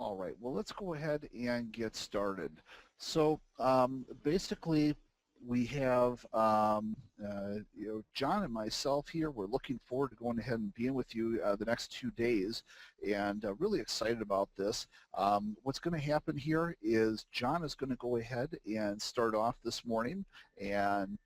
All right, well, let's go ahead and get started. So basically, we have John and myself here. We're looking forward to going ahead and being with you the next 2 days, and really excited about this. What's going to happen here is John is going to go ahead and start off this morning, and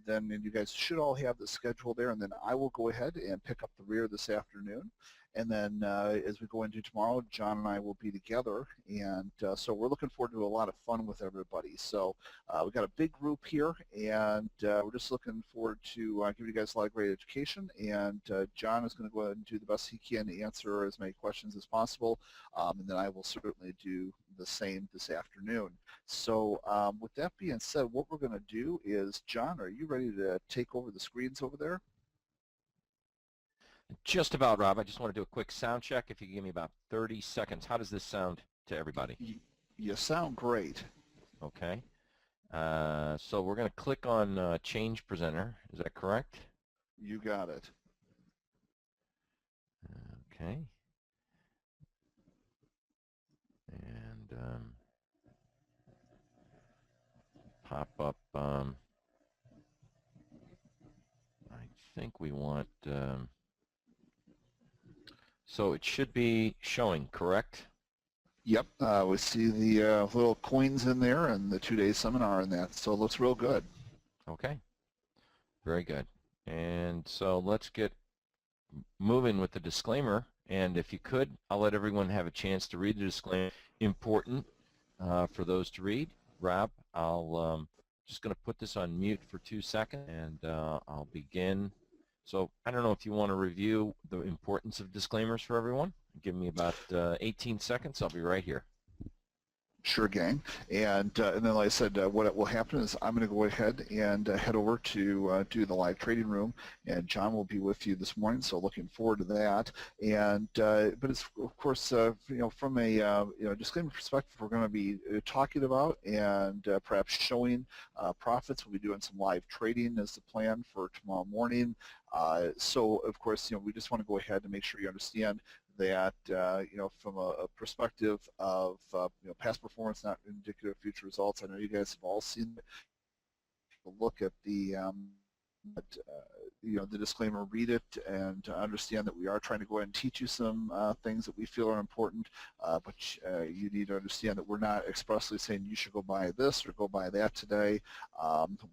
then you guys should all have the schedule there, and then I will go ahead and pick up the rear this afternoon. And then as we go into tomorrow, John and I will be together, and so we're looking forward to a lot of fun with everybody. So we've got a big group here, and we're just looking forward to giving you guys a lot of great education, and John is going to go ahead and do the best he can to answer as many questions as possible, and then I will certainly do the same this afternoon. So with that being said, what we're going to do is, John, are you ready to take over the screens over there? Just about, Rob. I just want to do a quick sound check. If you can give me about 30 seconds. How does this sound to everybody? You sound great. Okay. So we're going to click on Change Presenter. Is that correct? You got it. Okay. And pop up. I think we want... so it should be showing, correct? Yep, we see the little coins in there and the 2-day seminar in that, so it looks real good. Okay, very good. And so let's get moving with the disclaimer, and if you could, I'll let everyone have a chance to read the disclaimer. Important for those to read. Rob, I'll just going to put this on mute for 2 seconds, and I'll begin. So I don't know if you want to review the importance of disclaimers for everyone. Give me about 18 seconds. I'll be right here. Sure, gang. And then, like I said, what will happen is I'm going to go ahead and head over to do the live trading room, and John will be with you this morning. So looking forward to that. And but it's of course from a disclaimer perspective, we're going to be talking about and perhaps showing profits. We'll be doing some live trading as the plan for tomorrow morning. So of course, we just want to go ahead and make sure you understand that from a perspective of past performance, not indicative of future results. I know you guys have all seen the look at the the disclaimer, read it, and understand that we are trying to go ahead and teach you some things that we feel are important, but you need to understand that we're not expressly saying you should go buy this or go buy that today,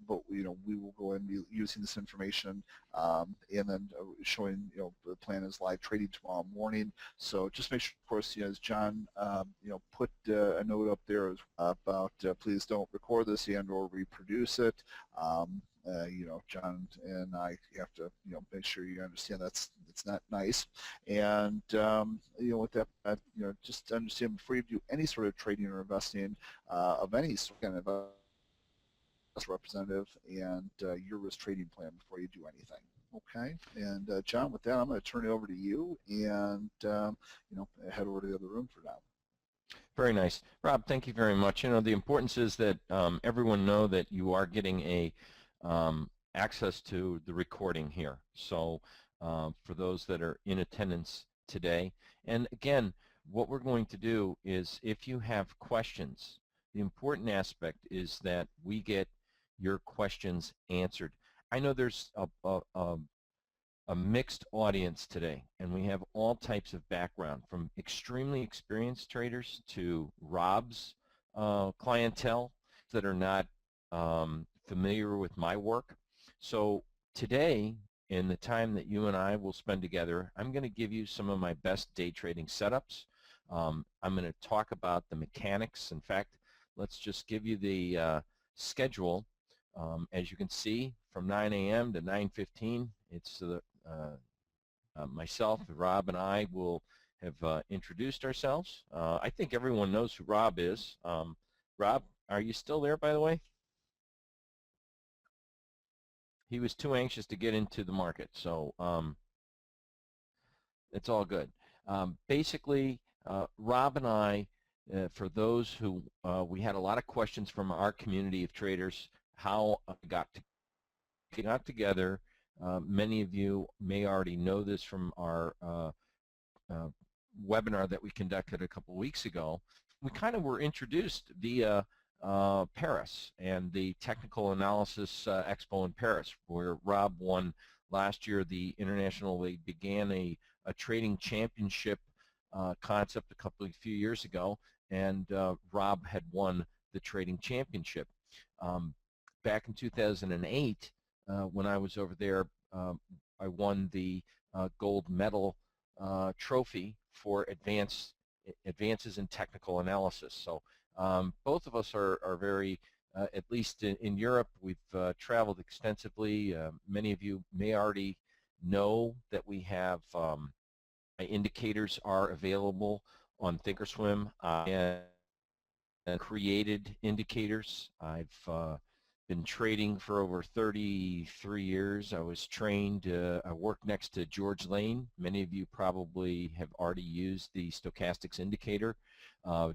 but we will go ahead and be using this information and then showing the plan is live trading tomorrow morning. So just make sure, of course, as John put a note up there about please don't record this and or reproduce it. John and I have to, make sure you understand it's not nice. And, with that, just understand before you do any sort of trading or investing of any sort of representative and your risk trading plan before you do anything. Okay, and John, with that, I'm going to turn it over to you and, head over to the other room for now. Very nice. Rob, thank you very much. The importance is that everyone know that you are getting a access to the recording here. So for those that are in attendance today, and again, what we're going to do is if you have questions, the important aspect is that we get your questions answered. I know there's a mixed audience today, and we have all types of background, from extremely experienced traders to Rob's clientele that are not familiar with my work. So today, in the time that you and I will spend together, I'm going to give you some of my best day trading setups. I'm going to talk about the mechanics. In fact, let's just give you the schedule. As you can see, from 9 a.m. to 9:15, it's myself, Rob, and I will have introduced ourselves. I think everyone knows who Rob is. Rob, are you still there, by the way? He was too anxious to get into the market, so it's all good. Basically, Rob and I, for those who, we had a lot of questions from our community of traders, how I got together. Many of you may already know this from our webinar that we conducted a couple weeks ago, we kind of were introduced via Paris and the Technical Analysis Expo in Paris, where Rob won last year the international. They began a trading championship concept a few years ago, and Rob had won the trading championship. Back in 2008, when I was over there, I won the gold medal trophy for advances in technical analysis. So both of us are very, at least in Europe, we've traveled extensively. Many of you may already know that we have indicators are available on Thinkorswim and created indicators. I've been trading for over 33 years. I was trained, I worked next to George Lane. Many of you probably have already used the stochastics indicator.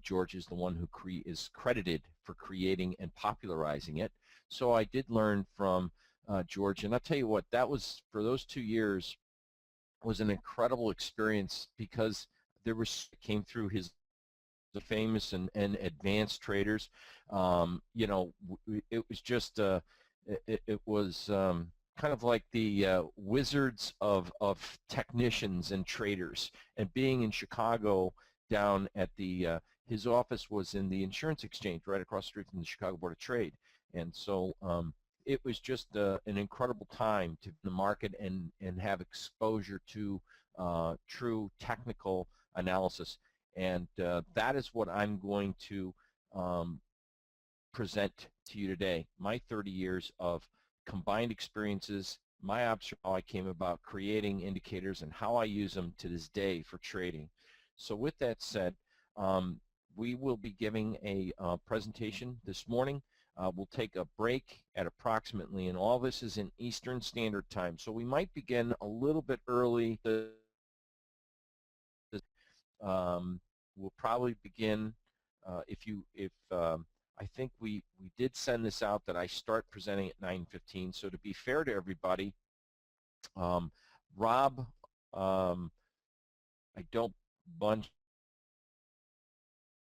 George is the one who is credited for creating and popularizing it. So I did learn from George, and I'll tell you what, that was, for those 2 years, was an incredible experience, because there came through his the famous and advanced traders. You know, it was just it was kind of like the wizards of technicians and traders. And being in Chicago, down at the his office was in the insurance exchange right across the street from the Chicago Board of Trade, and so it was just an incredible time to be in the market and have exposure to true technical analysis. And that is what I'm going to present to you today. My 30 years of combined experiences, my observation, how I came about creating indicators, and how I use them to this day for trading. So with that said, we will be giving a presentation this morning. We'll take a break at approximately, and all this is in Eastern Standard Time, so we might begin a little bit early. We'll probably begin, I think we did send this out that I start presenting at 9:15. So to be fair to everybody, Rob, I don't bunch,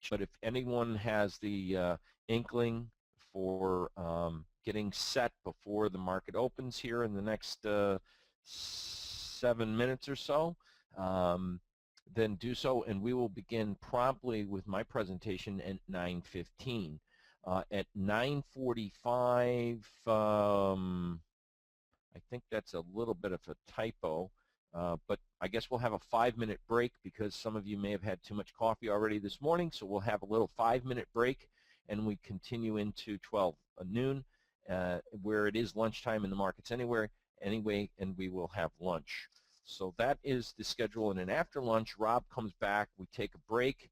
but if anyone has the inkling for getting set before the market opens here in the next 7 minutes or so, then do so, and we will begin promptly with my presentation at 9:15. At 9:45, I think that's a little bit of a typo, but I guess we'll have a 5-minute break, because some of you may have had too much coffee already this morning, so we'll have a little 5-minute break, and we continue into 12 noon, where it is lunchtime in the markets anyway, and we will have lunch. So that is the schedule, and then after lunch, Rob comes back, we take a break,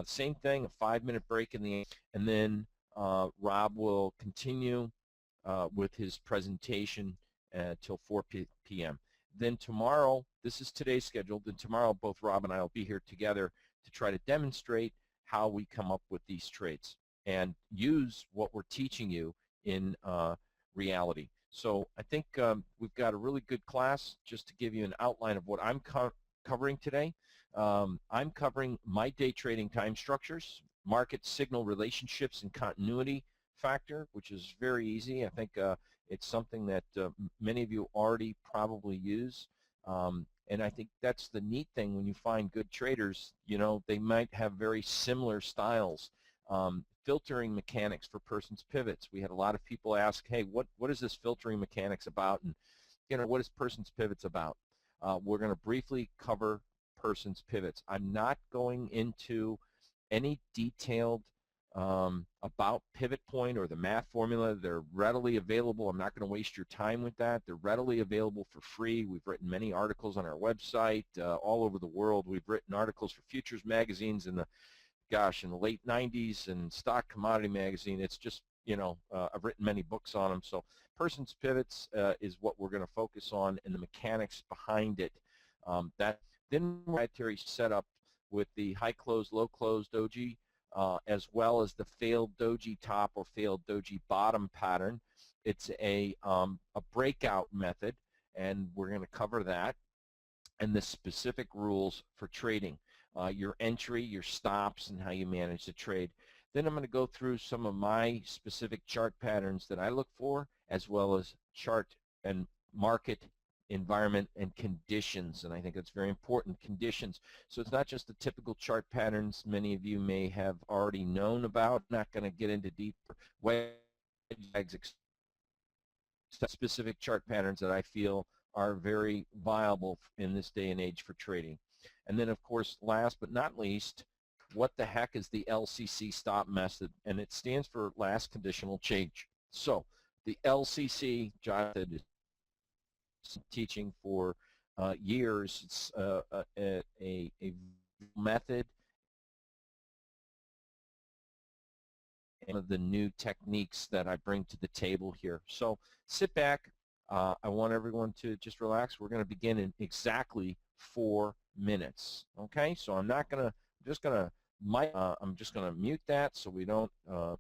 same thing, a 5-minute break in the end, and then Rob will continue with his presentation till 4 p.m. Then tomorrow, this is today's schedule, then tomorrow both Rob and I will be here together to try to demonstrate how we come up with these trades and use what we're teaching you in reality. So I think we've got a really good class. Just to give you an outline of what I'm covering today, I'm covering my day trading time structures, market signal relationships and continuity factor, which is very easy. I think it's something that many of you already probably use. And I think that's the neat thing when you find good traders, you know, they might have very similar styles. Filtering mechanics for Person's pivots. We had a lot of people ask, hey, what is this filtering mechanics about? And, you know, what is Person's pivots about? We're going to briefly cover Person's pivots. I'm not going into any detailed about pivot point or the math formula. They're readily available. I'm not going to waste your time with that. They're readily available for free. We've written many articles on our website all over the world. We've written articles for futures magazines in the late 90s, and Stock Commodity Magazine. It's just, you know, I've written many books on them. So Person's pivots is what we're going to focus on, and the mechanics behind it. Then proprietary setup with the high close, low close doji, as well as the failed doji top or failed doji bottom pattern. It's a breakout method, and we're going to cover that, and the specific rules for trading. your entry, your stops, and how you manage the trade. Then I'm going to go through some of my specific chart patterns that I look for, as well as chart and market environment and conditions, and I think that's very important, conditions. So it's not just the typical chart patterns many of you may have already known about. Not going to get into deeper specific chart patterns that I feel are very viable in this day and age for trading. And then, of course, last but not least, what the heck is the LCC stop method? And it stands for last conditional change. So the LCC, Jonathan is teaching for years. It's a method, one of the new techniques that I bring to the table here. So sit back. I want everyone to just relax. We're going to begin in exactly 4 minutes. Okay, so I'm just going to mute that so we don't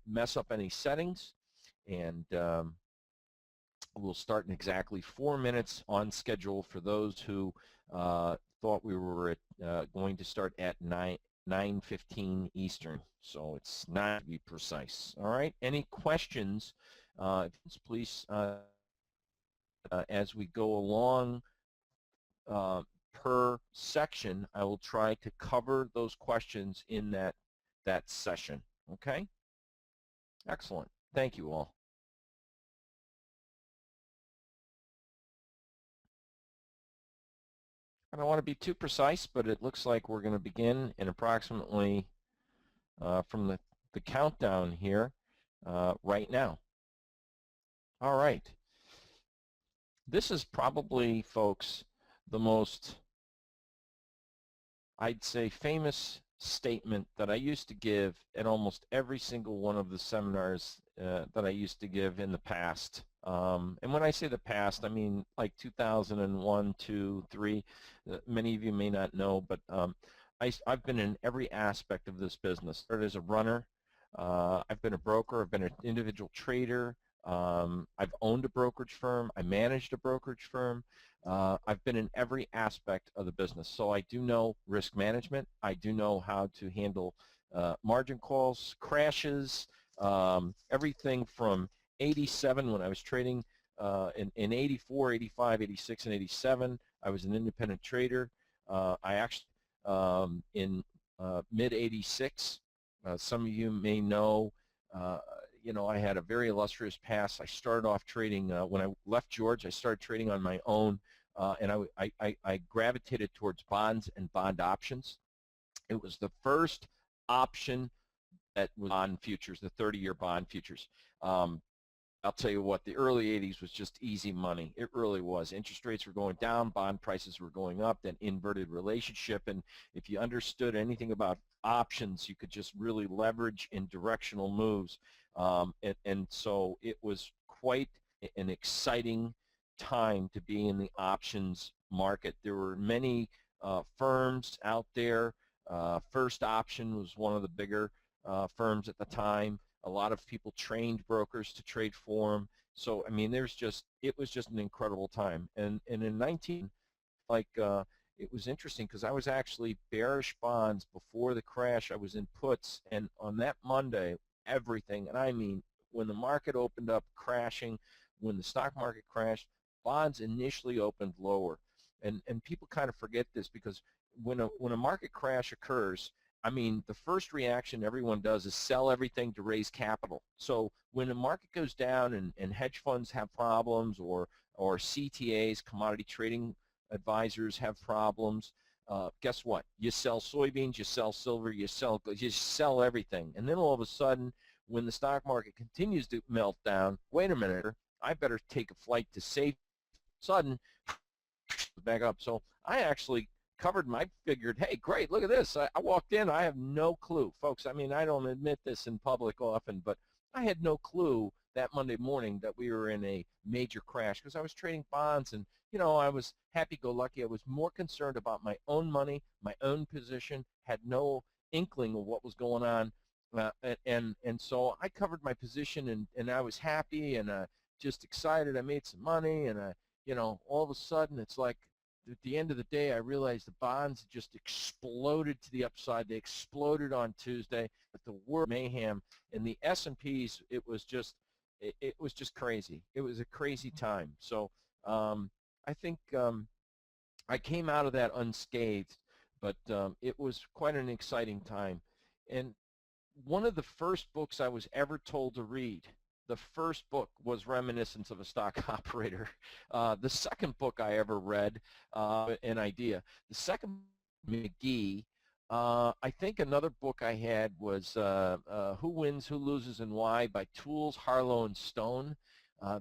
mess up any settings, and we'll start in exactly 4 minutes on schedule for those who thought we were going to start at 9:15 Eastern. So it's 9 to be precise. All right. Any questions? Please, as we go along per section, I will try to cover those questions in that session. Okay. Excellent. Thank you all. I don't want to be too precise, but it looks like we're going to begin in approximately from the countdown here right now. All right. This is probably, folks, the most, I'd say, famous statement that I used to give at almost every single one of the seminars that I used to give in the past. And when I say the past, I mean like 2001, 2, 3. Many of you may not know, but I've been in every aspect of this business. I started as a runner. I've been a broker. I've been an individual trader. I've owned a brokerage firm. I managed a brokerage firm. I've been in every aspect of the business. So I do know risk management. I do know how to handle margin calls, crashes, everything from 87 when I was trading in 84, 85, 86, and 87. I was an independent trader. I actually, in mid-86, some of you may know, I had a very illustrious past. I started off trading, when I left George, I started trading on my own, and I gravitated towards bonds and bond options. It was the first option that was bond futures, the 30-year bond futures. I'll tell you what, the early 80s was just easy money. It really was. Interest rates were going down, bond prices were going up, that inverted relationship, and if you understood anything about options, you could just really leverage in directional moves. And so it was quite an exciting time to be in the options market. There were many firms out there. First Option was one of the bigger firms at the time. A lot of people trained brokers to trade for them. So, I mean, it was just an incredible time. And in 19, it was interesting because I was actually bearish bonds before the crash. I was in puts, and on that Monday, everything, and I mean, when the market opened up crashing, when the stock market crashed, bonds initially opened lower. And people kind of forget this because when a market crash occurs, I mean, the first reaction everyone does is sell everything to raise capital. So when the market goes down and hedge funds have problems, or CTAs, commodity trading advisors, have problems, guess what? You sell soybeans, you sell silver, you sell everything. And then all of a sudden, when the stock market continues to melt down, wait a minute, I better take a flight to safety. Sudden, back up. So I actually figured, hey, great, look at this. I walked in, I have no clue. Folks, I mean, I don't admit this in public often, but I had no clue that Monday morning that we were in a major crash because I was trading bonds, and, I was happy-go-lucky. I was more concerned about my own money, my own position, had no inkling of what was going on, and so I covered my position, and I was happy and just excited. I made some money, and all of a sudden it's like at the end of the day, I realized the bonds just exploded to the upside. They exploded on Tuesday, but the world mayhem and the S&Ps, it was just crazy. It was a crazy time. So I think I came out of that unscathed, but it was quite an exciting time. And one of the first books I was ever told to read, the first book was Reminiscence of a Stock Operator. The second book I ever read, an idea. The second, McGee. I think another book I had was Who Wins, Who Loses, and Why by Tools, Harlow, and Stone.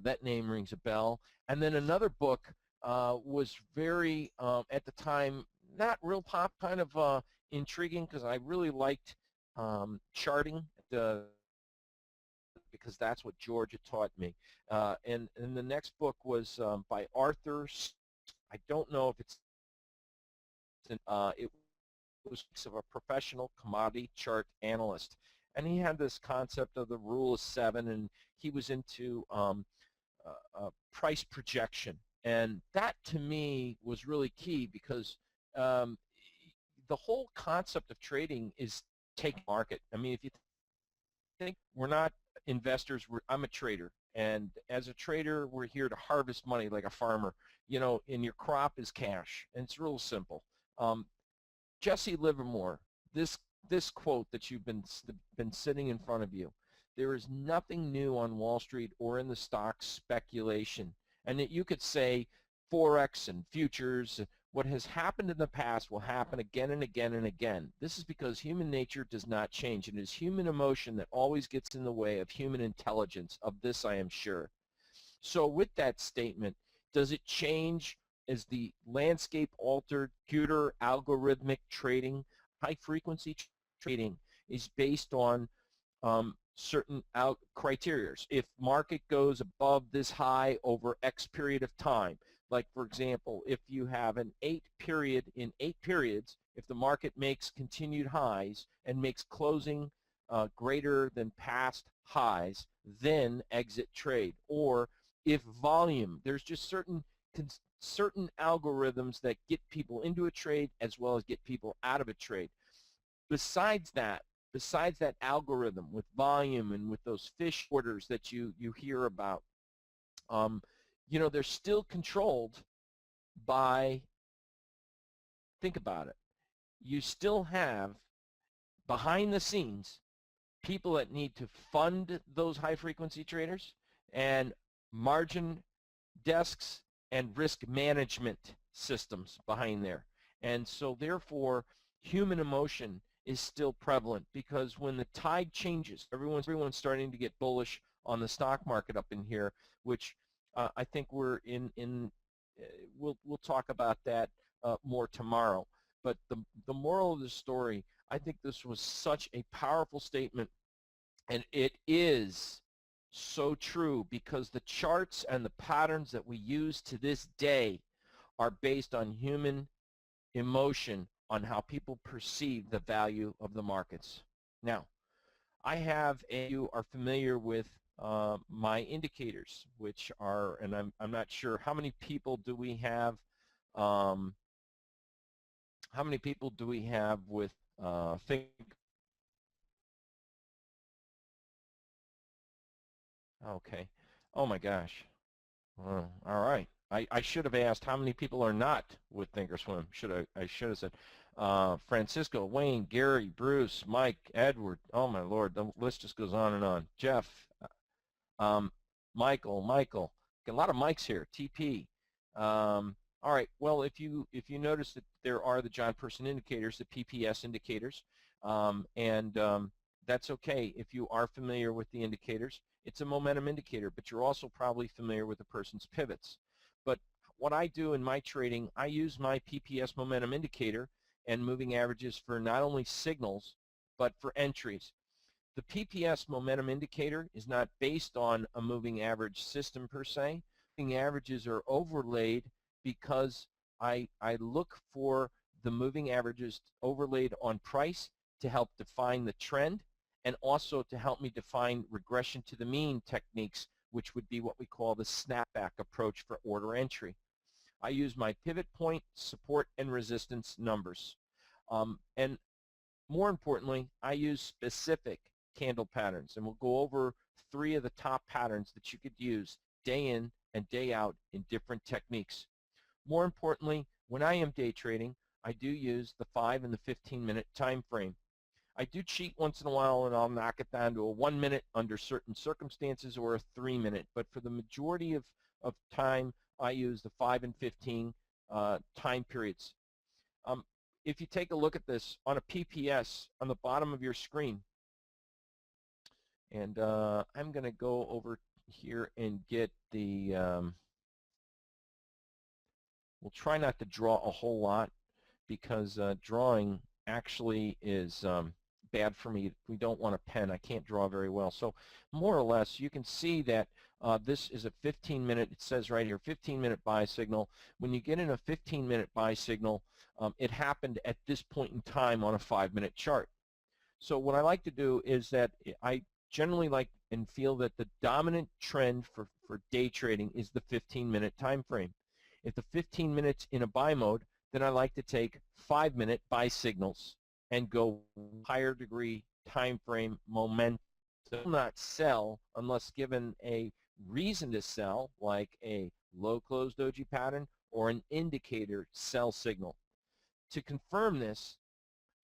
That name rings a bell. And then another book was very, at the time, not real pop, kind of intriguing, because I really liked charting, because that's what Georgia taught me. And the next book was by Arthur. I don't know if it was of a professional commodity chart analyst, and he had this concept of the rule of 7, and he was into price projection, and that to me was really key, because the whole concept of trading is take market. I mean, if you think we're not investors, I'm a trader, and as a trader we're here to harvest money like a farmer, and your crop is cash, and it's real simple. Jesse Livermore, this quote that you've been sitting in front of you, there is nothing new on Wall Street or in the stock speculation. And that you could say Forex and futures, what has happened in the past will happen again and again and again. This is because human nature does not change. It is human emotion that always gets in the way of human intelligence. Of this I am sure. So with that statement, does it change as the landscape altered? Computer algorithmic trading, high frequency trading is based on certain criteria. If market goes above this high over X period of time, like for example, if you have an 8 period in 8 periods, if the market makes continued highs and makes closing greater than past highs, then exit trade. Or if volume, there's just certain algorithms that get people into a trade as well as get people out of a trade. Besides that algorithm with volume and with those fish orders that you hear about, they're still controlled by, think about it, you still have behind the scenes people that need to fund those high frequency traders, and margin desks and risk management systems behind there. And so therefore human emotion is still prevalent, because when the tide changes, everyone's starting to get bullish on the stock market up in here, which I think we're in we'll talk about that more tomorrow. But the moral of the story, I think this was such a powerful statement, and it is so true, because the charts and the patterns that we use to this day are based on human emotion, on how people perceive the value of the markets. Now, you are familiar with my indicators, which are, and I'm not sure how many people do we have. How many people do we have with think? Okay. Oh my gosh. All right. I should have asked how many people are not with Thinkorswim. I should have said Francisco, Wayne, Gary, Bruce, Mike, Edward. Oh my Lord, the list just goes on and on. Jeff, Michael, a lot of mics here. TP. All right. Well, if you notice that there are the John Person indicators, the PPS indicators, and that's okay if you are familiar with the indicators. It's a momentum indicator, but you're also probably familiar with the person's pivots. But what I do in my trading, I use my PPS momentum indicator and moving averages for not only signals, but for entries. The PPS momentum indicator is not based on a moving average system per se. Moving averages are overlaid because I look for the moving averages overlaid on price to help define the trend, and also to help me define regression to the mean techniques, which would be what we call the snapback approach for order entry. I use my pivot point, support, and resistance numbers. And more importantly, I use specific candle patterns, and we'll go over 3 of the top patterns that you could use day in and day out in different techniques. More importantly, when I am day trading, I do use the 5 and the 15-minute time frame. I do cheat once in a while, and I'll knock it down to a 1 minute under certain circumstances, or a 3 minute. But for the majority of time, I use the 5 and 15 time periods. If you take a look at this on a PPS on the bottom of your screen, and I'm going to go over here and get the, we'll try not to draw a whole lot, because drawing actually is bad for me. We don't want a pen. I can't draw very well. So more or less, you can see that this is a 15-minute, it says right here, 15-minute buy signal. When you get in a 15-minute buy signal, it happened at this point in time on a 5-minute chart. So what I like to do is that I generally like and feel that the dominant trend for day trading is the 15-minute time frame. If the 15 minutes in a buy mode, then I like to take 5-minute buy signals and go higher degree time frame momentum. I will not sell unless given a reason to sell, like a low close doji pattern or an indicator sell signal. To confirm this,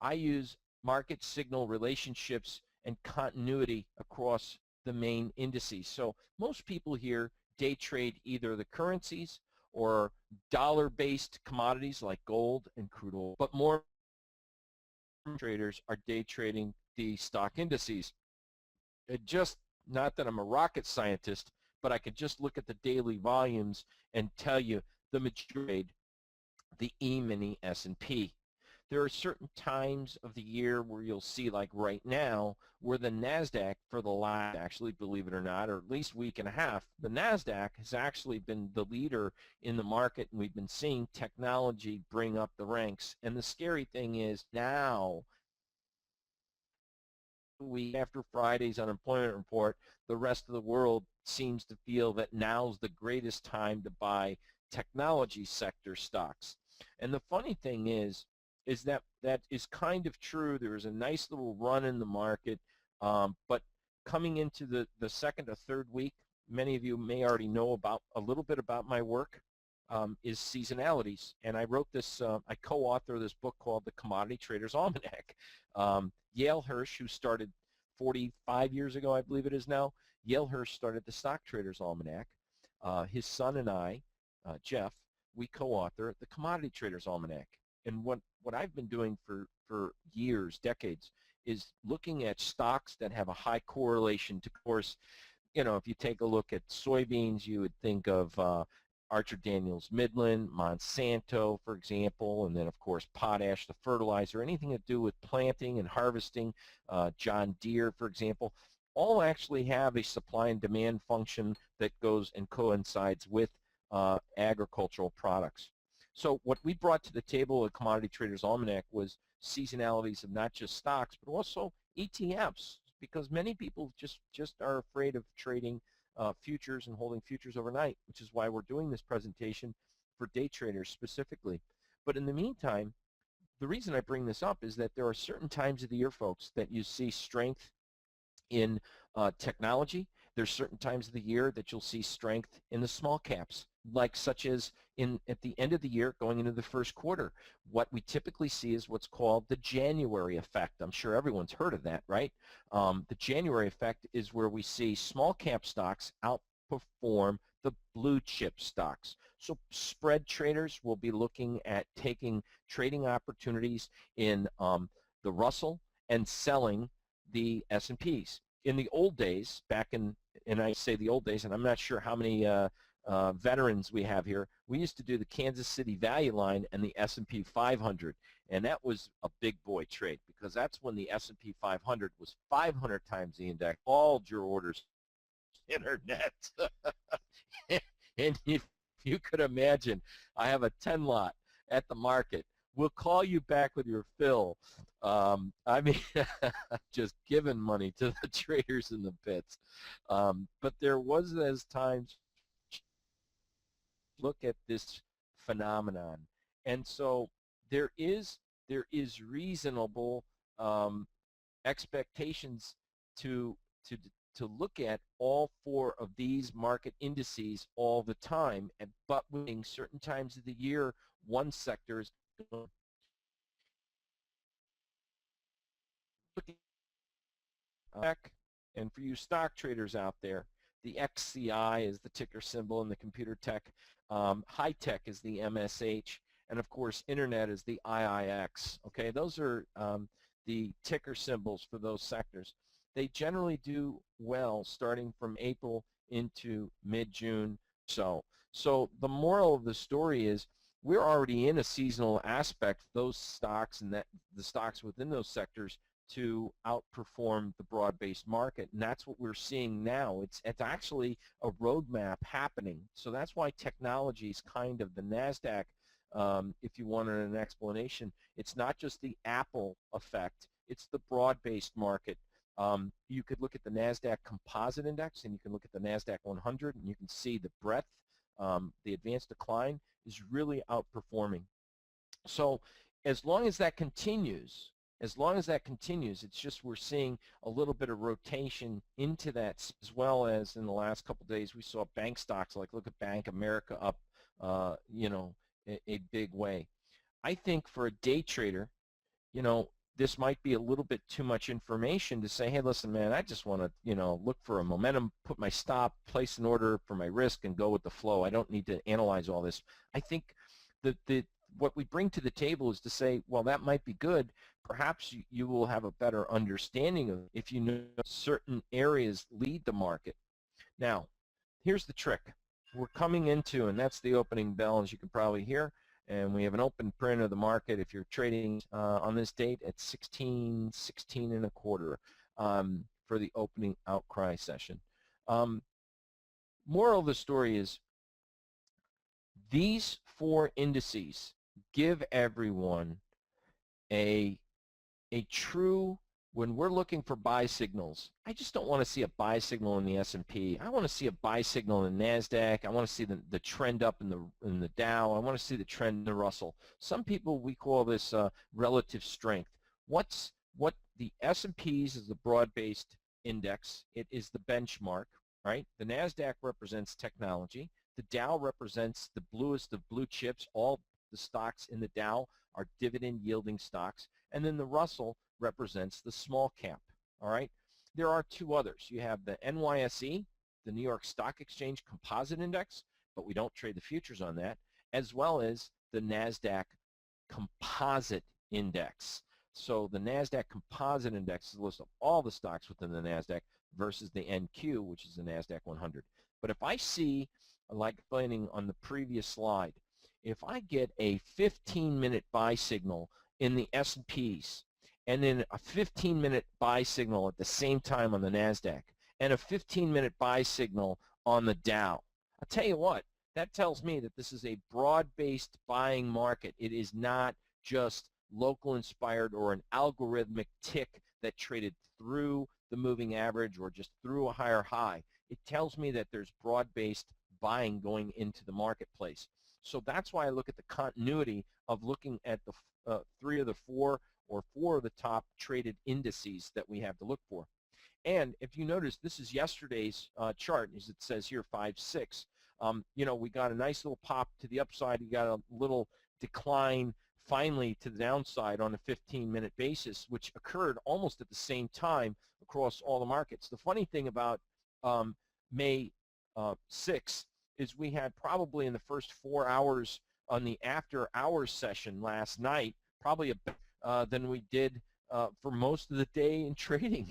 I use market signal relationships and continuity across the main indices. So most people here day trade either the currencies or dollar-based commodities like gold and crude oil, but more traders are day trading the stock indices. It just, not that I'm a rocket scientist, but I could just look at the daily volumes and tell you the majority, the E-mini S&P. There are certain times of the year where you'll see, like right now, where the NASDAQ for the last, actually, believe it or not, or at least week and a half, the NASDAQ has actually been the leader in the market, and we've been seeing technology bring up the ranks. And the scary thing is now, week after Friday's unemployment report, the rest of the world seems to feel that now's the greatest time to buy technology sector stocks. And the funny thing is that that is kind of true. There is a nice little run in the market, but coming into the second or third week, many of you may already know about a little bit about my work, is seasonalities. And I wrote this, I co-author this book called The Commodity Trader's Almanac. Yale Hirsch, who started 45 years ago, I believe it is now, Yale Hirsch started the Stock Trader's Almanac. His son and I, Jeff, we co-author the Commodity Trader's Almanac. And what I've been doing for years, decades, is looking at stocks that have a high correlation to, of course, you know, if you take a look at soybeans, you would think of Archer Daniels Midland, Monsanto, for example, and then, of course, potash, the fertilizer, anything to do with planting and harvesting, John Deere, for example, all actually have a supply and demand function that goes and coincides with agricultural products. So what we brought to the table at Commodity Trader's Almanac was seasonalities of not just stocks, but also ETFs, because many people just are afraid of trading futures and holding futures overnight, which is why we're doing this presentation for day traders specifically. But in the meantime, the reason I bring this up is that there are certain times of the year, folks, that you see strength in technology. There's certain times of the year that you'll see strength in the small caps, like such as at the end of the year going into the first quarter. What we typically see is what's called the January effect. I'm sure everyone's heard of that, right? The January effect is where we see small cap stocks outperform the blue chip stocks. So spread traders will be looking at taking trading opportunities in the Russell and selling the S&Ps. In the old days, back in, and I say the old days, and I'm not sure how many veterans we have here, we used to do the Kansas City Value Line and the S&P 500, and that was a big boy trade, because that's when the S&P 500 was 500 times the index. All your orders internet. And if you could imagine, I have a 10 lot at the market. We'll call you back with your fill. I mean, just giving money to the traders in the pits. But there was those times, look at this phenomenon. And so there is reasonable expectations to to to look at all four of these market indices all the time, but within certain times of the year, one sector is and for you stock traders out there, the XCI is the ticker symbol in the computer tech, high tech is the MSH, and of course internet is the IIX. Okay, those are the ticker symbols for those sectors. They generally do well starting from April into mid-June. So the moral of the story is we're already in a seasonal aspect, those stocks and that the stocks within those sectors to outperform the broad-based market, and that's what we're seeing now. It's actually a roadmap happening. So that's why technology is kind of the NASDAQ. If you wanted an explanation, it's not just the Apple effect, it's the broad-based market. You could look at the NASDAQ Composite Index, and you can look at the NASDAQ 100, and you can see the breadth, the advanced decline is really outperforming. So as long as that continues, it's just we're seeing a little bit of rotation into that, as well as in the last couple of days we saw bank stocks, like look at Bank America up, a big way. I think for a day trader, this might be a little bit too much information to say, hey, listen, man, I just want to, look for a momentum, put my stop, place an order for my risk, and go with the flow. I don't need to analyze all this. I think what we bring to the table is to say, well, that might be good. Perhaps you will have a better understanding of if you know certain areas lead the market. Now, here's the trick. We're coming into, and that's the opening bell, as you can probably hear, and we have an open print of the market. If you're trading on this date at 16 and a quarter for the opening outcry session. Moral of the story is these four indices give everyone a true, when we're looking for buy signals, I just don't want to see a buy signal in the S&P. I want to see a buy signal in the NASDAQ. I want to see the trend up in the Dow. I want to see the trend in the Russell. Some people, we call this relative strength. What the S&Ps is the broad-based index. It is the benchmark, right? The NASDAQ represents technology. The Dow represents the bluest of blue chips. All the stocks in the Dow are dividend-yielding stocks. And then the Russell represents the small cap, all right? There are two others. You have the NYSE, the New York Stock Exchange Composite Index, but we don't trade the futures on that, as well as the NASDAQ Composite Index. So the NASDAQ Composite Index is a list of all the stocks within the NASDAQ versus the NQ, which is the NASDAQ 100. But if I see, like explaining on the previous slide, if I get a 15-minute buy signal in the S&Ps, and then a 15-minute buy signal at the same time on the NASDAQ, and a 15-minute buy signal on the Dow, I'll tell you what, that tells me that this is a broad-based buying market. It is not just local inspired or an algorithmic tick that traded through the moving average or just through a higher high. It tells me that there's broad-based buying going into the marketplace. So that's why I look at the continuity of looking at the 3 of the 4 or 4 of the top traded indices that we have to look for. And if you notice, this is yesterday's chart, as it says here, 5-6. We got a nice little pop to the upside. You got a little decline finally to the downside on a 15-minute basis, which occurred almost at the same time across all the markets. The funny thing about May 6th is we had probably in the first 4 hours on the after hours session last night, probably than we did for most of the day in trading.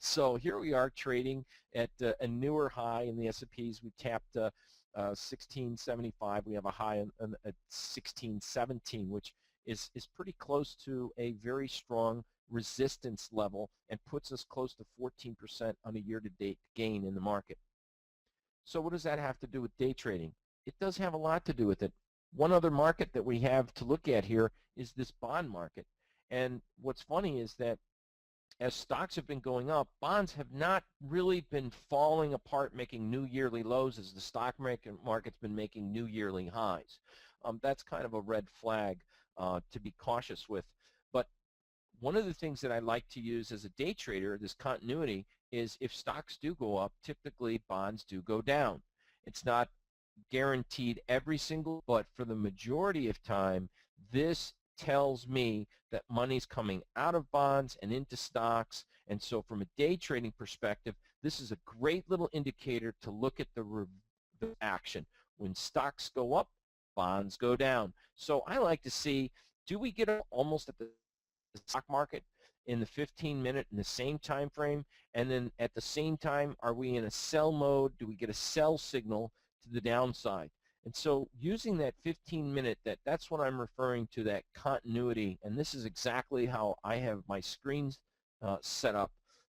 So here we are trading at a newer high in the S&Ps. We tapped 1675. We have a high at 1617, which is pretty close to a very strong resistance level and puts us close to 14% on a year-to-date gain in the market. So what does that have to do with day trading? It does have a lot to do with it. One other market that we have to look at here is this bond market. And what's funny is that as stocks have been going up, bonds have not really been falling apart, making new yearly lows as the stock market's been making new yearly highs. that's kind of a red flag to be cautious with. But one of the things that I like to use as a day trader, this continuity, is if stocks do go up, typically bonds do go down. It's not guaranteed every single, but for the majority of time, this tells me that money's coming out of bonds and into stocks. And so from a day trading perspective, this is a great little indicator to look at the action. When stocks go up, bonds go down. So I like to see, do we get almost at the stock market in the 15-minute in the same time frame, and then at the same time, are we in a sell mode? Do we get a sell signal to the downside? And so using that 15-minute, that's what I'm referring to, that continuity, and this is exactly how I have my screens set up.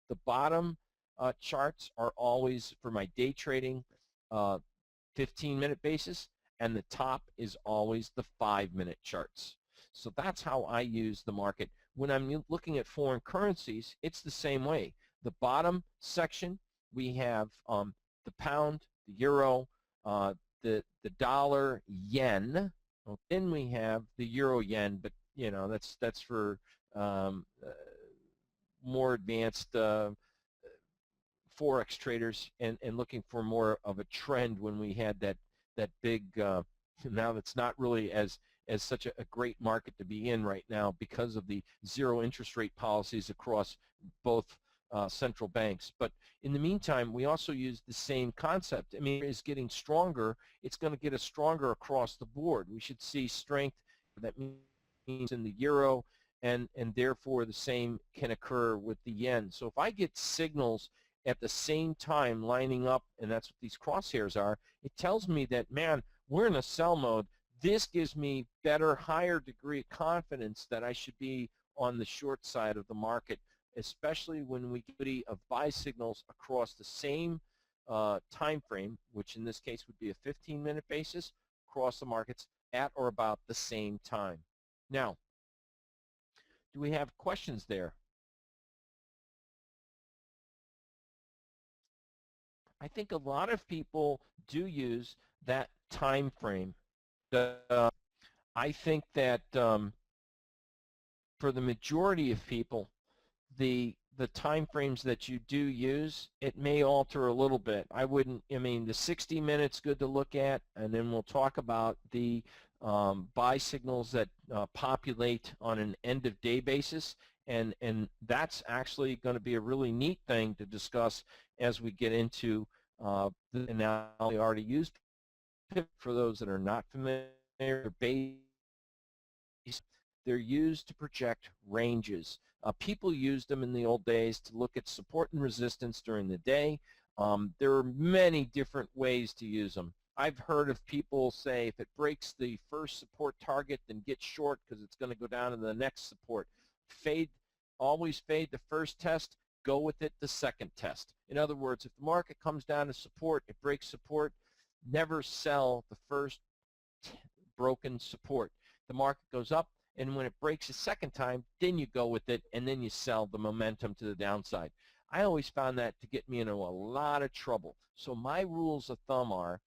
The bottom charts are always, for my day trading, 15-minute basis, and the top is always the 5-minute charts. So that's how I use the market. When I'm looking at foreign currencies, it's the same way. The bottom section, we have the pound, the euro, the dollar, yen. Well, then we have the euro yen, but you know that's for more advanced forex traders and looking for more of a trend when we had that big. Now that's not really as such a great market to be in right now because of the zero interest rate policies across both central banks. But in the meantime, we also use the same concept. I mean, it's getting stronger. It's going to get us stronger across the board. We should see strength. That means in the euro, and therefore the same can occur with the yen. So if I get signals at the same time lining up, and that's what these crosshairs are, it tells me that, man, we're in a sell mode. This gives me better, higher degree of confidence that I should be on the short side of the market, especially when we get of buy signals across the same time frame, which in this case would be a 15-minute basis, across the markets at or about the same time. Now, do we have questions there? I think a lot of people do use that time frame. I think that for the majority of people, the time frames that you do use, it may alter a little bit. I mean, the 60 minutes good to look at, and then we'll talk about the buy signals that populate on an end of day basis, and that's actually going to be a really neat thing to discuss as we get into the now we already used. For those that are not familiar, they're used to project ranges. People used them in the old days to look at support and resistance during the day. There are many different ways to use them. I've heard of people say if it breaks the first support target, then get short because it's going to go down to the next support. Always fade the first test, go with it the second test. In other words, if the market comes down to support, it breaks support, never sell the first broken support. The market goes up, and when it breaks a second time, then you go with it, and then you sell the momentum to the downside. I always found that to get me into a lot of trouble. So my rules of thumb are,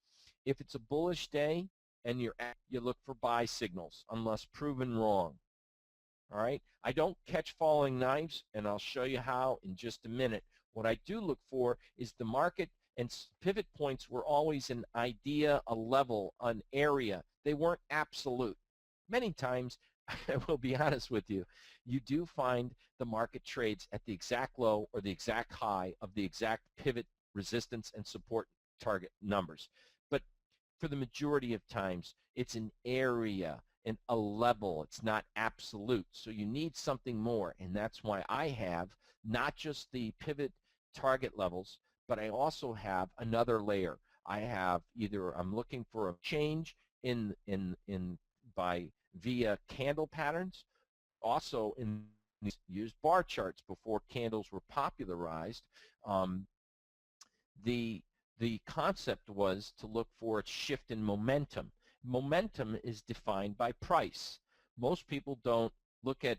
if it's a bullish day and you look for buy signals unless proven wrong. All right? I don't catch falling knives, and I'll show you how in just a minute. What I do look for is the market, and pivot points were always an idea, a level, an area. They weren't absolute. Many times, I will be honest with you, you do find the market trades at the exact low or the exact high of the exact pivot, resistance, and support target numbers. But for the majority of times, it's an area and a level. It's not absolute. So you need something more, and that's why I have not just the pivot target levels, but I also have another layer. I have either I'm looking for a change via candle patterns. Also, used bar charts before candles were popularized. The concept was to look for a shift in momentum. Momentum is defined by price. Most people don't look at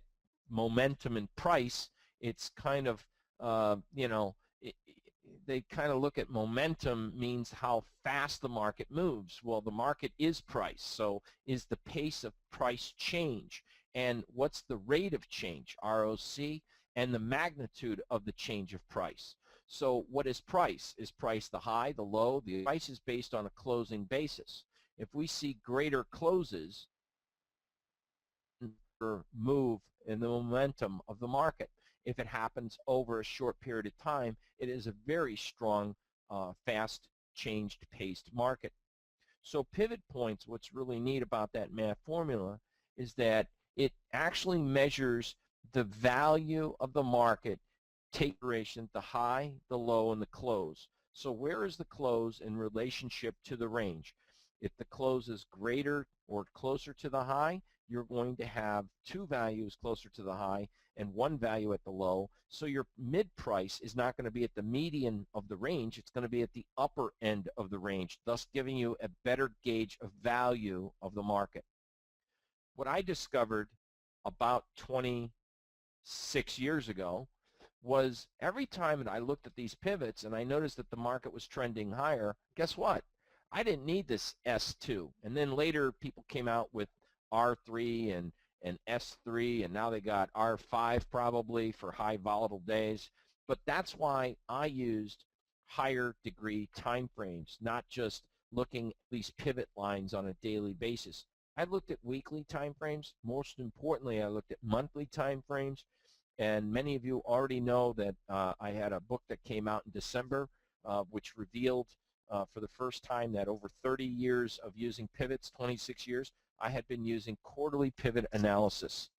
momentum and price. It's kind of, they kind of look at momentum means how fast the market moves. Well, the market is price, so is the pace of price change, and what's the rate of change, ROC, and the magnitude of the change of price. So what is price? Is price the high, the low? The price is based on a closing basis. If we see greater closes, move in the momentum of the market. If it happens over a short period of time, it is a very strong, fast changed paced market. So pivot points, what's really neat about that math formula is that it actually measures the value of the market, take duration, the high, the low, and the close. So where is the close in relationship to the range? If the close is greater or closer to the high, you're going to have two values closer to the high and one value at the low. So your mid price is not going to be at the median of the range. It's going to be at the upper end of the range, thus giving you a better gauge of value of the market. What I discovered about 26 years ago was every time that I looked at these pivots and I noticed that the market was trending higher, guess what? I didn't need this S2. And then later people came out with R3 and S3, and now they got R5 probably for high volatile days. But that's why I used higher degree time frames, not just looking at these pivot lines on a daily basis. I looked at weekly time frames. Most importantly, I looked at monthly time frames. And many of you already know that I had a book that came out in December, which revealed for the first time that over 30 years of using pivots, 26 years, I had been using quarterly pivot analysis.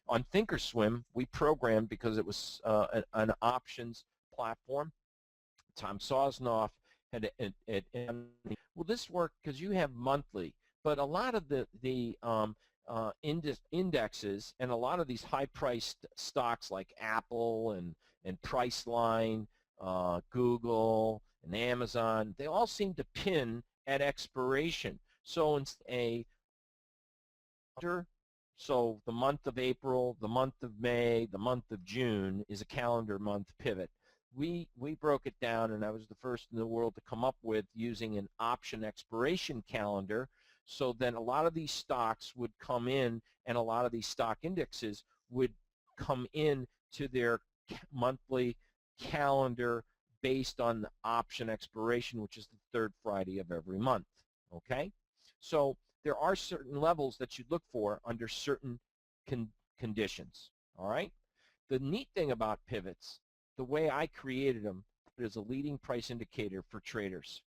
On Thinkorswim, we programmed, because it was an options platform, Tom Sosnoff had well, this worked because you have monthly, but a lot of the indexes and a lot of these high-priced stocks like Apple and Priceline, Google, and Amazon, they all seem to pin at expiration. So so the month of April, the month of May, the month of June is a calendar month pivot. We broke it down, and I was the first in the world to come up with using an option expiration calendar. So then a lot of these stocks would come in, and a lot of these stock indexes would come in to their monthly calendar based on the option expiration, which is the third Friday of every month. Okay? So there are certain levels that you look for under certain conditions. All right? The neat thing about pivots, the way I created them, is a leading price indicator for traders.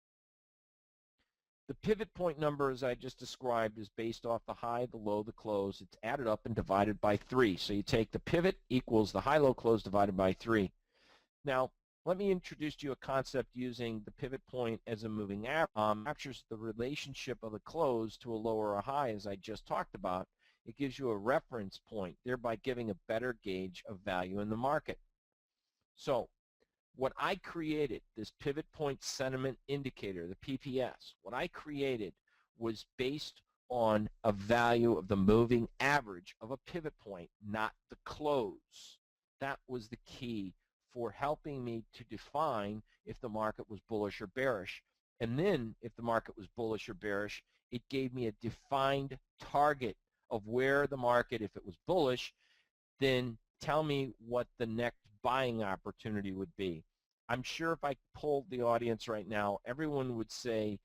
The pivot point number, as I just described, is based off the high, the low, the close. It's added up and divided by 3. So you take the pivot equals the high, low, close divided by 3. Now, let me introduce to you a concept using the pivot point as a moving average. Captures the relationship of the close to a low or a high, as I just talked about. It gives you a reference point, thereby giving a better gauge of value in the market. So what I created, this pivot point sentiment indicator, the PPS, what I created was based on a value of the moving average of a pivot point, not the close. That was the key for helping me to define if the market was bullish or bearish. And then if the market was bullish or bearish, it gave me a defined target of where the market, if it was bullish, then tell me what the next buying opportunity would be. I'm sure if I polled the audience right now, everyone would say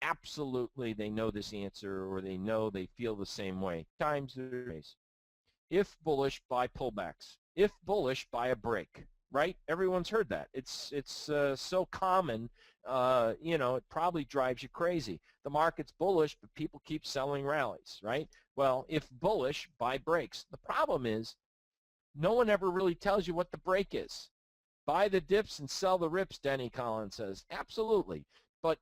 absolutely they know this answer, or they know, they feel the same way. Times there is. If bullish, buy pullbacks. If bullish, buy a break. Right? Everyone's heard that. It's so common, you know, it probably drives you crazy. The market's bullish, but people keep selling rallies, right? Well, if bullish, buy breaks. The problem is no one ever really tells you what the break is. Buy the dips and sell the rips, Denny Collins says. Absolutely. But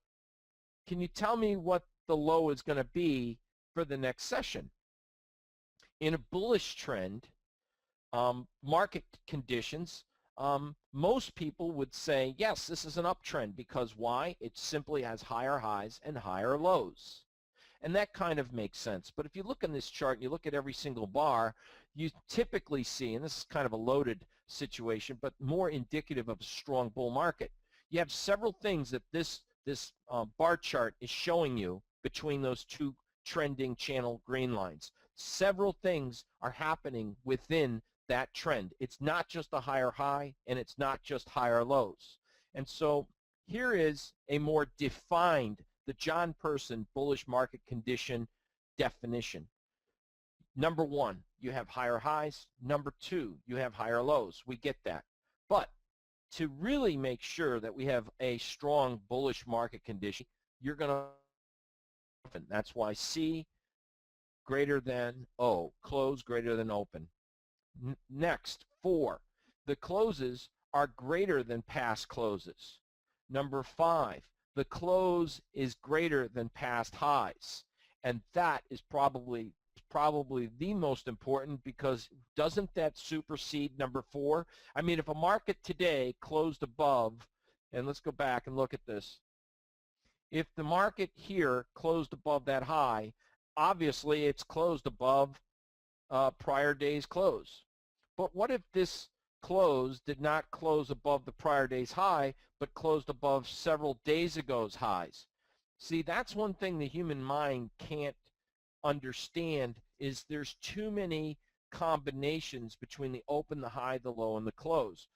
can you tell me what the low is going to be for the next session? In a bullish trend, market conditions, most people would say, yes, this is an uptrend, because why? It simply has higher highs and higher lows. And that kind of makes sense. But if you look in this chart and you look at every single bar, you typically see, and this is kind of a loaded situation, but more indicative of a strong bull market. You have several things that this bar chart is showing you between those two trending channel green lines. Several things are happening within that trend. It's not just a higher high, and it's not just higher lows. And so here is a more defined, the John Person bullish market condition definition. Number one, you have higher highs. Number two, you have higher lows. We get that. But to really make sure that we have a strong bullish market condition, you're going to, that's why C greater than O, close greater than open. Next, 4, the closes are greater than past closes. Number 5, the close is greater than past highs. And that is probably the most important, because doesn't that supersede number 4? I mean, if a market today closed above, and let's go back and look at this. If the market here closed above that high, obviously it's closed above prior day's close. But what if this close did not close above the prior day's high, but closed above several days ago's highs? See, that's one thing the human mind can't understand, is there's too many combinations between the open, the high, the low, and the close.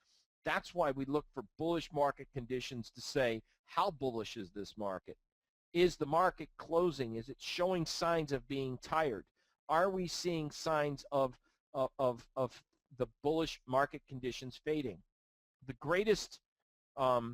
That's why we look for bullish market conditions to say, how bullish is this market? Is the market closing? Is it showing signs of being tired? Are we seeing signs of the bullish market conditions fading? The greatest, I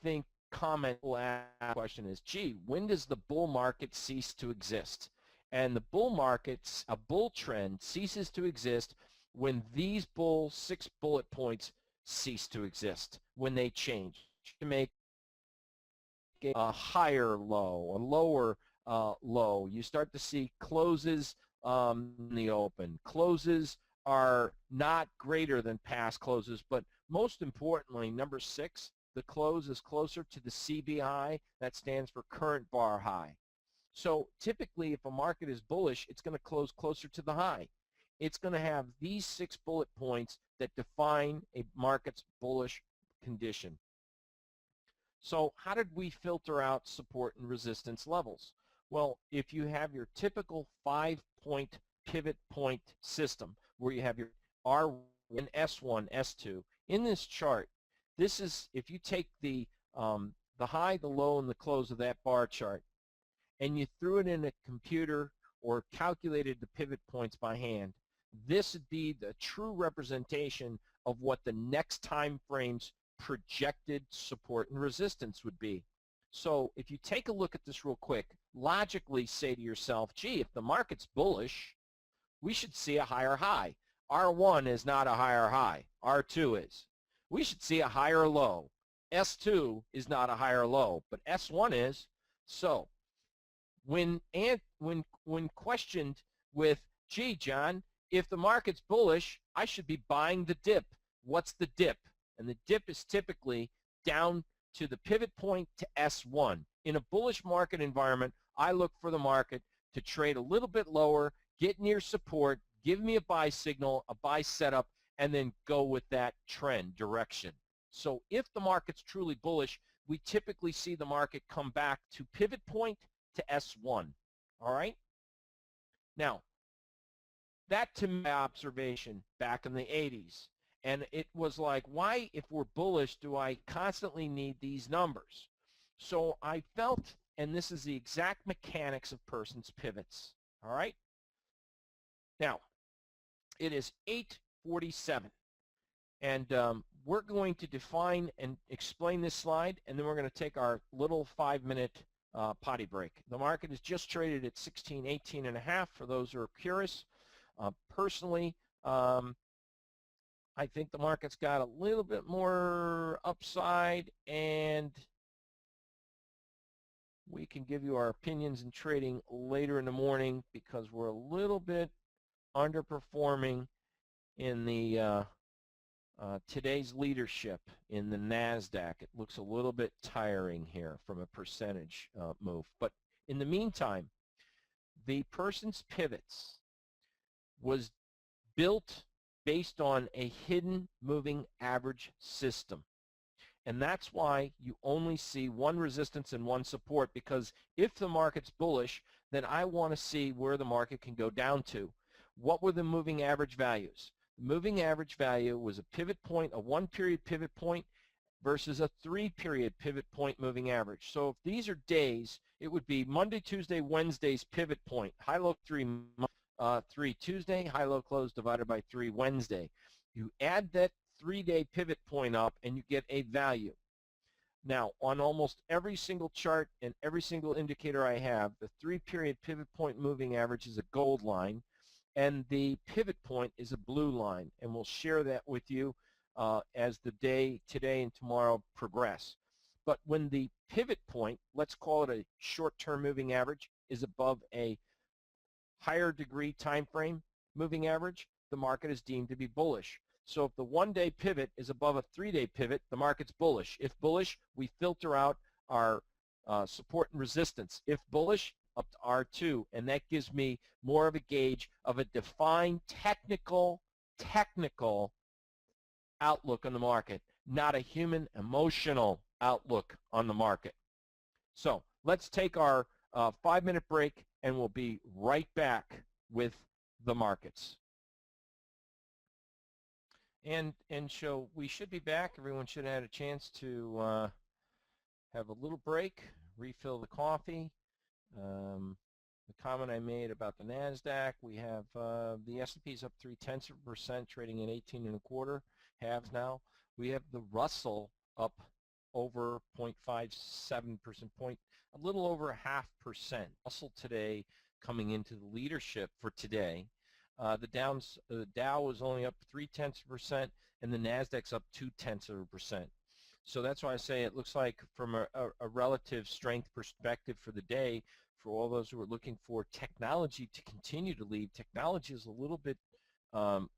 think, comment will ask the question is, gee, when does the bull market cease to exist? And the bull markets, a bull trend ceases to exist when these 6 bullet points cease to exist, when they change to make a higher low, a lower low. You start to see closes in the open. Closes are not greater than past closes, but most importantly, number 6, the close is closer to the CBI. That stands for current bar high. So typically, if a market is bullish, it's going to close closer to the high. It's going to have these 6 bullet points that define a market's bullish condition. So how did we filter out support and resistance levels? Well, if you have your typical 5-point pivot point system where you have your R1, S1, S2, in this chart, this is, if you take the high, the low, and the close of that bar chart, and you threw it in a computer or calculated the pivot points by hand, this would be the true representation of what the next time frame's projected support and resistance would be. So if you take a look at this real quick, logically say to yourself, gee, if the market's bullish, we should see a higher high. R1 is not a higher high. R2 is. We should see a higher low. S2 is not a higher low, but S1 is. So when questioned with, gee, John, if the market's bullish, I should be buying the dip. What's the dip? And the dip is typically down to the pivot point to S1. In a bullish market environment, I look for the market to trade a little bit lower, get near support, give me a buy signal, a buy setup, and then go with that trend direction. So if the market's truly bullish, we typically see the market come back to pivot point to S1. All right? Now, that to my observation back in the 80s. And it was like, why, if we're bullish, do I constantly need these numbers? So I felt, and this is the exact mechanics of Person's pivots. All right? Now, it is 8:47. And we're going to define and explain this slide, and then we're going to take our little 5-minute potty break. The market is just traded at 1618.5 for those who are curious. Personally, I think the market's got a little bit more upside, and we can give you our opinions in trading later in the morning because we're a little bit underperforming in the today's leadership in the NASDAQ. It looks a little bit tiring here from a percentage move. But in the meantime, the Person's pivots was built based on a hidden moving average system. And that's why you only see one resistance and one support, because if the market's bullish, then I want to see where the market can go down to. What were the moving average values? The moving average value was a pivot point, a one-period pivot point, versus a three-period pivot point moving average. So if these are days, it would be Monday, Tuesday, Wednesday's pivot point. High-low 3, 3 Tuesday, high-low close divided by 3 Wednesday. You add that 3-day pivot point up and you get a value. Now, on almost every single chart and every single indicator I have, the 3-period pivot point moving average is a gold line, and the pivot point is a blue line, and we'll share that with you as the day today and tomorrow progress. But when the pivot point, let's call it a short-term moving average, is above a higher degree time frame moving average, the market is deemed to be bullish. So if the one-day pivot is above a 3-day pivot, the market's bullish. If bullish, we filter out our support and resistance. If bullish, up to R2, and that gives me more of a gauge of a defined technical outlook on the market, not a human emotional outlook on the market. So let's take our 5-minute break, and we'll be right back with the markets. And so we should be back. Everyone should have had a chance to have a little break, refill the coffee. The comment I made about the Nasdaq, we have the S&P's up 0.3%, trading at 18.25 halves now. We have the Russell up over 0.57%, a little over 0.5%. Russell today coming into the leadership for today. The Dow was only up 0.3%, and the Nasdaq's up 0.2%. So that's why I say it looks like, from a relative strength perspective for the day, for all those who are looking for technology to continue to lead, technology is a little bit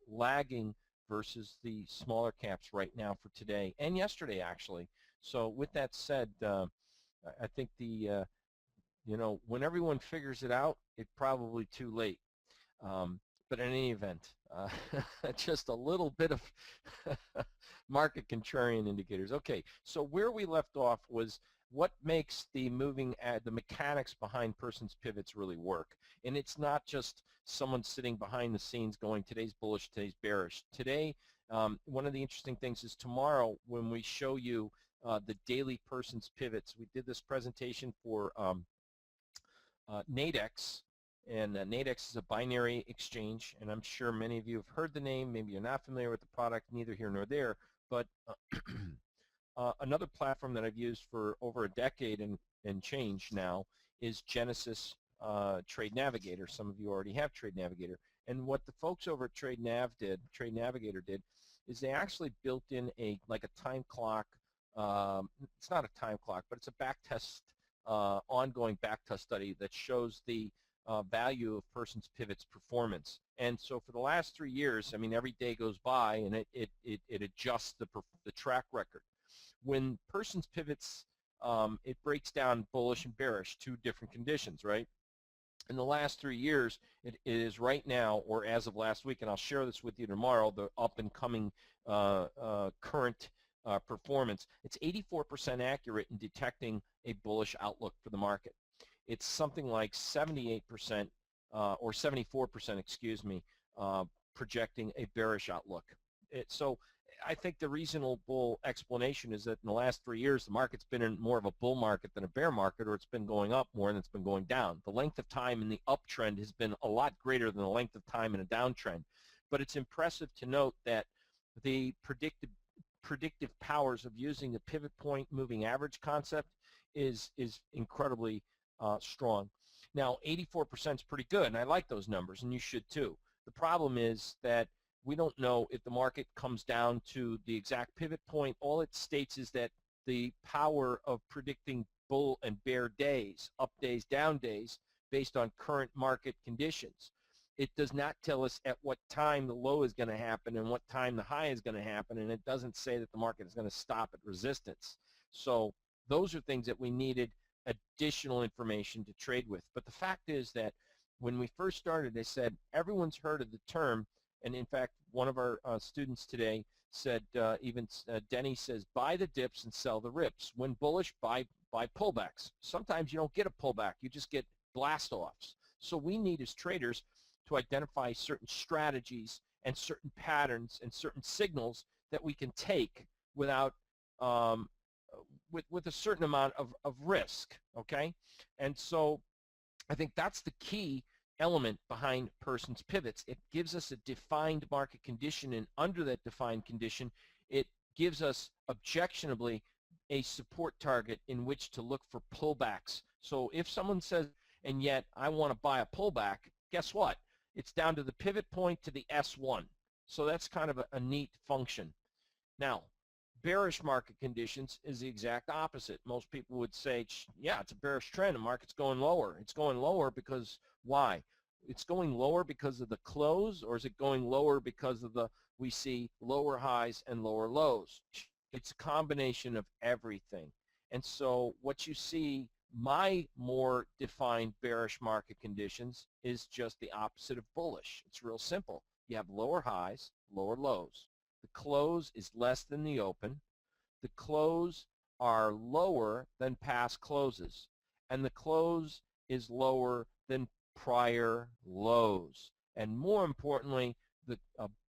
lagging versus the smaller caps right now for today and yesterday, actually. So with that said, I think when everyone figures it out, it's probably too late. But in any event, just a little bit of market contrarian indicators. Okay, so where we left off was what makes the the mechanics behind Person's pivots really work. And it's not just someone sitting behind the scenes going, today's bullish, today's bearish. Today, one of the interesting things is tomorrow when we show you the daily Person's pivots. We did this presentation for Nadex. And Nadex is a binary exchange, and I'm sure many of you have heard the name. Maybe you're not familiar with the product, neither here nor there. But another platform that I've used for over a decade and change now is Genesis Trade Navigator. Some of you already have Trade Navigator. And what the folks over at Trade Navigator did, is they actually built in like a time clock. It's not a time clock, but it's a back test, ongoing back test study that shows the value of Person's pivots performance. And so for the last 3 years, I mean, every day goes by and it adjusts the track record. When Person's pivots, it breaks down bullish and bearish, two different conditions, right? In the last 3 years, it is right now, or as of last week, and I'll share this with you tomorrow, the up and coming current performance. It's 84% accurate in detecting a bullish outlook for the market. It's something like 78% or 74%, excuse me, projecting a bearish outlook. So I think the reasonable explanation is that in the last 3 years, the market's been in more of a bull market than a bear market, or it's been going up more than it's been going down. The length of time in the uptrend has been a lot greater than the length of time in a downtrend. But it's impressive to note that the predictive powers of using the pivot point moving average concept is incredibly strong. Now, 84% is pretty good, and I like those numbers, and you should too. The problem is that we don't know if the market comes down to the exact pivot point. All it states is that the power of predicting bull and bear days, up days, down days, based on current market conditions. It does not tell us at what time the low is going to happen and what time the high is going to happen, and it doesn't say that the market is going to stop at resistance. So those are things that we needed additional information to trade with. But the fact is that when we first started, they said everyone's heard of the term, and in fact one of our students today said, Denny says, buy the dips and sell the rips. When bullish, buy pullbacks. Sometimes you don't get a pullback, you just get blast-offs. So we need as traders to identify certain strategies and certain patterns and certain signals that we can take without with a certain amount of risk, okay? And so I think that's the key element behind Person's pivots. It gives us a defined market condition, and under that defined condition, it gives us objectionably a support target in which to look for pullbacks. So if someone says, and yet I want to buy a pullback, guess what? It's down to the pivot point to the S1. So that's kind of a neat function. Now, bearish market conditions is the exact opposite. Most people would say, yeah, it's a bearish trend. The market's going lower. It's going lower because why? It's going lower because of the close, or is it going lower because of we see lower highs and lower lows? It's a combination of everything. And so what you see, my more defined bearish market conditions is just the opposite of bullish. It's real simple. You have lower highs, lower lows. The close is less than the open. The close are lower than past closes. And the close is lower than prior lows. And more importantly, the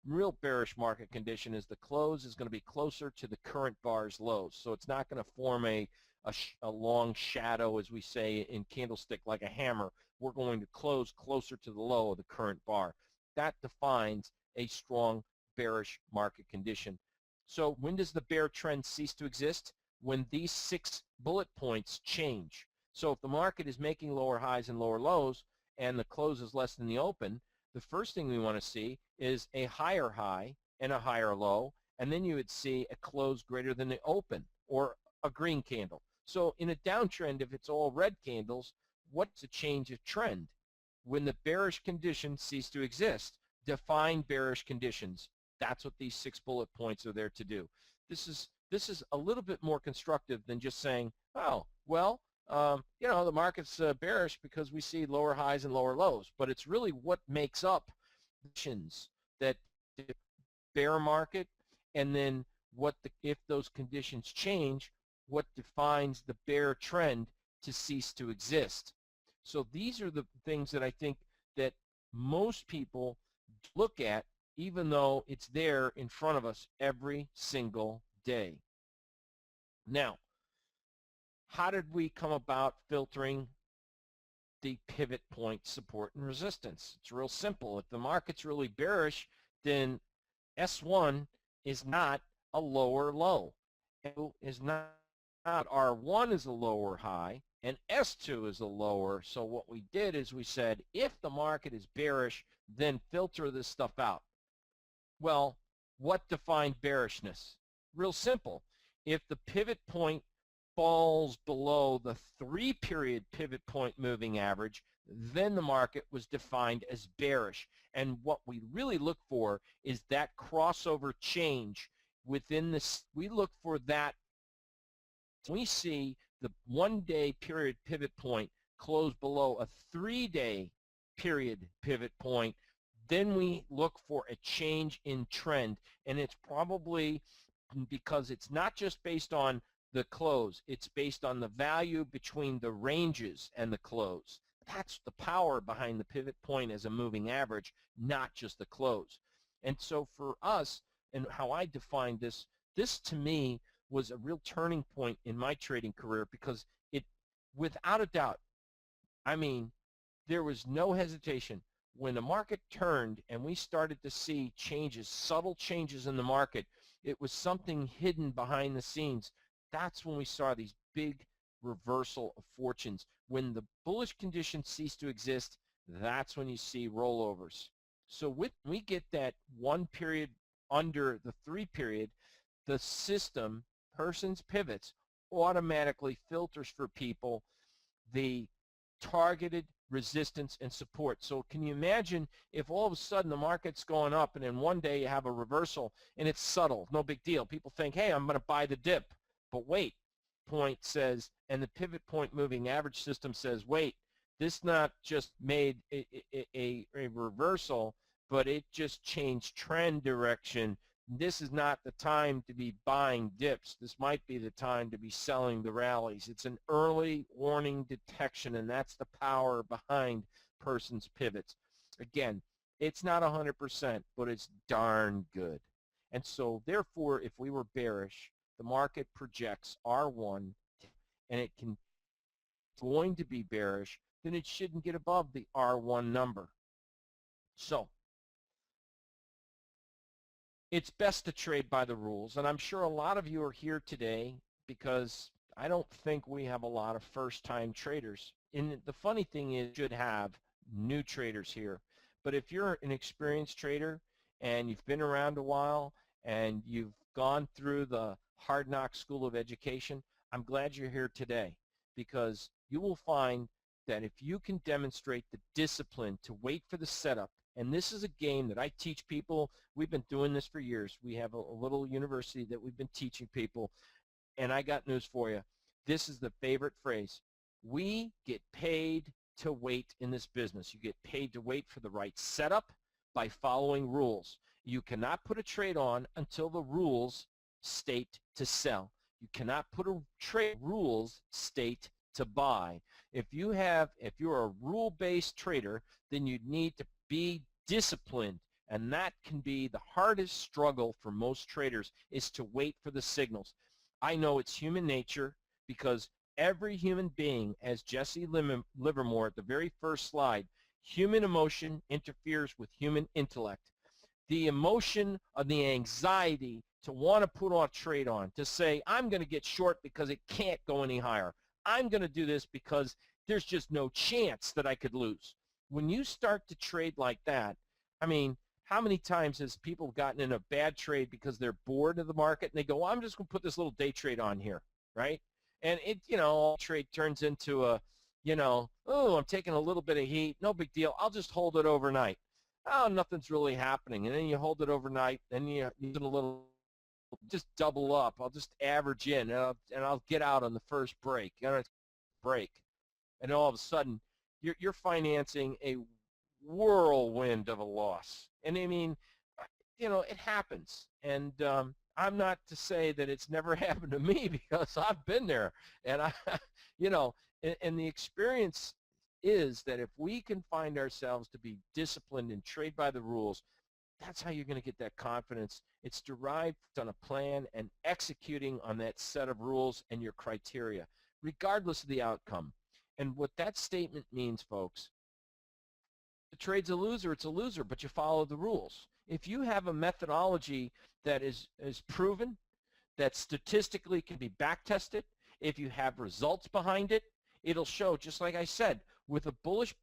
real bearish market condition is the close is going to be closer to the current bar's lows. So it's not going to form a long shadow, as we say in Candlestick, like a hammer. We're going to close closer to the low of the current bar. That defines a strong bearish market condition. So when does the bear trend cease to exist? When these 6 bullet points change. So if the market is making lower highs and lower lows and the close is less than the open, the first thing we want to see is a higher high and a higher low, and then you would see a close greater than the open, or a green candle. So in a downtrend, if it's all red candles, what's a change of trend? When the bearish conditions cease to exist, define bearish conditions. That's what these 6 bullet points are there to do. This is a little bit more constructive than just saying, oh, well, you know, the market's bearish because we see lower highs and lower lows. But it's really what makes up conditions that bear market, and then if those conditions change, what defines the bear trend to cease to exist. So these are the things that I think that most people look at, even though it's there in front of us every single day. Now, how did we come about filtering the pivot point support and resistance? It's real simple. If the market's really bearish, then S1 is not a lower low. Is not R1 is a lower high, and S2 is a lower. So what we did is we said, if the market is bearish, then filter this stuff out. Well, what defined bearishness? Real simple. If the pivot point falls below the 3-period pivot point moving average, then the market was defined as bearish. And what we really look for is that crossover change within this. We look for that. We see the 1-day period pivot point close below a 3-day period pivot point, then we look for a change in trend. And it's probably because it's not just based on the close, it's based on the value between the ranges and the close. That's the power behind the pivot point as a moving average, not just the close. And so for us, and how I defined this to me was a real turning point in my trading career, because it, without a doubt, I mean, there was no hesitation. When the market turned and we started to see changes, subtle changes in the market, it was something hidden behind the scenes. That's when we saw these big reversal of fortunes. When the bullish conditions cease to exist, that's when you see rollovers. So we get that 1 period under the 3 period, the system, Person's pivots, automatically filters for people the targeted resistance and support. So can you imagine if all of a sudden the market's going up and then one day you have a reversal and it's subtle, no big deal. People think, hey, I'm going to buy the dip. But wait, point says, and the pivot point moving average system says, wait, this not just made a reversal, but it just changed trend direction. This is not the time to be buying dips. This might be the time to be selling the rallies. It's an early warning detection, and that's the power behind Person's pivots. Again, it's not 100%, but it's darn good. And so therefore, if we were bearish, the market projects R1 and it can going to be bearish, then it shouldn't get above the R1 number. So it's best to trade by the rules, and I'm sure a lot of you are here today because I don't think we have a lot of first-time traders. And the funny thing is, you should have new traders here. But if you're an experienced trader and you've been around a while and you've gone through the hard knock school of education, I'm glad you're here today, because you will find that if you can demonstrate the discipline to wait for the setup, and this is a game that I teach people. We've been doing this for years. We have a little university that we've been teaching people, and I got news for you. This is the favorite phrase. We get paid to wait in this business. You get paid to wait for the right setup by following rules. You cannot put a trade on until the rules state to sell. You cannot put a trade rules state to buy. If you're a rule-based trader, then you need to be disciplined, and that can be the hardest struggle for most traders, is to wait for the signals. I know it's human nature, because every human being, as Jesse Livermore at the very first slide, human emotion interferes with human intellect. The emotion of the anxiety to want to put a trade on, to say, I'm going to get short because it can't go any higher. I'm going to do this because there's just no chance that I could lose. When you start to trade like that, I mean, how many times has people gotten in a bad trade because they're bored of the market and they go, well, I'm just going to put this little day trade on here, right? And it, all trade turns into a, oh, I'm taking a little bit of heat, no big deal, I'll just hold it overnight. Oh, nothing's really happening. And then you hold it overnight, then you use it a little, just double up. I'll just average in, and I'll get out on the first break. Break. And all of a sudden, you're financing a whirlwind of a loss. And I mean, it happens. And I'm not to say that it's never happened to me, because I've been there. And and the experience is that if we can find ourselves to be disciplined and trade by the rules, that's how you're going to get that confidence. It's derived on a plan and executing on that set of rules and your criteria, regardless of the outcome. And what that statement means, folks, the trade's a loser, it's a loser, but you follow the rules. If you have a methodology that is proven, that statistically can be back-tested, if you have results behind it, it'll show, just like I said, with a bullish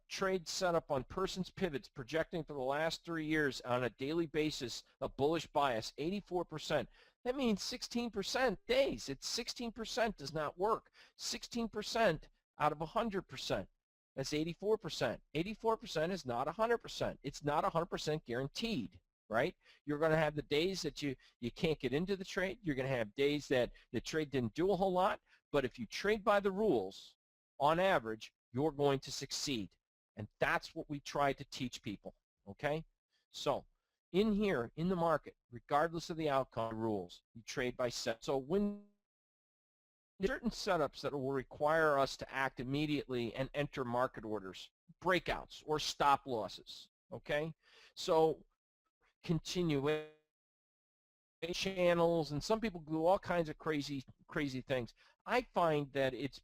trade setup on Person's pivots, projecting for the last 3 years on a daily basis, a bullish bias, 84%. That means 16% days. It's 16% does not work. 16% out of 100%. That's 84%. 84% is not 100%. It's not 100% guaranteed, right? You're going to have the days that you can't get into the trade. You're going to have days that the trade didn't do a whole lot. But if you trade by the rules, on average, you're going to succeed. And that's what we try to teach people, okay? So in here, in the market, regardless of the outcome rules, you trade by set. So when certain setups that will require us to act immediately and enter market orders, breakouts or stop losses, okay? So continuation channels, and some people do all kinds of crazy things. I find that it's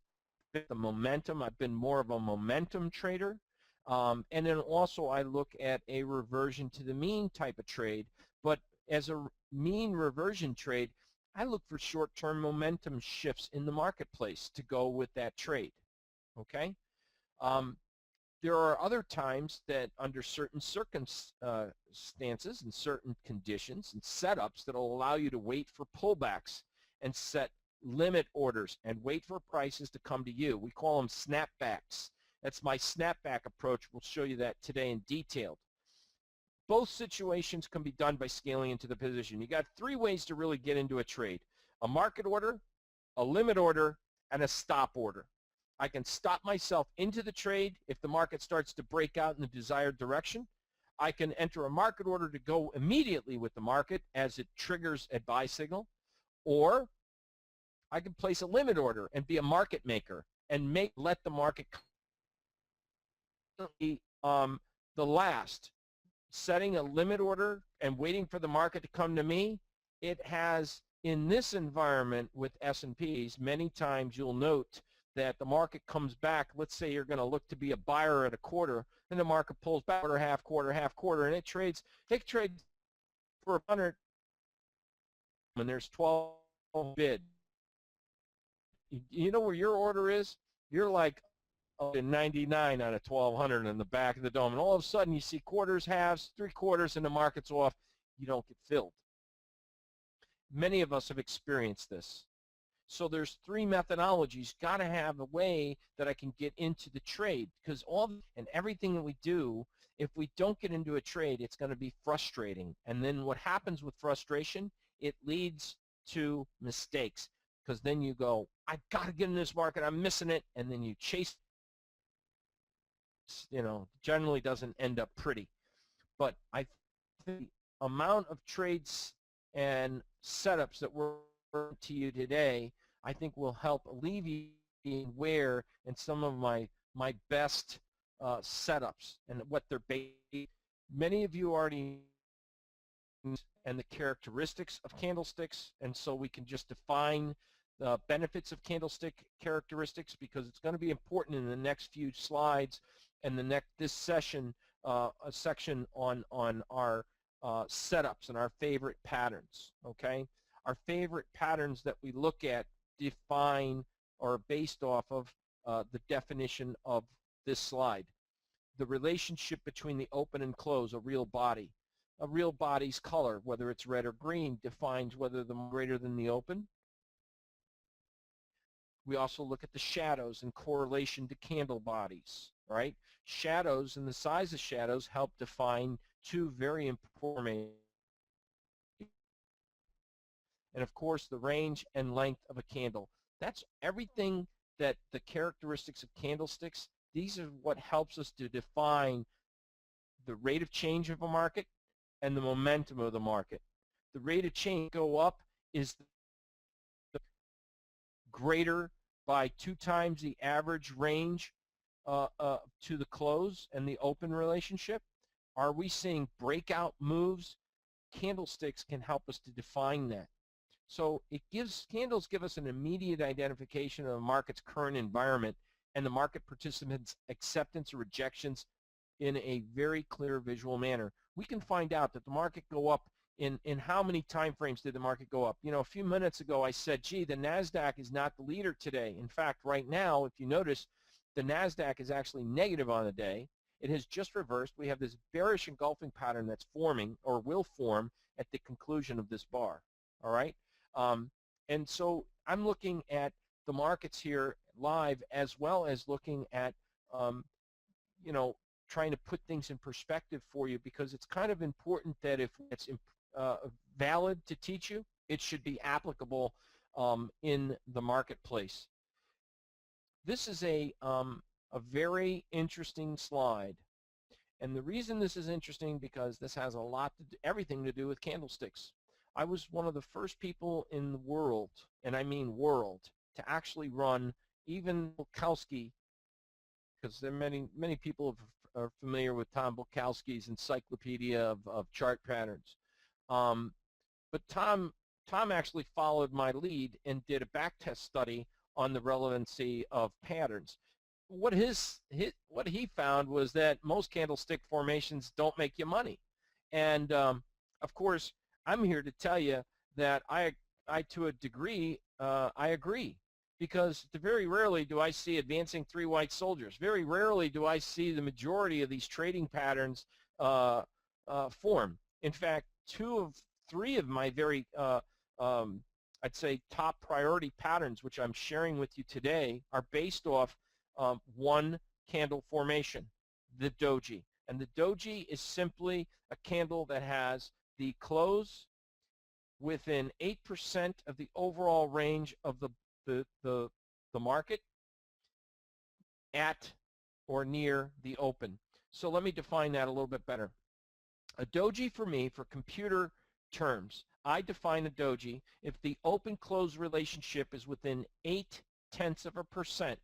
the momentum. I've been more of a momentum trader. And then also I look at a reversion to the mean type of trade. But as a mean reversion trade, I look for short-term momentum shifts in the marketplace to go with that trade, okay? There are other times that under certain circumstances and certain conditions and setups that will allow you to wait for pullbacks and set limit orders and wait for prices to come to you. We call them snapbacks. That's my snapback approach. We'll show you that today in detail. Both situations can be done by scaling into the position. You got 3 ways to really get into a trade: a market order, a limit order, and a stop order. I can stop myself into the trade if the market starts to break out in the desired direction. I can enter a market order to go immediately with the market as it triggers a buy signal, or I can place a limit order and be a market maker and let the market the last. Setting a limit order and waiting for the market to come to me, it has, in this environment with S&Ps, many times you'll note that the market comes back. Let's say you're going to look to be a buyer at a quarter, and the market pulls back half quarter, and it trades for 100 when there's 12 bid. You know where your order is? You're like 99 out of 1200 in the back of the dome, and all of a sudden you see quarters, halves, three quarters, and the market's off. You don't get filled. Many of us have experienced this. So there's three methodologies. Got to have a way that I can get into the trade, because everything that we do, if we don't get into a trade, it's going to be frustrating. And then what happens with frustration, it leads to mistakes, because then you go, I've got to get in this market, I'm missing it, and then you chase, generally doesn't end up pretty. But I think the amount of trades and setups that we're to you today, I think will help alleviate where and some of my best setups and what they're based. Many of you already and the characteristics of candlesticks, and so we can just define the benefits of candlestick characteristics, because it's going to be important in the next few slides and this session, a section on our setups and our favorite patterns. Okay, our favorite patterns that we look at define or are based off of the definition of this slide. The relationship between the open and close, a real body. A real body's color, whether it's red or green, defines whether the greater than the open. We also look at the shadows in correlation to candle bodies, right? Shadows and the size of shadows help define two very important. And of course, the range and length of a candle. That's everything that the characteristics of candlesticks, these are what helps us to define the rate of change of a market and the momentum of the market. The rate of change go up is greater by 2 times the average range to the close and the open relationship. Are we seeing breakout moves? Candlesticks can help us to define that. So candles give us an immediate identification of the market's current environment and the market participants' acceptance or rejections in a very clear visual manner. We can find out that the market go up in how many time frames did the market go up. A few minutes ago I said, gee, the NASDAQ is not the leader today. In fact, right now, if you notice, the NASDAQ is actually negative on the day. It has just reversed. We have this bearish engulfing pattern that's forming or will form at the conclusion of this bar, all right? And so I'm looking at the markets here live, as well as looking at, trying to put things in perspective for you, because it's kind of important that if it's valid to teach you, it should be applicable in the marketplace. This is a very interesting slide, and the reason this is interesting because this has everything to do with candlesticks. I was one of the first people in the world, and I mean world, to actually run, even Bukowski, because there are many people are familiar with Tom Bukowski's encyclopedia of chart patterns. But Tom actually followed my lead and did a backtest study on the relevancy of patterns. What he found was that most candlestick formations don't make you money. And of course, I'm here to tell you that I to a degree, I agree. Because very rarely do I see advancing 3 white soldiers. Very rarely do I see the majority of these trading patterns form. In fact, 2 of 3 of my very, I'd say, top priority patterns, which I'm sharing with you today, are based off one candle formation, the doji. And the doji is simply a candle that has the close within 8% of the overall range of the market at or near the open. So let me define that a little bit better. A doji for me, for computer terms, I define a doji if the open-close relationship is within 0.8%.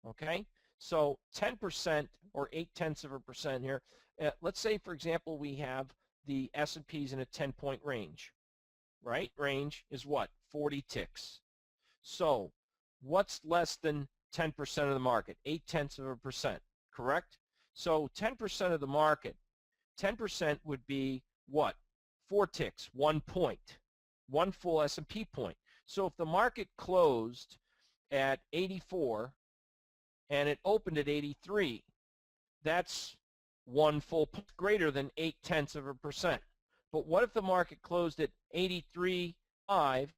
Okay? So 10% or 0.8% here. Let's say, for example, we have the S&Ps in a 10-point range, right? Range is what? 40 ticks. So what's less than 10% of the market? 0.8%, correct? So 10% of the market, 10% would be what? 4 ticks, 1 point, 1 full S&P point. So if the market closed at 84 and it opened at 83, that's 1 full point, greater than 0.8%. But what if the market closed at 83.5,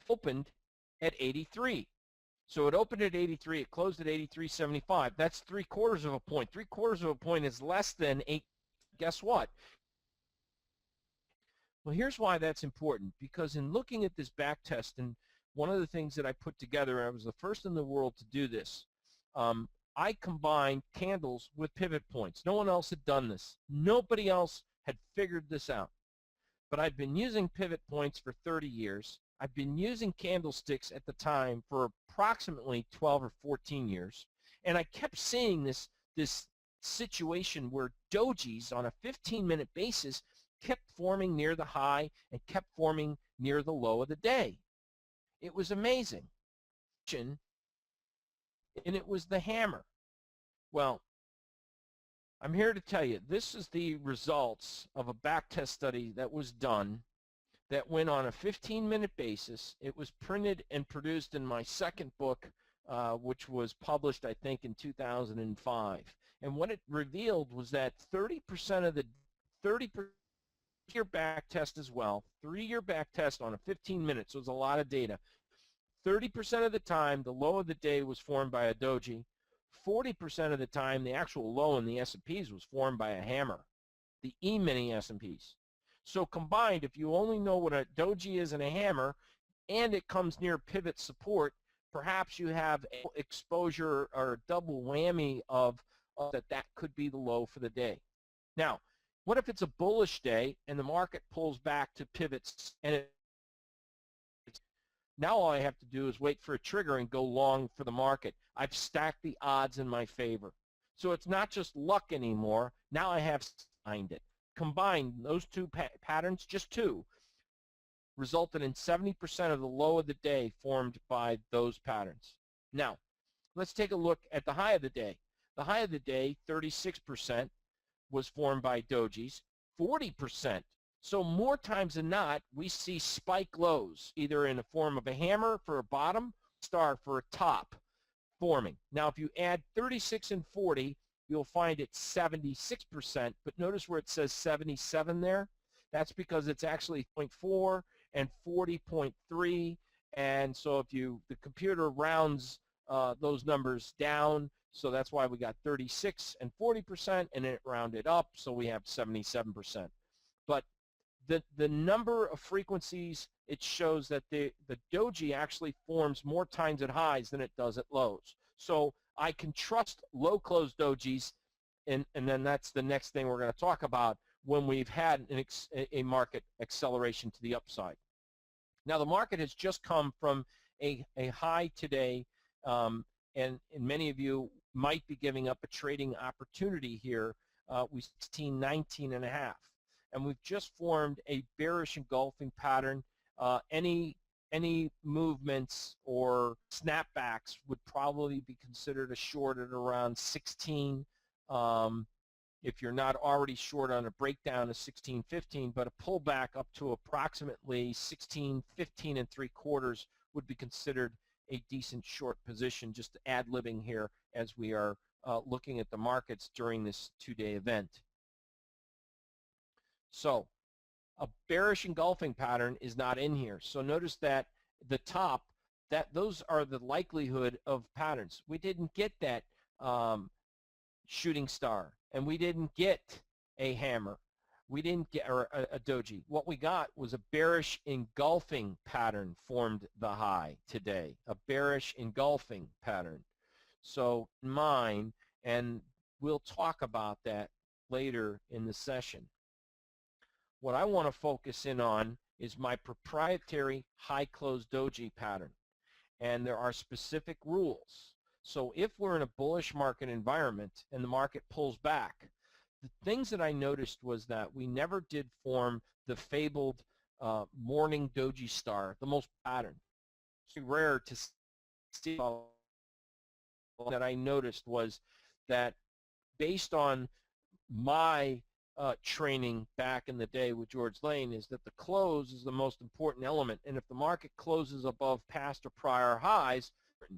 opened at 83? So it opened at 83, it closed at 83.75. That's 3/4 of a point. 3/4 of a point is less than 8. Guess what? Well, here's why that's important, because in looking at this back test, and one of the things that I put together, I was the first in the world to do this, I combined candles with pivot points. No one else had done this. Nobody else had figured this out. But I've been using pivot points for 30 years. I've been using candlesticks at the time for approximately 12 or 14 years. And I kept seeing this situation where dojis on a 15-minute basis kept forming near the high and kept forming near the low of the day. It was amazing. And it was the hammer. Well, I'm here to tell you, this is the results of a backtest study that was done that went on a 15-minute basis. It was printed and produced in my second book, which was published, I think, in 2005. And what it revealed was that 30% of the 30-year back test as well, 3-year back test on a 15 minutes, so it was a lot of data. 30% of the time, the low of the day was formed by a doji. 40% of the time, the actual low in the S&Ps was formed by a hammer, the E-mini S&Ps. So combined, if you only know what a doji is and a hammer, and it comes near pivot support, perhaps you have exposure or a double whammy of that could be the low for the day. Now, what if it's a bullish day and the market pulls back to pivots, and now all I have to do is wait for a trigger and go long for the market. I've stacked the odds in my favor. So it's not just luck anymore. Now I have signed it. Combined, those two patterns, just two, resulted in 70% of the low of the day formed by those patterns. Now, let's take a look at the high of the day. The high of the day, 36%, was formed by dojis, 40%. So more times than not, we see spike lows, either in the form of a hammer for a bottom, star for a top forming. Now, if you add 36 and 40, you'll find it's 76%, but notice where it says 77 there? That's because it's actually 0.4 and 40.3, and so if the computer rounds those numbers down, so that's why we got 36 and 40%, and it rounded up, so we have 77%. But the number of frequencies, it shows that the doji actually forms more times at highs than it does at lows. So I can trust low close dojis, and then that's the next thing we're going to talk about when we've had a market acceleration to the upside. Now the market has just come from a high today, and many of you might be giving up a trading opportunity here. We 1619.5. And we've just formed a bearish engulfing pattern. Any movements or snapbacks would probably be considered a short at around 16. If you're not already short on a breakdown of 1615, but a pullback up to approximately 1615 3/4 would be considered a decent short position, just ad-libbing here as we are looking at the markets during this two-day event. So a bearish engulfing pattern is not in here. So notice that the top, those are the likelihood of patterns. We didn't get that shooting star, and we didn't get a hammer. We didn't get a doji. What we got was a bearish engulfing pattern formed the high today, a bearish engulfing pattern. So mine, and we'll talk about that later in the session. What I want to focus in on is my proprietary high close doji pattern. And there are specific rules. So if we're in a bullish market environment and the market pulls back, the things that I noticed was that we never did form the fabled morning doji star, the most pattern. It's rare to see. That I noticed was that based on my training back in the day with George Lane, is that the close is the most important element, and if the market closes above past or prior highs, the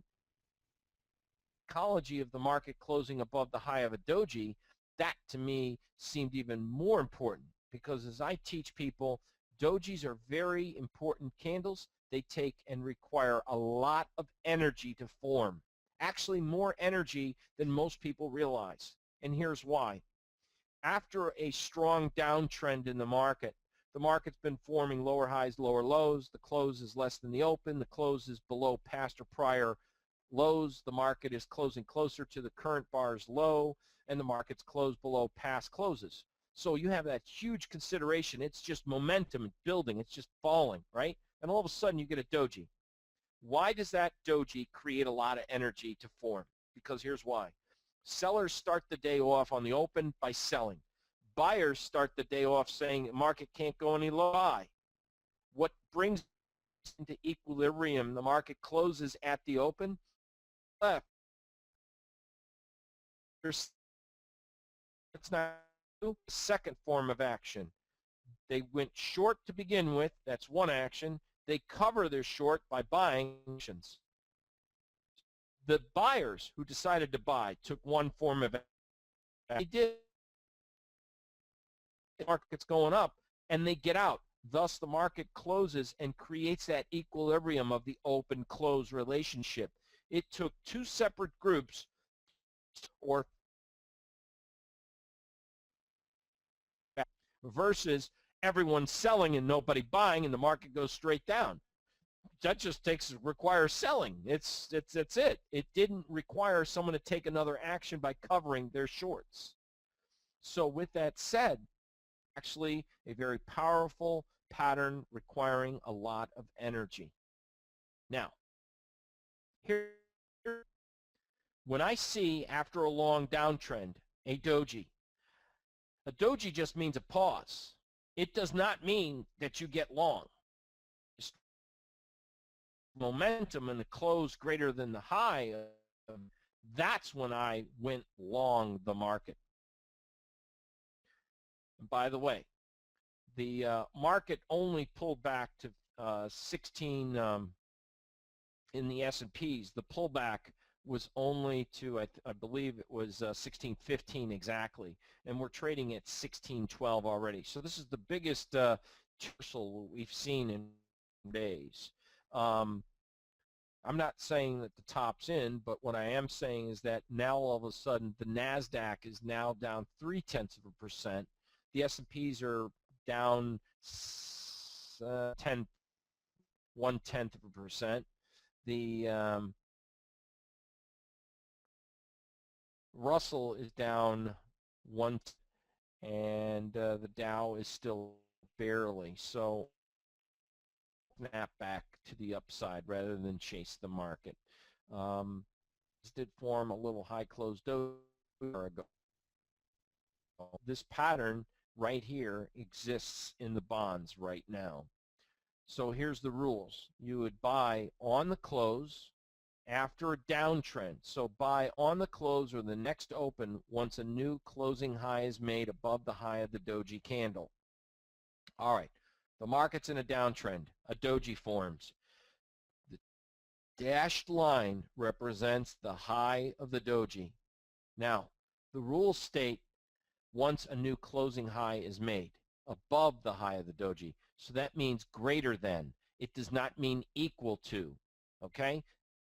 psychology of the market closing above the high of a doji, that to me seemed even more important, because as I teach people, dojis are very important candles. They take and require a lot of energy to form, actually more energy than most people realize, and here's why. After a strong downtrend in the market's been forming lower highs, lower lows. The close is less than the open. The close is below past or prior lows. The market is closing closer to the current bar's low, and the market's closed below past closes. So you have that huge consideration. It's just momentum and building. It's just falling, right? And all of a sudden you get a doji. Why does that doji create a lot of energy to form? Because here's why. Sellers start the day off on the open by selling. Buyers start the day off saying the market can't go any lower. What brings into equilibrium, the market closes at the open, left. It's not a second form of action. They went short to begin with. That's one action. They cover their short by buying actions. The buyers who decided to buy took one form of action. They did. The market's going up, and they get out. Thus, the market closes and creates that equilibrium of the open-close relationship. It took two separate groups, or versus everyone selling and nobody buying, and the market goes straight down. That just requires selling. That's it. It didn't require someone to take another action by covering their shorts. So with that said, actually a very powerful pattern requiring a lot of energy. Now, here, when I see after a long downtrend a doji just means a pause. It does not mean that you get long. Momentum and the close greater than the high, that's when I went long the market. And by the way, the market only pulled back to 16 in the S&Ps. The pullback was only to, I believe it was 1615 exactly, and we're trading at 1612 already. So this is the biggest reversal we've seen in days. I'm not saying that the top's in, but what I am saying is that now all of a sudden the NASDAQ is now down 0.3%. The S&Ps are down 0.1%. The Russell is down 1, and the Dow is still barely. So snap back to the upside rather than chase the market. This did form a little high close ago. This pattern right here exists in the bonds right now. So here's the rules. You would buy on the close after a downtrend. So buy on the close or the next open once a new closing high is made above the high of the doji candle. All right. The market's in a downtrend. A doji forms. The dashed line represents the high of the doji. Now, the rules state once a new closing high is made above the high of the doji. So that means greater than. It does not mean equal to. Okay?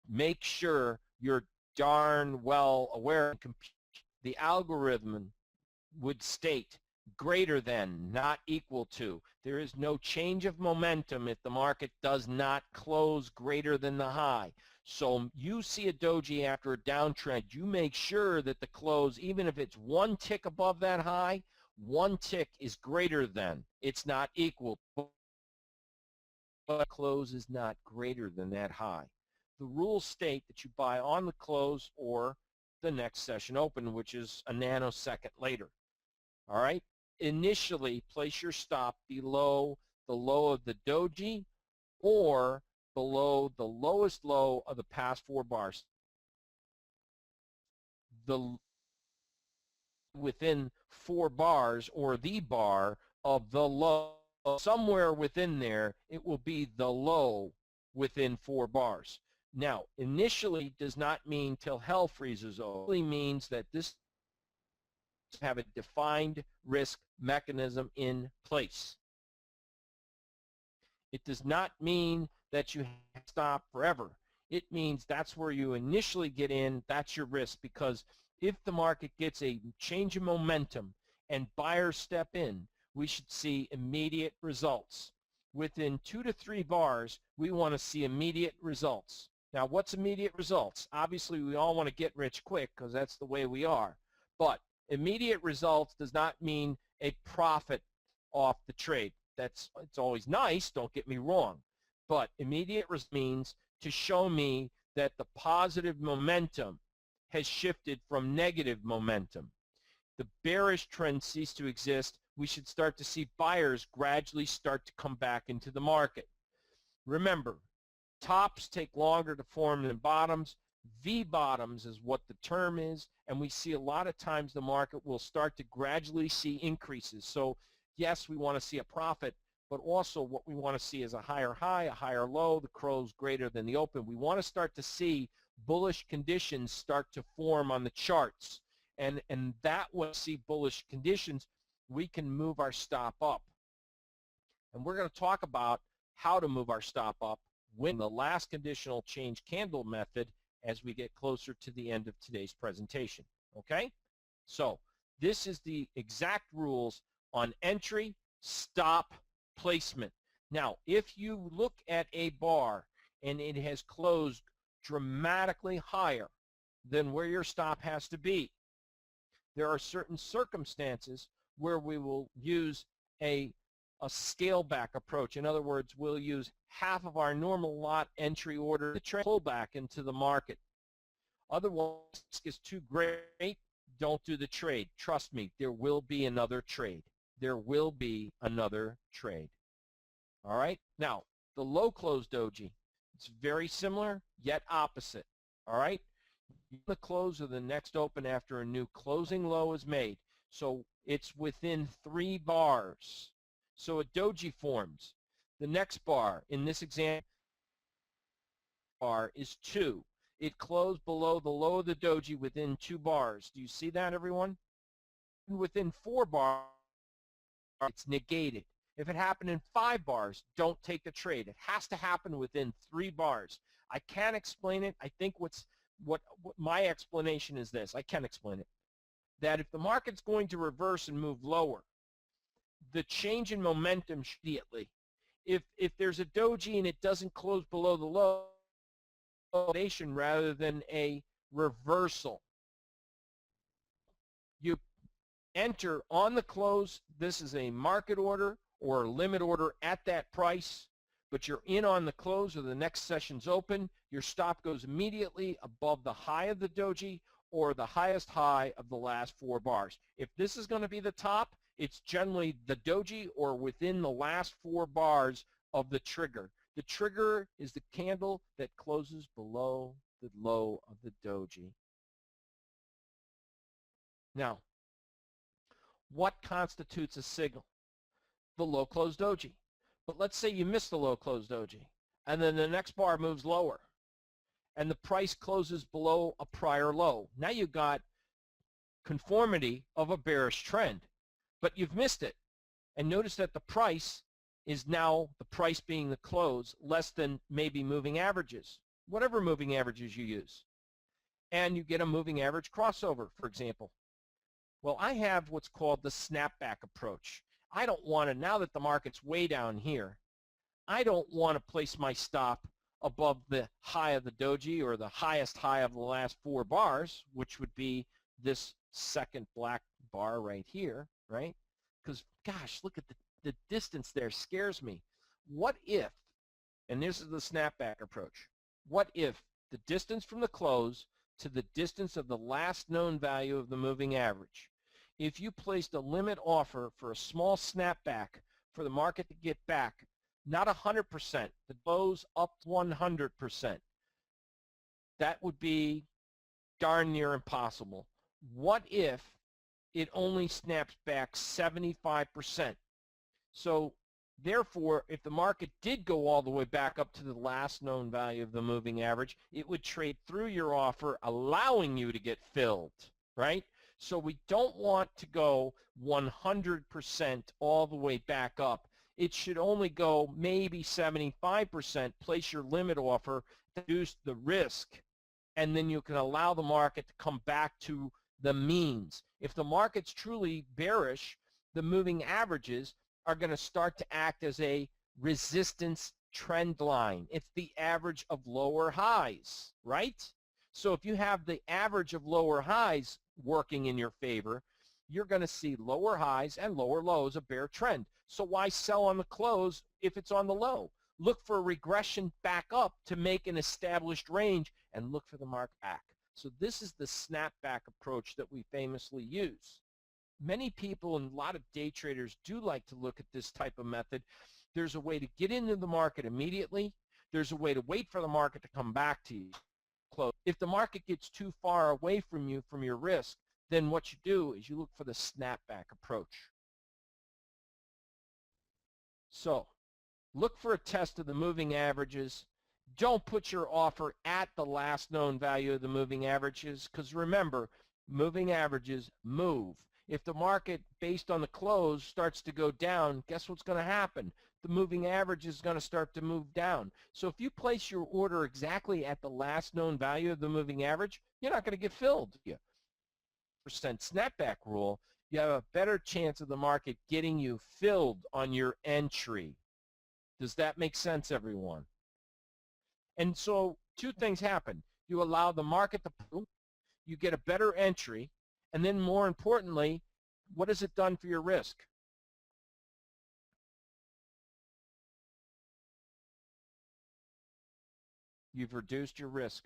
Make sure you're darn well aware. The algorithm would state greater than, not equal to. There is no change of momentum if the market does not close greater than the high. So you see a doji after a downtrend, you make sure that the close, even if it's one tick above that high, one tick is greater than. It's not equal, but close is not greater than that high. The rules state that you buy on the close or the next session open, which is a nanosecond later. All right? Initially, place your stop below the low of the doji or below the lowest low of the past 4 bars. The within 4 bars or the bar of the low, somewhere within there, it will be the low within 4 bars. Now, initially does not mean till hell freezes over. It only means that this have a defined risk mechanism in place. It does not mean that you have to stop forever. It means that's where you initially get in, that's your risk, because if the market gets a change in momentum and buyers step in, we should see immediate results. Within 2 to 3 bars, we want to see immediate results. Now, what's immediate results? Obviously, we all want to get rich quick because that's the way we are. But immediate results does not mean a profit off the trade. It's always nice, don't get me wrong. But immediate means to show me that the positive momentum has shifted from negative momentum. The bearish trend ceased to exist. We should start to see buyers gradually start to come back into the market. Remember, tops take longer to form than bottoms. V-bottoms is what the term is, and we see a lot of times the market will start to gradually see increases. So yes, we want to see a profit, but also what we want to see is a higher high, a higher low, the close greater than the open. We want to start to see bullish conditions start to form on the charts. And that when we see bullish conditions, we can move our stop up. And we're going to talk about how to move our stop up when the last conditional change candle method as we get closer to the end of today's presentation. Okay? So this is the exact rules on entry, stop, placement. Now, if you look at a bar and it has closed dramatically higher than where your stop has to be, there are certain circumstances where we will use a scale back approach. In other words, we'll use half of our normal lot entry order to pull back into the market. Otherwise, it's too great, don't do the trade. Trust me, there will be another trade. There will be another trade. All right? Now, the low close doji, it's very similar, yet opposite. All right? The close of the next open after a new closing low is made. So it's within 3 bars. So a doji forms. The next bar, in this example, bar is 2. It closed below the low of the doji within 2 bars. Do you see that, everyone? Within 4 bars, it's negated. If it happened in 5 bars, don't take the trade. It has to happen within 3 bars. I can't explain it. I think what my explanation is this. I can explain it. That if the market's going to reverse and move lower, the change in momentum immediately. If there's a doji and it doesn't close below the low, rather than a reversal, you enter on the close. This is a market order or a limit order at that price, but you're in on the close or the next session's open. Your stop goes immediately above the high of the doji or the highest high of the last 4 bars. If this is going to be the top, it's generally the doji or within the last 4 bars of the trigger. The trigger is the candle that closes below the low of the doji. Now, what constitutes a signal? The low close doji. But let's say you miss the low close doji, and then the next bar moves lower, and the price closes below a prior low. Now you've got conformity of a bearish trend, but you've missed it. And notice that the price is now, the price being the close, less than maybe moving averages, whatever moving averages you use. And you get a moving average crossover, for example. Well, I have what's called the snapback approach. I don't want to, now that the market's way down here, I don't want to place my stop above the high of the doji or the highest high of the last 4 bars, which would be this second black bar right here, right? Because, gosh, look at the distance there scares me. What if, and this is the snapback approach, what if the distance from the close to the distance of the last known value of the moving average, if you placed a limit offer for a small snapback for the market to get back, not 100%, the close up 100%, that would be darn near impossible. What if it only snaps back 75%? So therefore, if the market did go all the way back up to the last known value of the moving average, it would trade through your offer, allowing you to get filled, right? So we don't want to go 100% all the way back up. It should only go maybe 75%, place your limit offer, reduce the risk, and then you can allow the market to come back to the means. If the market's truly bearish, the moving averages are going to start to act as a resistance trend line. It's the average of lower highs, right? So if you have the average of lower highs working in your favor, you're going to see lower highs and lower lows, a bear trend. So why sell on the close if it's on the low? Look for a regression back up to make an established range and look for the mark back. So this is the snapback approach that we famously use. Many people and a lot of day traders do like to look at this type of method. There's a way to get into the market immediately. There's a way to wait for the market to come back to you. If the market gets too far away from you, from your risk, then what you do is you look for the snapback approach. So look for a test of the moving averages. Don't put your offer at the last known value of the moving averages, because remember, moving averages move. If the market, based on the close, starts to go down, guess what's going to happen? The moving average is going to start to move down. So if you place your order exactly at the last known value of the moving average, you're not going to get filled. Percent snapback rule, you have a better chance of the market getting you filled on your entry. Does that make sense, everyone? And so 2 things happen. You allow the market to pull, you get a better entry, and then more importantly, what has it done for your risk? You've reduced your risk.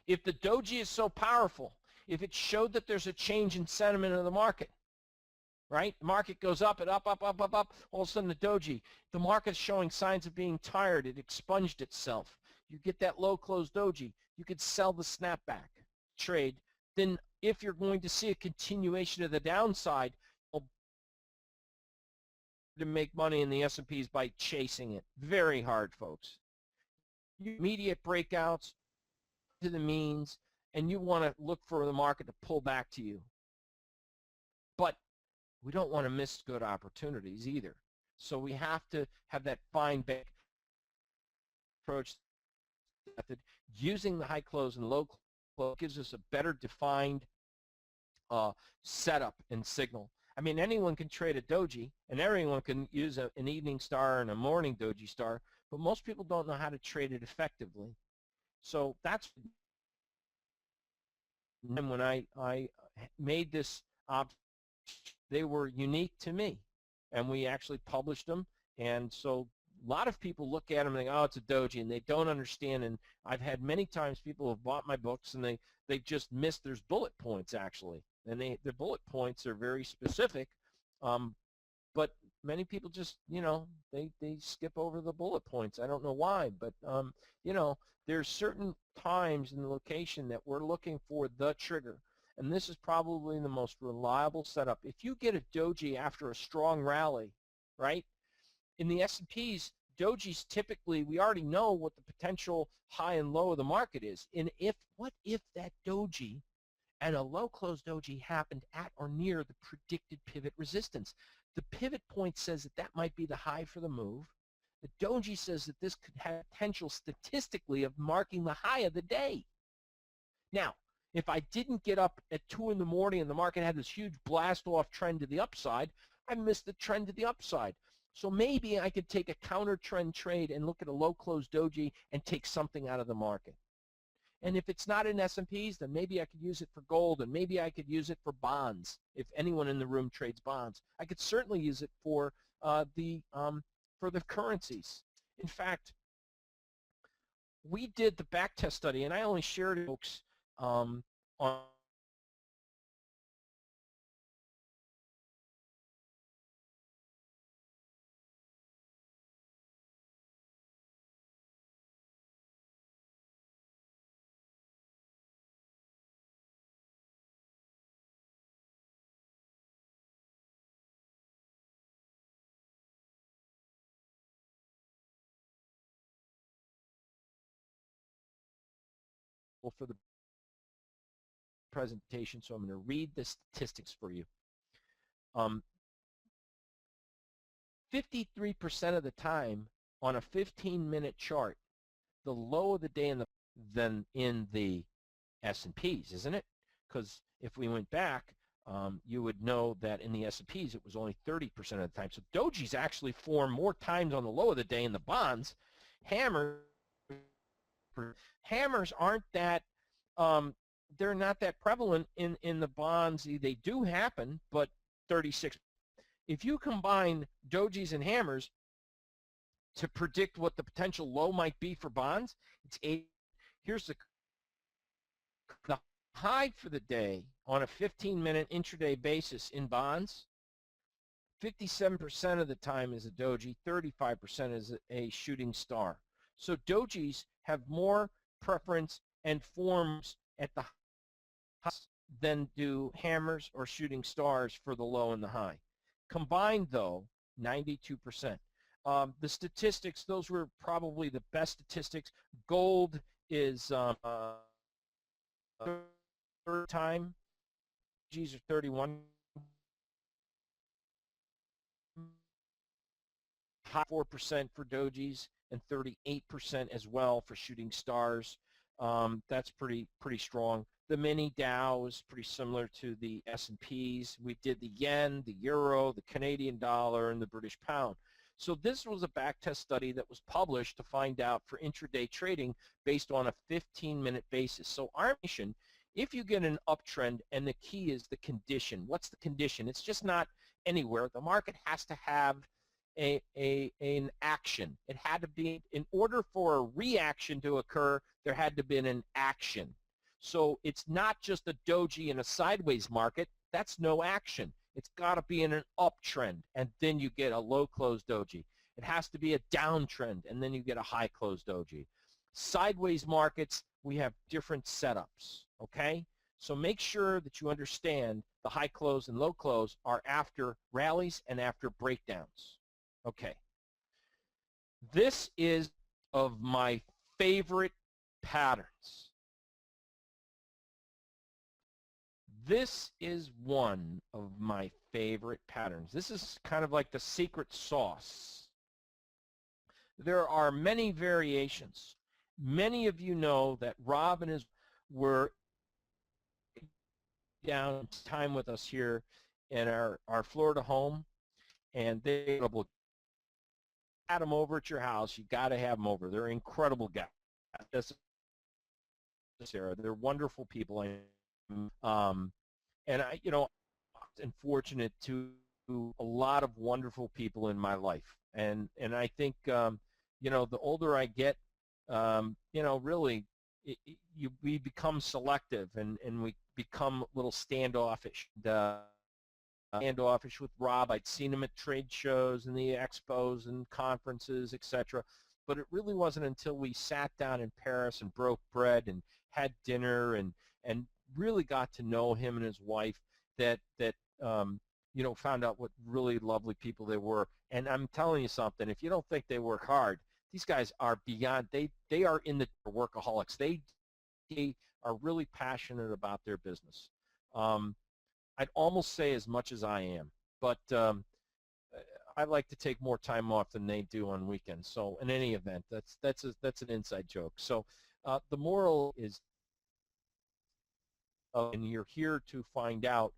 If the doji is so powerful, if it showed that there's a change in sentiment of the market, right? The market goes up and up, up, up, up, up. All of a sudden the doji, the market's showing signs of being tired. It expunged itself. You get that low close doji. You could sell the snapback trade. Then if you're going to see a continuation of the downside, to make money in the S&Ps by chasing it. Very hard, folks. Immediate breakouts to the means, and you want to look for the market to pull back to you. But we don't want to miss good opportunities either. So we have to have that fine back approach method. Using the high close and low close gives us a better defined setup and signal. I mean, anyone can trade a doji, and everyone can use an evening star and a morning doji star, but most people don't know how to trade it effectively. So that's when I made this they were unique to me, and we actually published them. And so a lot of people look at them and think, oh, it's a doji, and they don't understand. And I've had many times people have bought my books and they just missed there's bullet points actually, and the bullet points are very specific, but many people just, you know, they skip over the bullet points. I don't know why, but you know, there's certain times in the location that we're looking for the trigger, and this is probably the most reliable setup. If you get a doji after a strong rally, right? In the S&Ps, dojis typically, we already know what the potential high and low of the market is. And what if that doji and a low close doji happened at or near the predicted pivot resistance? The pivot point says that that might be the high for the move. The doji says that this could have potential statistically of marking the high of the day. Now, if I didn't get up at 2 in the morning and the market had this huge blast off trend to the upside, I missed the trend to the upside. So maybe I could take a counter trend trade and look at a low close doji and take something out of the market. And if it's not in S&Ps, then maybe I could use it for gold, and maybe I could use it for bonds. If anyone in the room trades bonds, I could certainly use it for the currencies. In fact, we did the backtest study, and I only shared it, folks, on for the presentation, so I'm going to read the statistics for you. 53% of the time on a 15-minute chart, the low of the day than in the S&Ps, isn't it? Because if we went back, you would know that in the S&Ps it was only 30% of the time. So dojis actually form more times on the low of the day in the bonds. Hammers aren't that, they're not that prevalent in the bonds. They do happen, but 36. If you combine dojis and hammers to predict what the potential low might be for bonds, it's 8. Here's the high for the day on a 15-minute intraday basis in bonds. 57% of the time is a doji, 35% is a shooting star. So dojis have more preference and forms at the high than do hammers or shooting stars for the low and the high. Combined, though, 92%. The statistics, those were probably the best statistics. Gold is third time. G's are 31. 4% for dojis and 38% as well for shooting stars. That's pretty strong. The mini Dow is pretty similar to the S&Ps. We did the yen, the euro, the Canadian dollar, and the British pound. So this was a backtest study that was published to find out for intraday trading based on a 15-minute basis. So our mission, if you get an uptrend, and the key is the condition. What's the condition? It's just not anywhere. The market has to have an action. It had to be, in order for a reaction to occur, there had to be an action. So it's not just a doji in a sideways market. That's no action. It's got to be in an uptrend, and then you get a low close doji. It has to be a downtrend, and then you get a high close doji. Sideways markets, we have different setups, okay? So make sure that you understand the high close and low close are after rallies and after breakdowns. Okay. This is of my favorite patterns. This is one of my favorite patterns. This is kind of like the secret sauce. There are many variations. Many of you know that Rob and his were down time with us here in our Florida home, and they had them over at your house. You got to have them over. They're incredible guys. Sarah, they're wonderful people. And I, I'm fortunate to a lot of wonderful people in my life. And I think, the older I get, really, we become selective, and we become a little standoffish. Standoffish with Rob. I'd seen him at trade shows and the expos and conferences, etc. But it really wasn't until we sat down in Paris and broke bread and had dinner and really got to know him and his wife that found out what really lovely people they were. And I'm telling you something, if you don't think they work hard, these guys are beyond, they are in the workaholics. They are really passionate about their business. I'd almost say as much as I am, but I like to take more time off than they do on weekends. So in any event, that's an inside joke. So the moral is, and you're here to find out,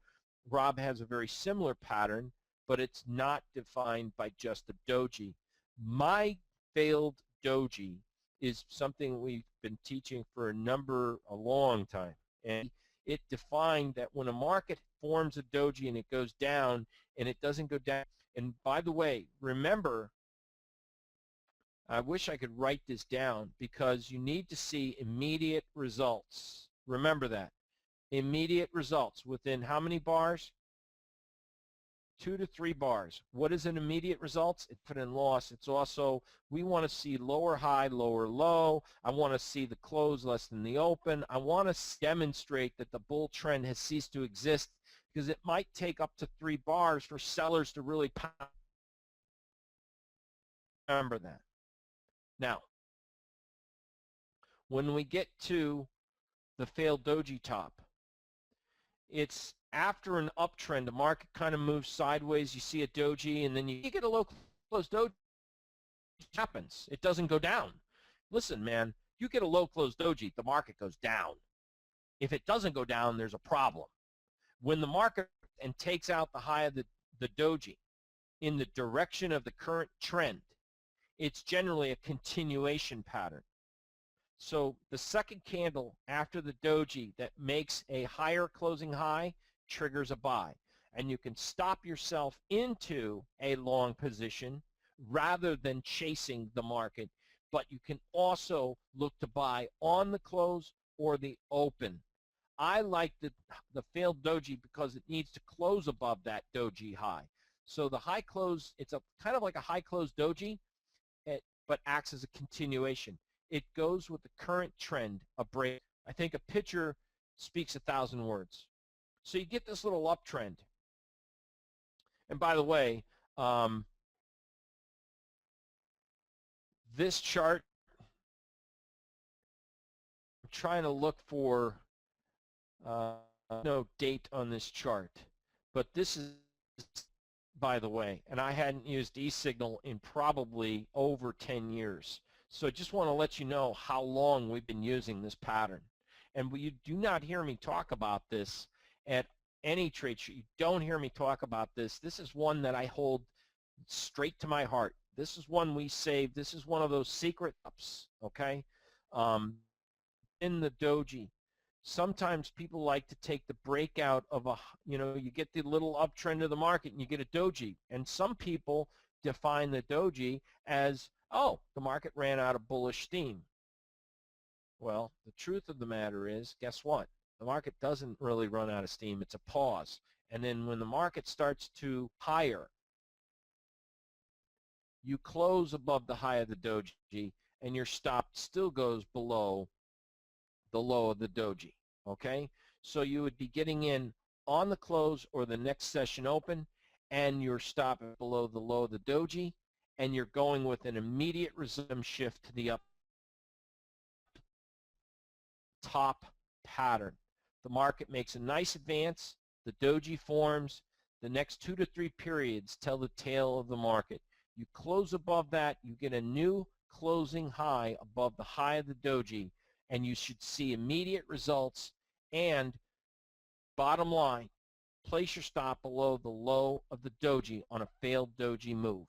Rob has a very similar pattern but it's not defined by just the doji. My failed doji is something we've been teaching for a long time. And it defined that when a market forms a doji and it goes down and it doesn't go down, and by the way, remember, I wish I could write this down because you need to see immediate results. Remember that. Immediate results within how many bars? 2 to 3 bars. What is an immediate results? It's profit and loss. It's also, we want to see lower high, lower low. I want to see the close less than the open. I want to demonstrate that the bull trend has ceased to exist, because it might take up to 3 bars for sellers to really pound. Remember that. Now, when we get to the failed doji top, it's after an uptrend. The market kind of moves sideways. You see a doji, and then you get a low close doji. It happens. It doesn't go down. Listen, man, you get a low close doji, the market goes down. If it doesn't go down, there's a problem. When the market and takes out the high of the doji in the direction of the current trend, it's generally a continuation pattern. So the second candle after the doji that makes a higher closing high triggers a buy. And you can stop yourself into a long position rather than chasing the market. But you can also look to buy on the close or the open. I like the failed doji because it needs to close above that doji high. So the high close, it's a kind of like a high close doji, but acts as a continuation. It goes with the current trend of break. I think a picture speaks 1,000 words. So you get this little uptrend. And by the way, this chart, I'm trying to look for no date on this chart, but this is, by the way, and I hadn't used eSignal in probably over 10 years. So I just want to let you know how long we've been using this pattern. And you do not hear me talk about this at any trade show. You don't hear me talk about this. This is one that I hold straight to my heart. This is one we saved. This is one of those secret ups, okay? In the doji, sometimes people like to take the breakout of you get the little uptrend of the market and you get a doji. And some people define the doji as, oh, the market ran out of bullish steam. Well, the truth of the matter is, guess what? The market doesn't really run out of steam. It's a pause. And then when the market starts to higher, you close above the high of the doji, and your stop still goes below the low of the doji, okay? So you would be getting in on the close or the next session open, and your stop below the low of the doji, and you're going with an immediate resume shift to the up top pattern. The market makes a nice advance, the doji forms, the next 2 to 3 periods tell the tail of the market. You close above that, you get a new closing high above the high of the doji, and you should see immediate results. And bottom line, place your stop below the low of the doji on a failed doji move.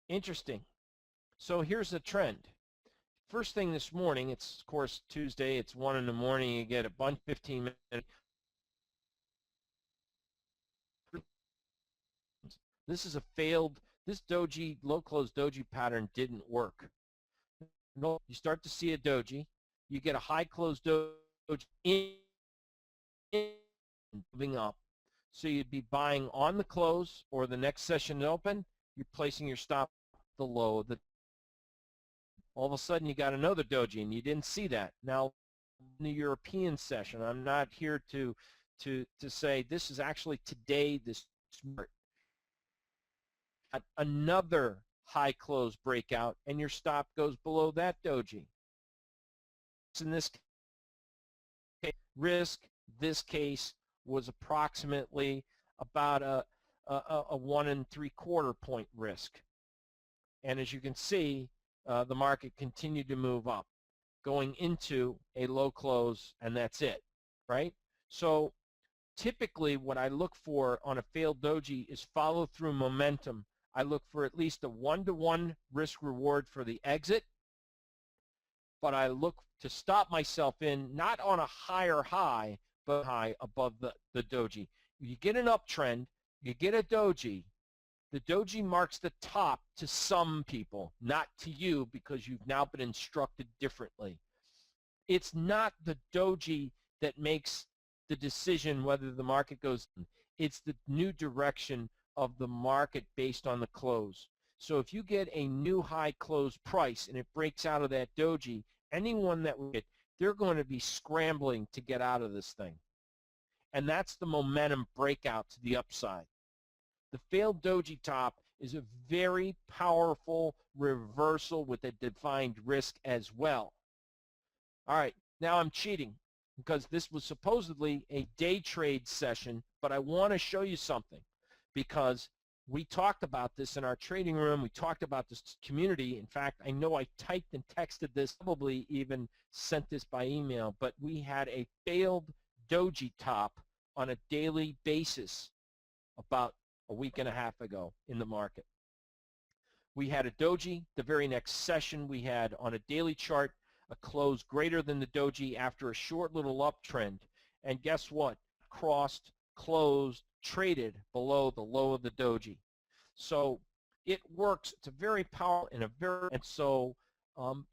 Interesting. So here's the trend. First thing this morning, it's of course Tuesday, it's 1 in the morning, you get a bunch 15 minutes. This is a failed, this doji, low close doji pattern didn't work. No, you start to see a doji, you get a high close doji moving up. So you'd be buying on the close or the next session open, you're placing your stop the low of the, all of a sudden you got another doji and you didn't see that. Now in the European session, I'm not here to say this is actually today this smart. Another high close breakout and your stop goes below that doji. In this case, risk, this case was approximately about a 1 3/4 point risk. And as you can see, the market continued to move up, going into a low close, and that's it, right? So typically what I look for on a failed doji is follow through momentum. I look for at least a 1-to-1 risk reward for the exit, but I look to stop myself in not on a higher high, but high above the doji. You get an uptrend, you get a doji. The doji marks the top to some people, not to you, because you've now been instructed differently. It's not the doji that makes the decision whether the market goes. It's the new direction of the market based on the close. So if you get a new high close price and it breaks out of that doji, anyone that would get, they're going to be scrambling to get out of this thing. And that's the momentum breakout to the upside. The failed doji top is a very powerful reversal with a defined risk as well. All right, now I'm cheating because this was supposedly a day trade session, but I want to show you something because we talked about this in our trading room. We talked about this community. In fact, I know I typed and texted this, probably even sent this by email, but we had a failed doji top on a daily basis about a week and a half ago in the market. We had a doji. The very next session we had on a daily chart a close greater than the doji after a short little uptrend. And guess what? Crossed, closed, traded below the low of the doji. So it works. It's a very powerful and so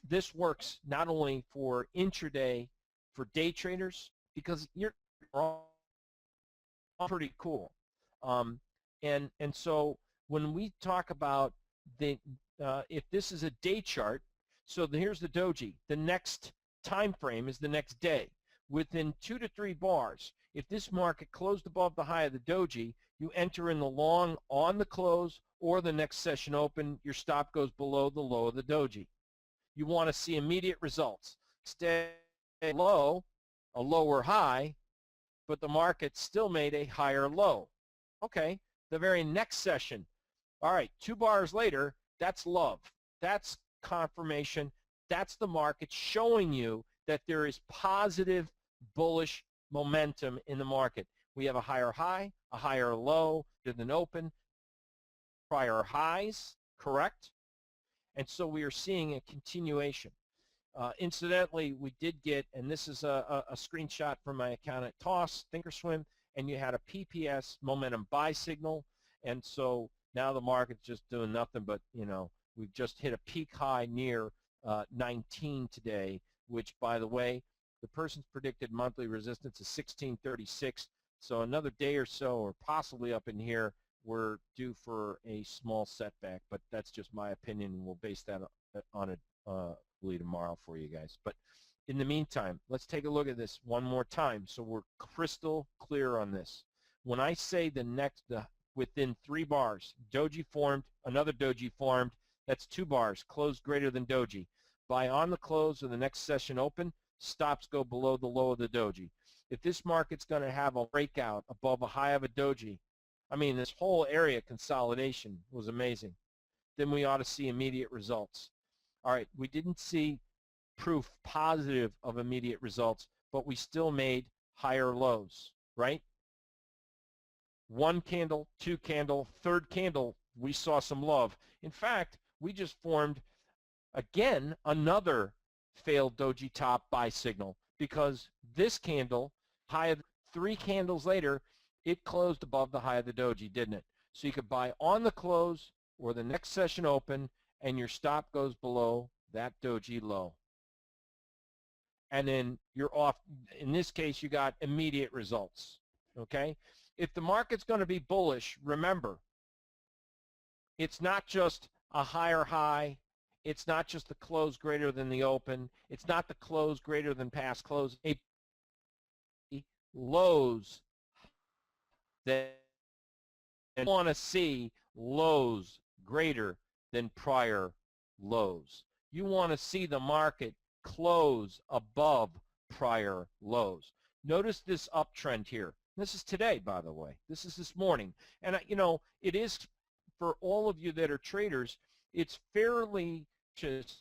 this works not only for intraday for day traders because you're all pretty cool. And so when we talk about the if this is a day chart, so here's the doji. The next time frame is the next day. Within 2 to 3 bars, if this market closed above the high of the doji, you enter in the long on the close or the next session open, your stop goes below the low of the doji. You want to see immediate results. Stay low, a lower high, but the market still made a higher low. Okay, the very next session, all right, 2 bars later, that's love. That's confirmation. That's the market showing you that there is positive bullish momentum in the market. We have a higher high, a higher low than open, prior highs, correct? And so we are seeing a continuation. Incidentally, we did get, and this is a screenshot from my account at Toss, Thinkorswim, and you had a PPS momentum buy signal, and so now the market's just doing nothing but, you know, we've just hit a peak high near 19 today, which, by the way, the person's predicted monthly resistance is 1636. So another day or so, or possibly up in here, we're due for a small setback. But that's just my opinion, and we'll base that on it tomorrow for you guys. But in the meantime, let's take a look at this one more time so we're crystal clear on this. When I say within 3 bars, doji formed, another doji formed, that's 2 bars, closed greater than doji. Buy on the close of the next session open, stops go below the low of the doji. If this market's going to have a breakout above a high of a doji, I mean, this whole area consolidation was amazing, then we ought to see immediate results. All right, we didn't see proof positive of immediate results, but we still made higher lows, right? 1 candle, 2 candle, 3rd candle, we saw some love. In fact, we just formed, again, another failed doji top buy signal because this candle, high of 3 candles later, it closed above the high of the doji, didn't it? So you could buy on the close or the next session open, and your stop goes below that doji low. And then you're off. In this case, you got immediate results, okay? If the market's going to be bullish, remember, it's not just a higher high. It's not just the close greater than the open. It's not the close greater than past close. Lows that you want to see lows greater than prior lows. You want to see the market close above prior lows. Notice this uptrend here. This is today, by the way. This is this morning. And, you know, it is for all of you that are traders, it's fairly just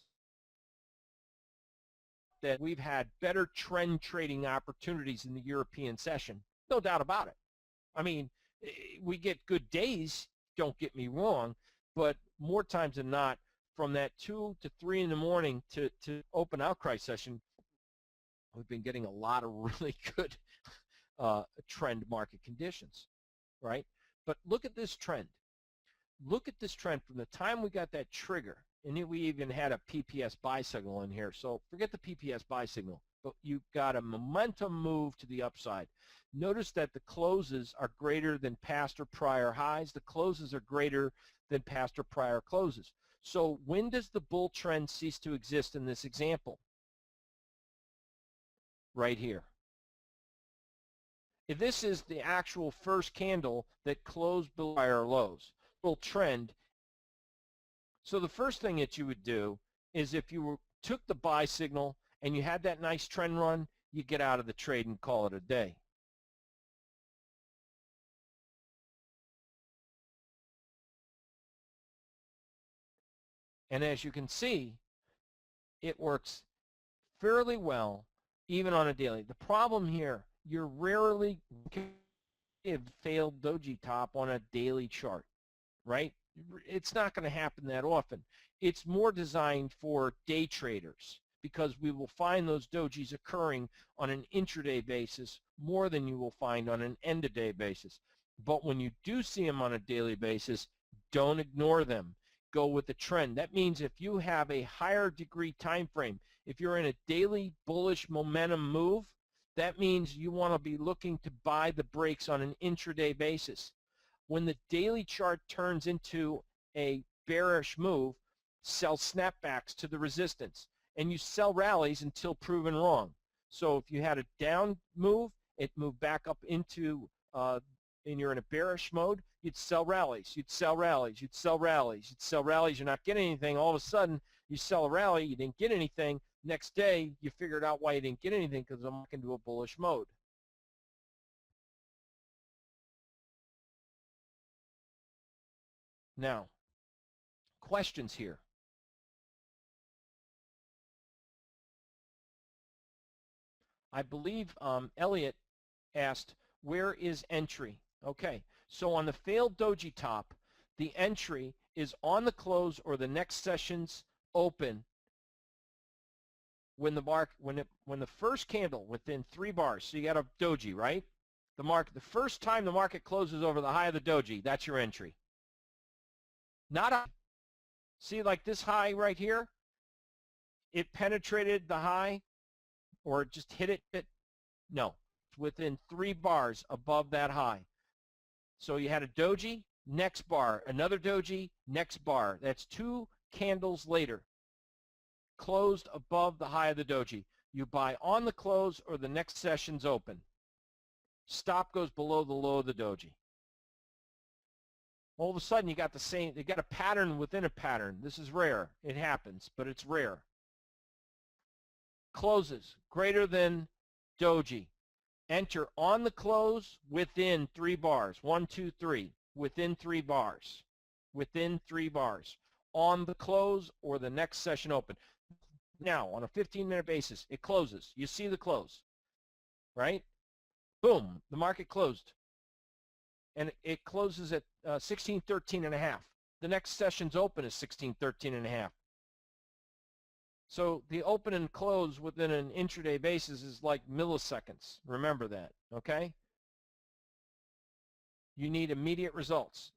that we've had better trend trading opportunities in the European session. No doubt about it. I mean, we get good days, don't get me wrong, but more times than not, from that 2 to 3 in the morning to open outcry session, we've been getting a lot of really good trend market conditions, right? But look at this trend. Look at this trend from the time we got that trigger, and we even had a PPS buy signal in here. So forget the PPS buy signal, but you've got a momentum move to the upside. Notice that the closes are greater than past or prior highs. The closes are greater than past or prior closes. So when does the bull trend cease to exist in this example? Right here. If this is the actual first candle that closed below prior lows, bull trend. So the first thing that you would do is if you took the buy signal and you had that nice trend run, you get out of the trade and call it a day. And as you can see, it works fairly well even on a daily. The problem here, you're rarely have failed doji top on a daily chart, right? It's not going to happen that often. It's more designed for day traders because we will find those dojis occurring on an intraday basis more than you will find on an end-of-day basis. But when you do see them on a daily basis, don't ignore them. Go with the trend. That means if you have a higher degree time frame, if you're in a daily bullish momentum move, that means you want to be looking to buy the breaks on an intraday basis. When the daily chart turns into a bearish move, sell snapbacks to the resistance, and you sell rallies until proven wrong. So if you had a down move, it moved back up into and you're in a bearish mode, you'd sell rallies, you'd sell rallies, you'd sell rallies, you'd sell rallies, you're not getting anything. All of a sudden, you sell a rally, you didn't get anything. Next day, you figured out why you didn't get anything because I'm into a bullish mode. Now, questions here. I believe Elliot asked, where is entry? Okay, so on the failed doji top, the entry is on the close or the next session's open when the first candle within 3 bars, so you got a doji, right? The first time the market closes over the high of the doji, that's your entry. Not see, like this high right here, it penetrated the high or just hit it. No, it's within 3 bars above that high. So you had a doji, next bar, another doji, next bar. That's 2 candles later. Closed above the high of the doji. You buy on the close or the next session's open. Stop goes below the low of the doji. All of a sudden you got a pattern within a pattern. This is rare. It happens, but it's rare. Closes greater than doji. Enter on the close within 3 bars. 1, 2, 3. Within 3 bars. Within 3 bars. On the close or the next session open. Now, on a 15-minute basis, it closes. You see the close, right? Boom, the market closed. And it closes at 1613.5. The next session's open is 1613.5. So the open and close within an intraday basis is like milliseconds. Remember that, okay? You need immediate results.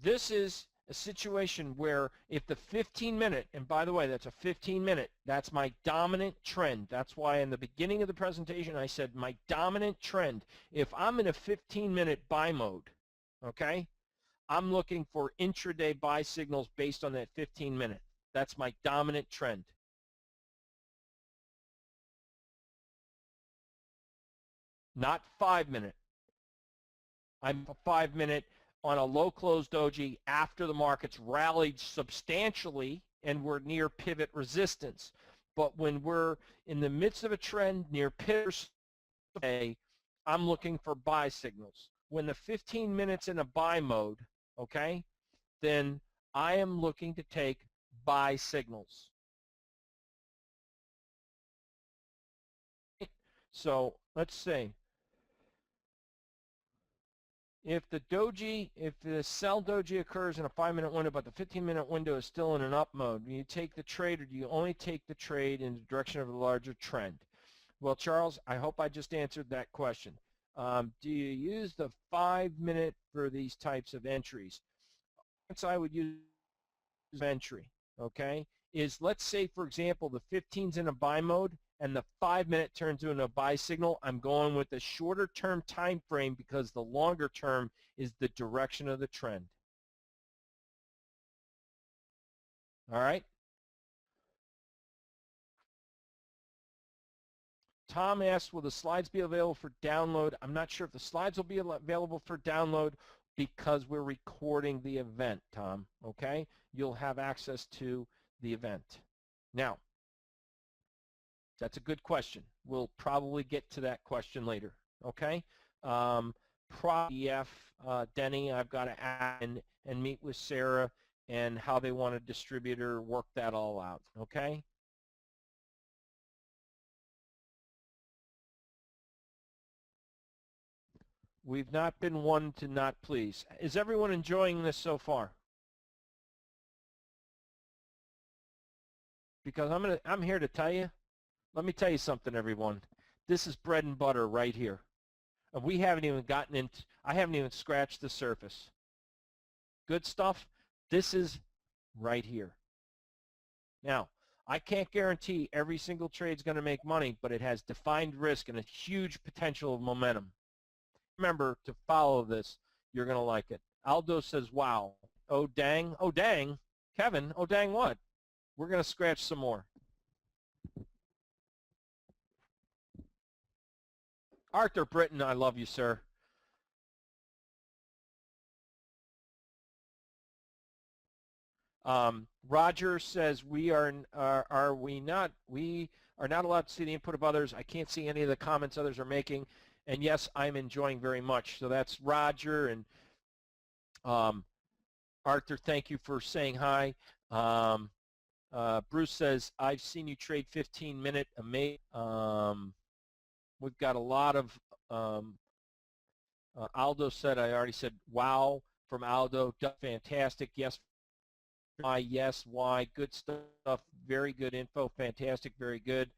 This is a situation where if the 15-minute, and by the way, that's a 15-minute, that's my dominant trend. That's why in the beginning of the presentation I said my dominant trend. If I'm in a 15-minute buy mode, okay, I'm looking for intraday buy signals based on that 15-minute. That's my dominant trend. Not 5-minute. I'm a 5-minute on a low close doji after the market's rallied substantially and we're near pivot resistance. But when we're in the midst of a trend near pivot, I'm looking for buy signals. When the 15 minutes in a buy mode, okay, then I am looking to take buy signals. So let's see. If the sell doji occurs in a 5-minute window, but the 15-minute window is still in an up mode, do you take the trade, or do you only take the trade in the direction of a larger trend? Well, Charles, I hope I just answered that question. Do you use the 5-minute for these types of entries? I would use entry, okay, is let's say, for example, the 15's in a buy mode and the 5-minute turns into a buy signal. I'm going with the shorter term time frame because the longer term is the direction of the trend. All right. Tom asks, will the slides be available for download? I'm not sure if the slides will be available for download because we're recording the event, Tom, okay? You'll have access to the event. Now, that's a good question. We'll probably get to that question later, okay? Denny, I've got to add and meet with Sarah and how they want a distributor, work that all out, okay? We've not been one to not please. Is everyone enjoying this so far? Because I'm here to tell you, let me tell you something, everyone. This is bread and butter right here. We haven't even gotten into, I haven't even scratched the surface. Good stuff. This is right here. Now, I can't guarantee every single trade is going to make money, but it has defined risk and a huge potential of momentum. Remember to follow this. You're going to like it. Aldo says, wow. Oh, dang. Oh, dang. Kevin, oh, dang what? We're going to scratch some more. Arthur Britton, I love you, sir. Roger says we are not allowed to see the input of others. I can't see any of the comments others are making, and yes, I'm enjoying very much. So that's Roger and Arthur. Thank you for saying hi. Bruce says I've seen you trade 15-minute. Amazing. We've got a lot of Aldo said, I already said wow from Aldo. Fantastic. Yes. Why? Yes. Why? Good stuff. Very good info. Fantastic. Very good.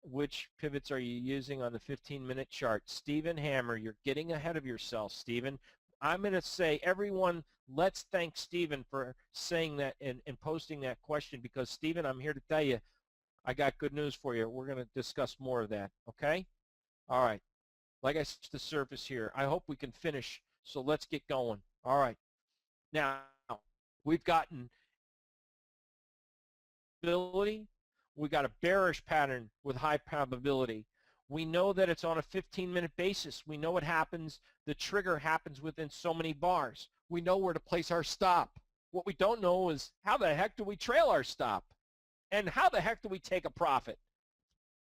Which pivots are you using on the 15-minute chart? Stephen Hammer, you're getting ahead of yourself, Stephen. I'm going to say, everyone, let's thank Stephen for saying that and posting that question, because, Stephen, I'm here to tell you, I got good news for you. We're going to discuss more of that, okay? All right. Like I said, the surface here. I hope we can finish, so let's get going. All right. Now, we've gotten probability. We got a bearish pattern with high probability. We know that it's on a 15-minute basis. We know what happens. The trigger happens within so many bars. We know where to place our stop. What we don't know is how the heck do we trail our stop? And how the heck do we take a profit?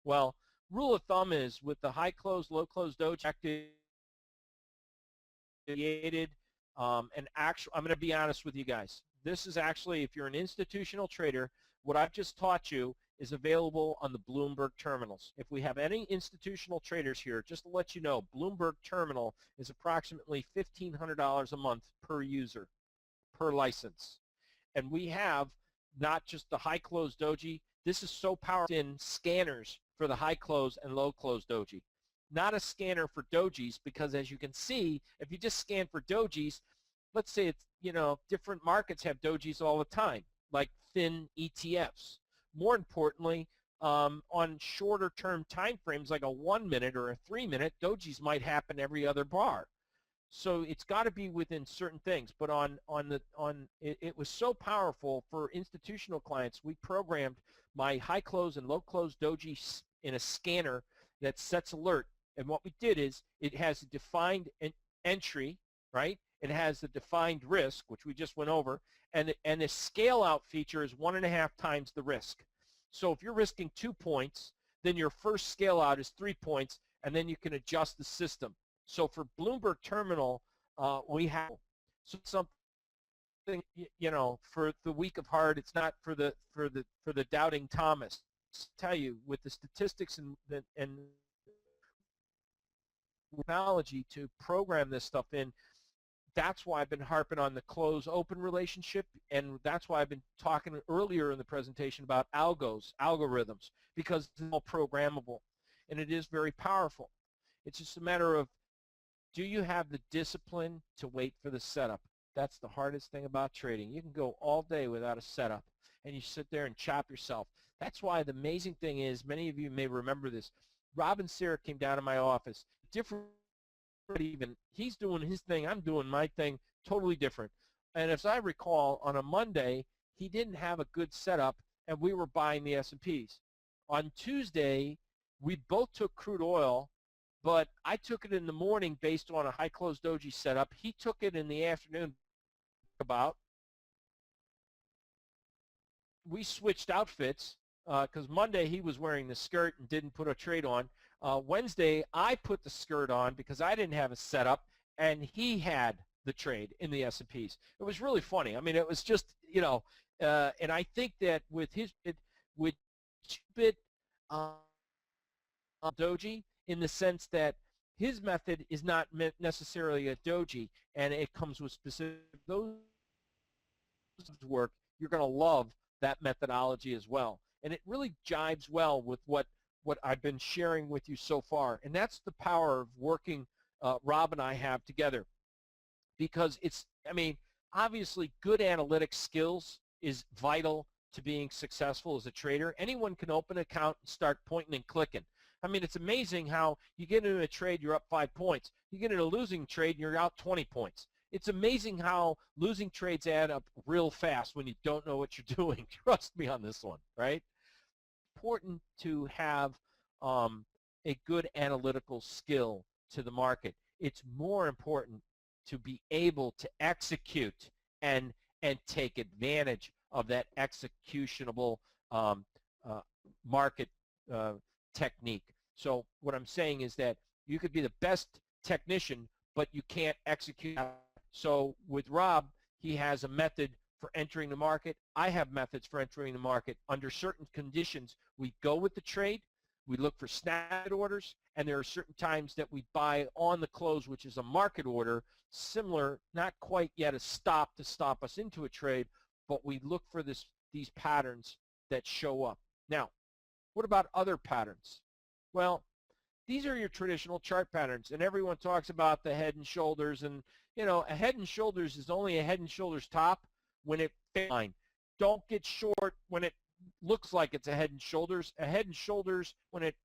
Well, rule of thumb is with the high close, low close doji activated, and actually, I'm going to be honest with you guys. This is actually, if you're an institutional trader, what I've just taught you is available on the Bloomberg terminals. If we have any institutional traders here, just to let you know, Bloomberg terminal is approximately $1,500 a month per user, per license. And we have not just the high close doji. This is so powerful in scanners for the high close and low close doji. Not a scanner for dojis, because as you can see, if you just scan for dojis, let's say it's, different markets have dojis all the time, like thin ETFs. More importantly, on shorter term time frames like a 1-minute or a 3-minute, dojis might happen every other bar. So it's got to be within certain things. But it was so powerful for institutional clients. We programmed my high close and low close doji in a scanner that sets alert. And what we did is it has a defined entry, right? It has the defined risk, which we just went over, and the scale out feature is 1.5 times the risk. So if you're risking 2 points, then your first scale out is 3 points, and then you can adjust the system. So for Bloomberg Terminal, we have something, for the weak of heart. It's not for the doubting Thomas. I'll tell you, with the statistics and technology to program this stuff in. That's why I've been harping on the close-open relationship, and that's why I've been talking earlier in the presentation about algorithms, because it's all programmable, and it is very powerful. It's just a matter of, do you have the discipline to wait for the setup? That's the hardest thing about trading. You can go all day without a setup, and you sit there and chop yourself. That's why the amazing thing is, many of you may remember this, Rob and Sarah came down to my office, different even, he's doing his thing, I'm doing my thing, totally different. And as I recall, on a Monday, he didn't have a good setup, and we were buying the S&Ps. On Tuesday, we both took crude oil, but I took it in the morning based on a high close doji setup. He took it in the afternoon. About we switched outfits because Monday he was wearing the skirt and didn't put a trade on. Wednesday I put the skirt on because I didn't have a setup, and he had the trade in the S&Ps. It was really funny. I mean, it was just, you know, and I think that with with bit doji, in the sense that his method is not necessarily a doji, and it comes with specific those work. You're going to love that methodology as well, and it really jives well with what I've been sharing with you so far. And that's the power of working Rob and I have together, because it's, I mean, obviously good analytic skills is vital to being successful as a trader. Anyone can open an account and start pointing and clicking. I mean, it's amazing how you get into a trade, you're up 5 points. You get in a losing trade, and you're out 20 points. It's amazing how losing trades add up real fast when you don't know what you're doing. Trust me on this one, right? Important to have a good analytical skill to the market. It's more important to be able to execute and take advantage of that executionable market technique. So what I'm saying is that you could be the best technician, but you can't execute. So with Rob, he has a method for entering the market. I have methods for entering the market. Under certain conditions, we go with the trade, we look for snap orders, and there are certain times that we buy on the close, which is a market order, similar, not quite yet a stop to stop us into a trade, but we look for these patterns that show up. Now, what about other patterns? Well, these are your traditional chart patterns, and everyone talks about the head and shoulders, and you know, a head and shoulders is only a head and shoulders top when it fine. Don't get short when it looks like it's a head and shoulders. A head and shoulders when it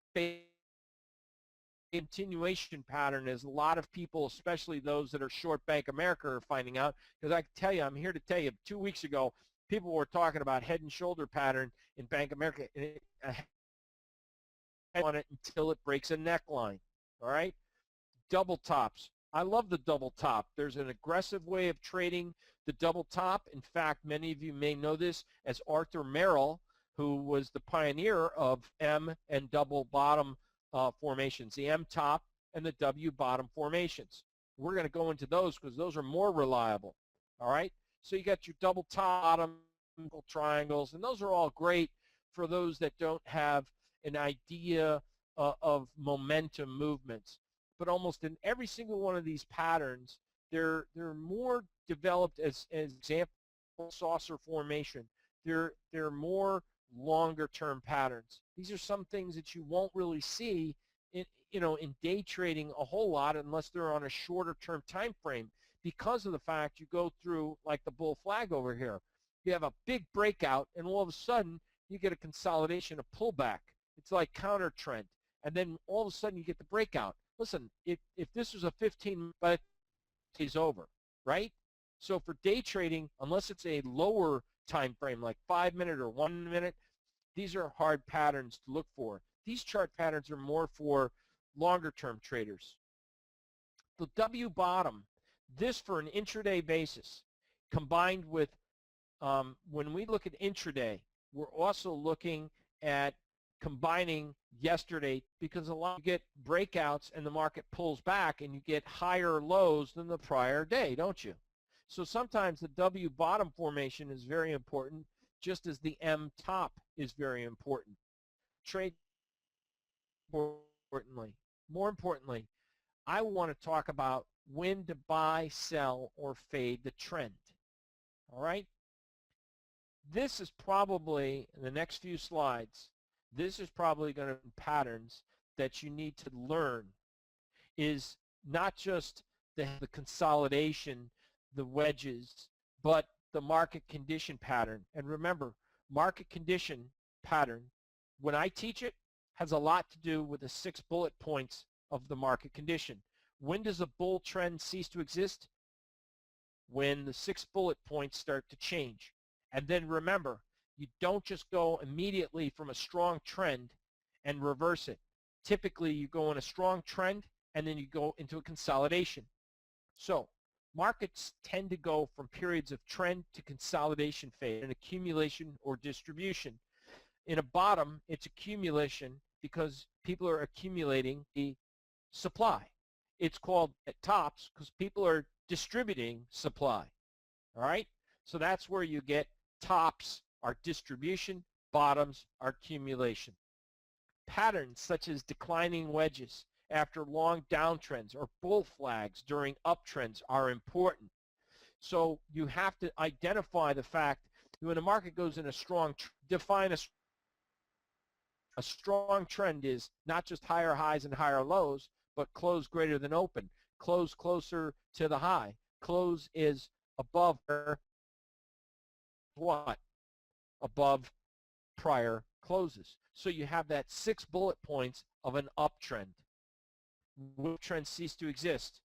continuation pattern, is a lot of people, especially those that are short Bank America, are finding out. Because I can tell you, I'm here to tell you, 2 weeks ago, people were talking about head and shoulder pattern in Bank America, on it until it breaks a neckline. All right, double tops. I love the double top. There's an aggressive way of trading the double top. In fact, many of you may know this as Arthur Merrill, who was the pioneer of M and double bottom formations, the M top and the W bottom formations. We're going to go into those because those are more reliable. All right, so you got your double top, bottom triangles, and those are all great for those that don't have an idea of momentum movements. But almost in every single one of these patterns, they're more developed as example, saucer formation. They're more longer term patterns. These are some things that you won't really see in, you know, in day trading a whole lot unless they're on a shorter term time frame, because of the fact you go through like the bull flag over here. You have a big breakout, and all of a sudden you get a consolidation, a pullback. It's like counter trend, and then all of a sudden you get the breakout. Listen, if this was a 15, but it's over, right? So for day trading, unless it's a lower time frame like 5 minute or 1 minute, these are hard patterns to look for. These chart patterns are more for longer term traders. The W bottom, this for an intraday basis, combined with when we look at intraday, we're also looking at combining yesterday, because a lot you get breakouts and the market pulls back and you get higher lows than the prior day, don't you? So sometimes the W bottom formation is very important, just as the M top is very important. Trade more importantly, I want to talk about when to buy, sell, or fade the trend. All right? This is probably, in the next few slides, this is probably going to be patterns that you need to learn, is not just the consolidation, the wedges, but the market condition pattern. And remember, market condition pattern, when I teach it, has a lot to do with the 6 bullet points of the market condition. When does a bull trend cease to exist? When the 6 bullet points start to change. And then remember, you don't just go immediately from a strong trend and reverse it. Typically, you go in a strong trend and then you go into a consolidation. So markets tend to go from periods of trend to consolidation phase, an accumulation or distribution. In a bottom, it's accumulation because people are accumulating the supply. It's called at tops because people are distributing supply. All right? So that's where you get tops are distribution, bottoms are accumulation. Patterns such as declining wedges after long downtrends or bull flags during uptrends are important. So you have to identify the fact that when the market goes in a strong, define a strong trend is not just higher highs and higher lows, but close greater than open, close closer to the high. Close is above what? Above prior closes. So you have that 6 bullet points of an uptrend. Will trend cease to exist?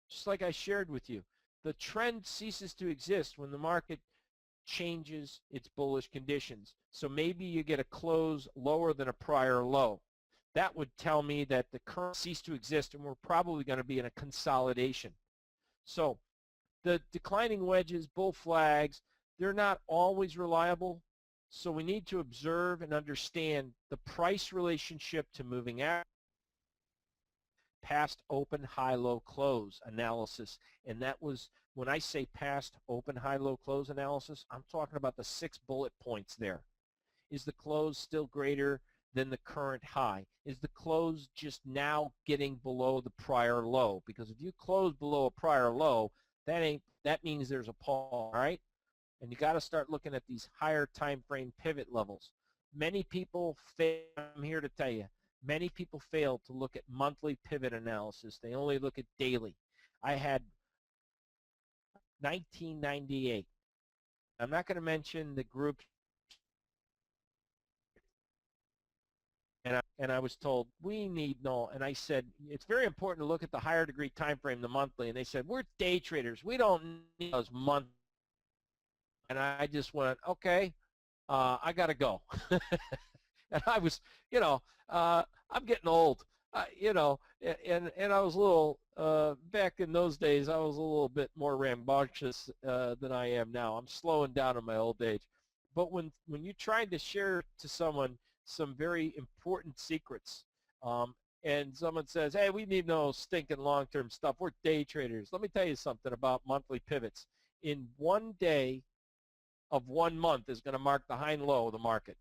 Just like I shared with you, the trend ceases to exist when the market changes its bullish conditions. So maybe you get a close lower than a prior low. That would tell me that the current ceased to exist and we're probably going to be in a consolidation. So the declining wedges, bull flags, they're not always reliable. So we need to observe and understand the price relationship to moving average, past open, high, low, close analysis. And that was, when I say past open, high, low, close analysis, I'm talking about the 6 bullet points there. Is the close still greater than the current high? Is the close just now getting below the prior low? Because if you close below a prior low, that means there's a pause, all right? And you got to start looking at these higher time frame pivot levels. Many people fail, I'm here to tell you, many people fail to look at monthly pivot analysis. They only look at daily. I had 1998. I'm not going to mention the group. And I was told, we need no. And I said, it's very important to look at the higher degree time frame, the monthly. And they said, we're day traders. We don't need those monthly. And I just went, okay, I got to go. And I was, I'm getting old, and I was a little, back in those days, I was a little bit more rambunctious than I am now. I'm slowing down in my old age. But when you're trying to share to someone some very important secrets, and someone says, hey, we need no stinking long-term stuff. We're day traders. Let me tell you something about monthly pivots. In one day of 1 month is going to mark the high and low of the market.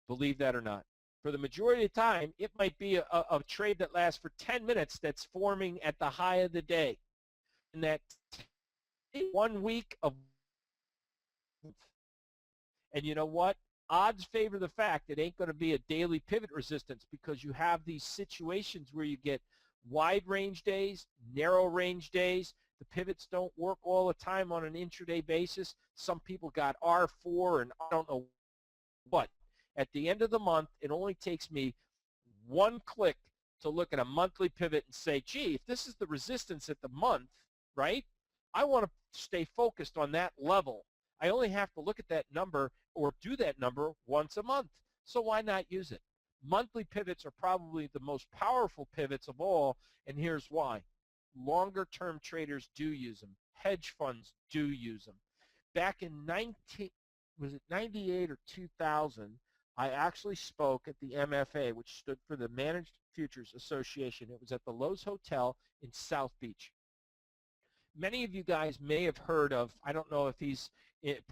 Believe that or not. For the majority of the time, it might be a trade that lasts for 10 minutes that's forming at the high of the day. And that 1 week of, and you know what? Odds favor the fact it ain't going to be a daily pivot resistance, because you have these situations where you get wide range days, narrow range days. The pivots don't work all the time on an intraday basis. Some people got R4 and I don't know what. At the end of the month, it only takes me 1 click to look at a monthly pivot and say, gee, if this is the resistance at the month, right, I want to stay focused on that level. I only have to look at that number or do that number once a month. So why not use it? Monthly pivots are probably the most powerful pivots of all, and here's why. Longer-term traders do use them. Hedge funds do use them. Back in 98 or 2000, I actually spoke at the MFA, which stood for the Managed Futures Association. It was at the Lowe's Hotel in South Beach. Many of you guys may have heard of, I don't know if he's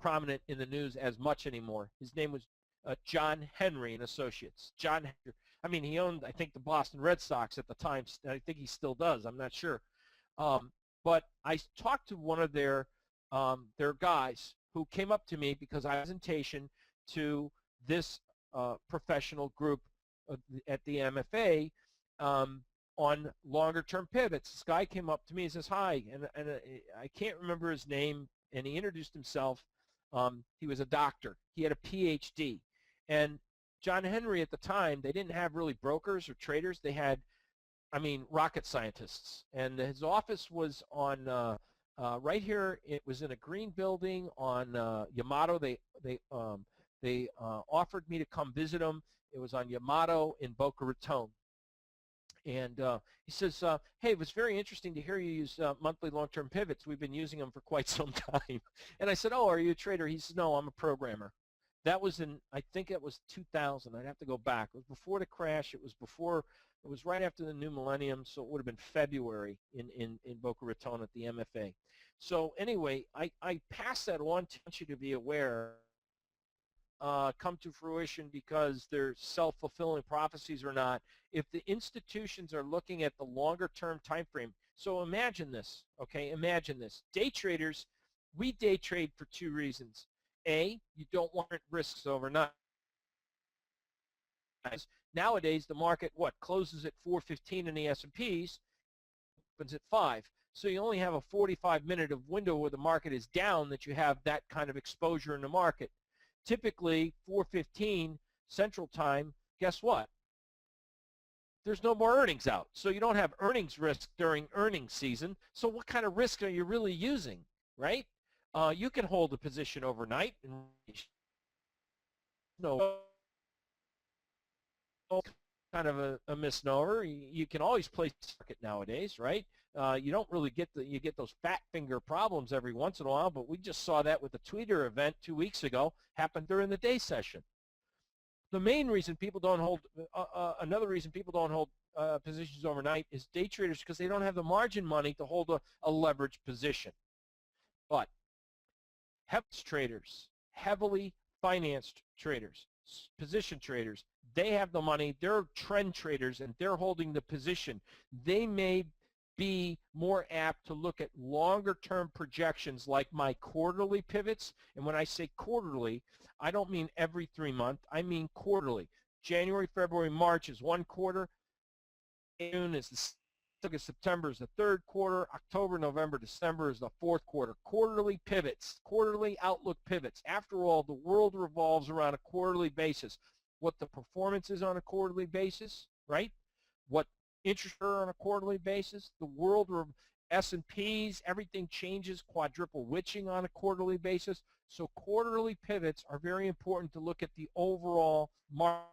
prominent in the news as much anymore. His name was John Henry and Associates. John Henry, I mean, he owned, I think, the Boston Red Sox at the time. I think he still does. I'm not sure. But I talked to one of their guys who came up to me because I had a presentation to this professional group at the MFA on longer-term pivots. This guy came up to me and says, hi, and I can't remember his name, and he introduced himself. He was a doctor. He had a PhD. And John Henry at the time, they didn't have really brokers or traders. They had, I mean, rocket scientists. And his office was on right here. It was in a green building on Yamato. They offered me to come visit him. It was on Yamato in Boca Raton. And he says, hey, it was very interesting to hear you use monthly long-term pivots. We've been using them for quite some time. And I said, oh, are you a trader? He says, no, I'm a programmer. That was in, I think it was 2000. I'd have to go back. It was before the crash. It was right after the new millennium, so it would have been February in Boca Raton at the MFA. So anyway, I pass that on to you to be aware. Come to fruition because they're self-fulfilling prophecies or not. If the institutions are looking at the longer-term time frame, so imagine this, okay? Imagine this. Day traders, we day trade for two reasons. A, you don't want risks overnight. Nowadays, the market, closes at 415 in the S&Ps, opens at 5. So you only have a 45-minute of window where the market is down that you have that kind of exposure in the market. Typically, 4:15 Central Time, guess what? There's no more earnings out. So you don't have earnings risk during earnings season. So what kind of risk are you really using, right? You can hold a position overnight. And no, kind of a misnomer. You can always place market nowadays, right? You don't really get you get those fat finger problems every once in a while, but we just saw that with the tweeter event 2 weeks ago, happened during the day session. The main reason people don't hold, another reason people don't hold positions overnight is day traders because they don't have the margin money to hold a leveraged position. But traders, heavily financed traders, position traders, they have the money, they're trend traders, and they're holding the position. They may be more apt to look at longer-term projections like my quarterly pivots. And when I say quarterly, I don't mean every 3 months. I mean quarterly. January, February, March is one quarter. June is the second. September is the third quarter. October, November, December is the fourth quarter. Quarterly pivots, quarterly outlook pivots. After all, the world revolves around a quarterly basis. What the performance is on a quarterly basis, right? What interest are on a quarterly basis. The world of S&Ps, everything changes, quadruple witching on a quarterly basis. So quarterly pivots are very important to look at the overall market.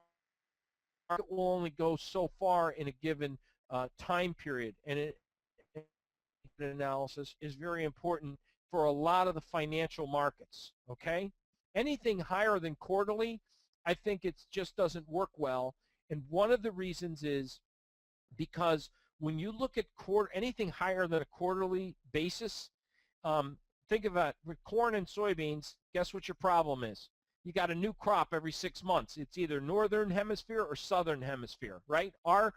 Market will only go so far in a given time period, and analysis is very important for a lot of the financial markets, okay? Anything higher than quarterly, I think it just doesn't work well, and one of the reasons is because when you look at anything higher than a quarterly basis, think about with corn and soybeans, guess what your problem is? You got a new crop every 6 months. It's either northern hemisphere or southern hemisphere, right? Our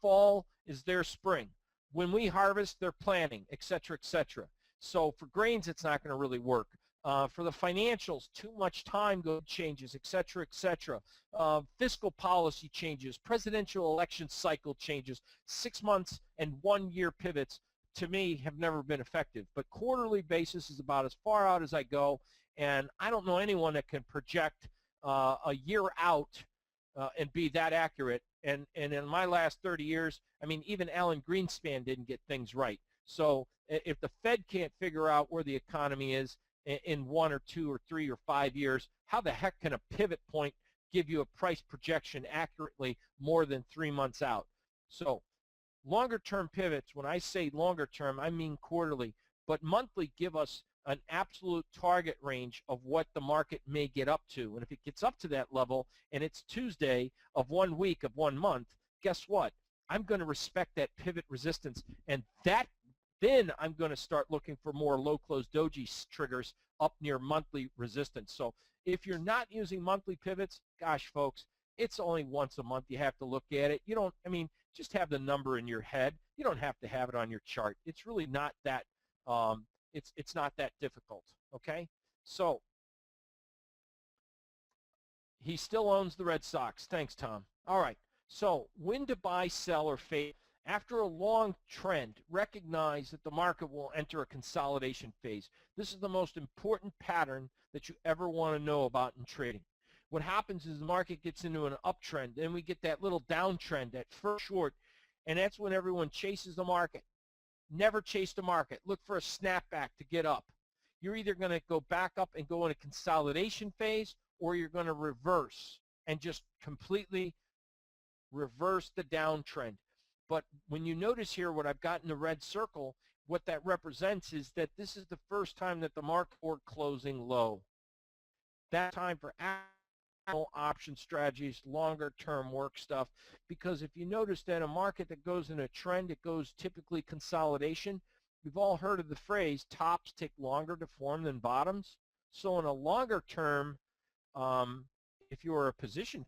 fall is their spring. When we harvest, they're planting, et cetera, et cetera. So for grains, it's not going to really work. For the financials, too much time changes, et cetera, et cetera. Fiscal policy changes, presidential election cycle changes. 6 months and 1 year pivots, to me, have never been effective. But quarterly basis is about as far out as I go. And I don't know anyone that can project a year out and be that accurate. And in my last 30 years, I mean, even Alan Greenspan didn't get things right. So if the Fed can't figure out where the economy is in 1 or 2 or 3 or 5 years, how the heck can a pivot point give you a price projection accurately more than 3 months out? So longer term pivots, when I say longer term, I mean quarterly, but monthly give us an absolute target range of what the market may get up to. And if it gets up to that level and it's Tuesday of 1 week of 1 month, guess what? I'm going to respect that pivot resistance, and then I'm going to start looking for more low close doji triggers up near monthly resistance. So if you're not using monthly pivots, gosh, folks, It's only once a month you have to look at it. You don't, I mean, just have the number in your head. You don't have to have it on your chart. It's really not that, it's not that difficult, okay? So he still owns the Red Sox. Thanks, Tom. All right, so when to buy, sell, or fade. After a long trend, recognize that the market will enter a consolidation phase. This is the most important pattern that you ever want to know about in trading. What happens is the market gets into an uptrend, then we get that little downtrend at first short, and that's when everyone chases the market. Never chase the market. Look for a snapback to get up. You're either going to go back up and go in a consolidation phase, or you're going to reverse and just completely reverse the downtrend. But when you notice here what I've got in the red circle, what that represents is that this is the first time that the market or closing low. That time for option strategies, longer term work stuff, because if you notice that a market that goes in a trend, it goes typically consolidation. We've all heard of the phrase, tops take longer to form than bottoms. So in a longer term, if you're a position,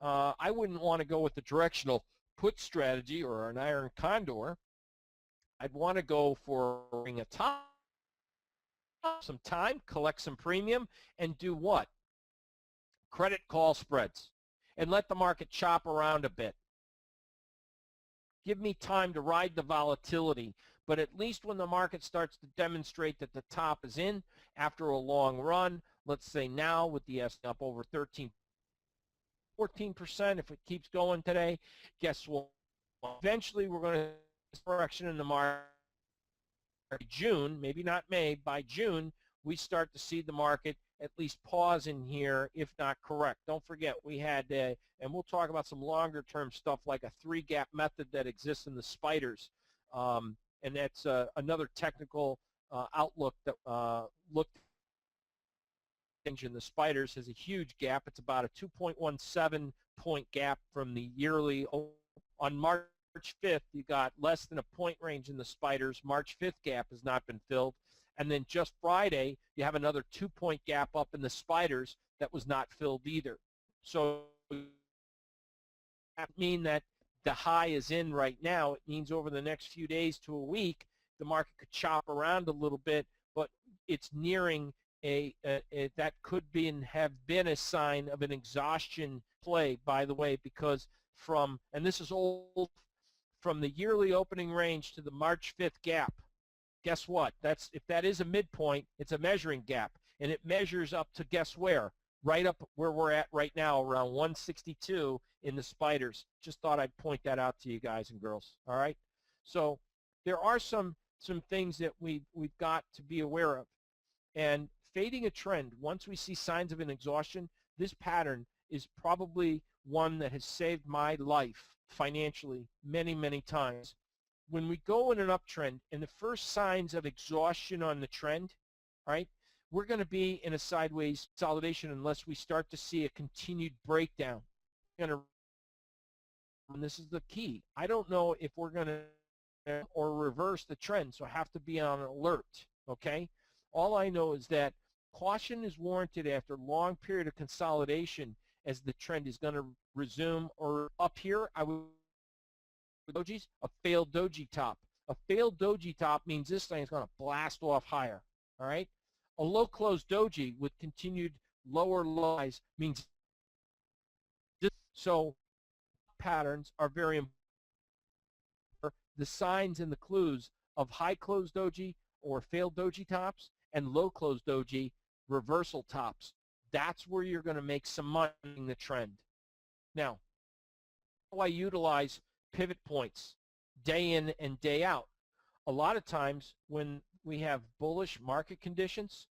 I wouldn't want to go with the directional put strategy or an iron condor. I'd want to go for a top, some time, collect some premium, and do what? Credit call spreads, and let the market chop around a bit. Give me time to ride the volatility, but at least when the market starts to demonstrate that the top is in after a long run, let's say now with the S up over 14%, if it keeps going today, guess what? Eventually we're going to see correction in the market. June, maybe not May, by June, we start to see the market at least pause in here, if not correct. Don't forget, we had, and we'll talk about some longer term stuff like a 3-gap method that exists in the spiders. And that's another technical outlook that looked in the spiders has a huge gap. It's about a 2.17 point gap from the yearly. On March 5th, you got less than a point range in the spiders. March 5th gap has not been filled. And then just Friday, you have another 2-point gap up in the spiders that was not filled either. So that mean that the high is in right now. It means over the next few days to a week, the market could chop around a little bit, but it's nearing that could be and have been a sign of an exhaustion play, by the way, because from, and this is old, from the yearly opening range to the March 5th gap, guess what? That's, if that is a midpoint, it's a measuring gap, and it measures up to guess where? Right up where we're at right now, around 162 in the spiders. Just thought I'd point that out to you guys and girls. All right. So there are some things that we've got to be aware of. And fading a trend, once we see signs of an exhaustion, this pattern is probably one that has saved my life financially many, many times. When we go in an uptrend and the first signs of exhaustion on the trend, right, we're going to be in a sideways consolidation unless we start to see a continued breakdown. And this is the key. I don't know if we're going to or reverse the trend, so I have to be on alert, okay? All I know is that caution is warranted after a long period of consolidation as the trend is going to resume, or up here, I would dojis, a failed doji top. A failed doji top means this thing is going to blast off higher, all right? A low closed doji with continued lower lows means this. So patterns are very important. The signs and the clues of high closed doji or failed doji tops and low closed doji reversal tops. That's where you're going to make some money in the trend. Now, how do I utilize pivot points day in and day out? A lot of times when we have bullish market conditions,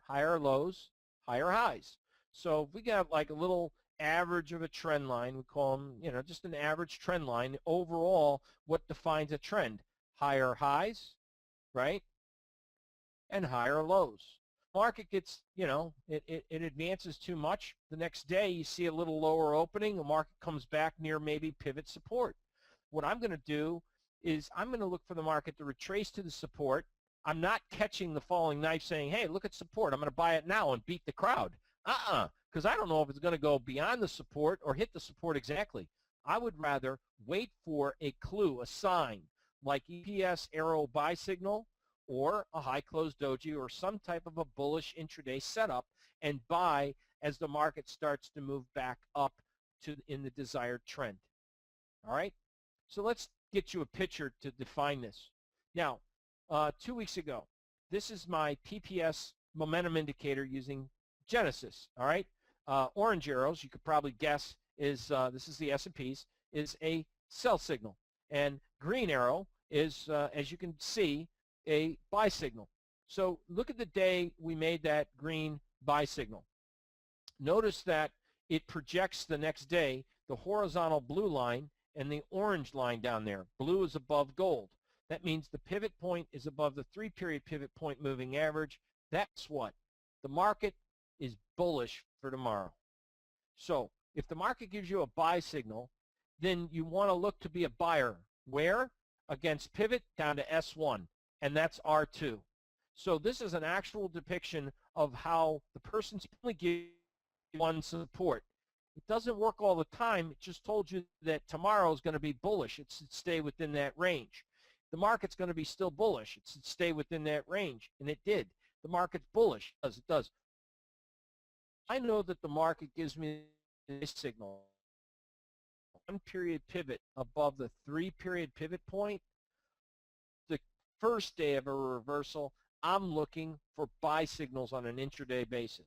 higher lows, higher highs. So if we got like a little average of a trend line, we call them, you know, just an average trend line. Overall, what defines a trend? Higher highs, right? And higher lows. Market gets, you know, it advances too much. The next day you see a little lower opening, the market comes back near maybe pivot support. What I'm going to do is I'm going to look for the market to retrace to the support. I'm not catching the falling knife saying, hey, look at support, I'm going to buy it now and beat the crowd. because I don't know if it's going to go beyond the support or hit the support exactly. I would rather wait for a clue, a sign, like EPS arrow buy signal or a high close doji or some type of a bullish intraday setup and buy as the market starts to move back up to in the desired trend. All right? So let's get you a picture to define this. Now, 2 weeks ago, this is my PPS momentum indicator using Genesis. All right? Orange arrows, you could probably guess, is this is the S&Ps, is a sell signal. And green arrow is, as you can see, a buy signal. So look at the day we made that green buy signal. Notice that it projects the next day the horizontal blue line and the orange line down there. Blue is above gold. That means the pivot point is above the 3-period pivot point moving average. That's what? The market is bullish for tomorrow. So if the market gives you a buy signal, then you want to look to be a buyer. Where? Against pivot down to S1, and that's R2. So this is an actual depiction of how the person's only gives one support. It doesn't work all the time. It just told you that tomorrow is going to be bullish. It should stay within that range. The market's going to be still bullish. It should stay within that range, and it did. The market's bullish. It does. I know that the market gives me this signal. 1-period pivot above the 3-period pivot point. The first day of a reversal, I'm looking for buy signals on an intraday basis.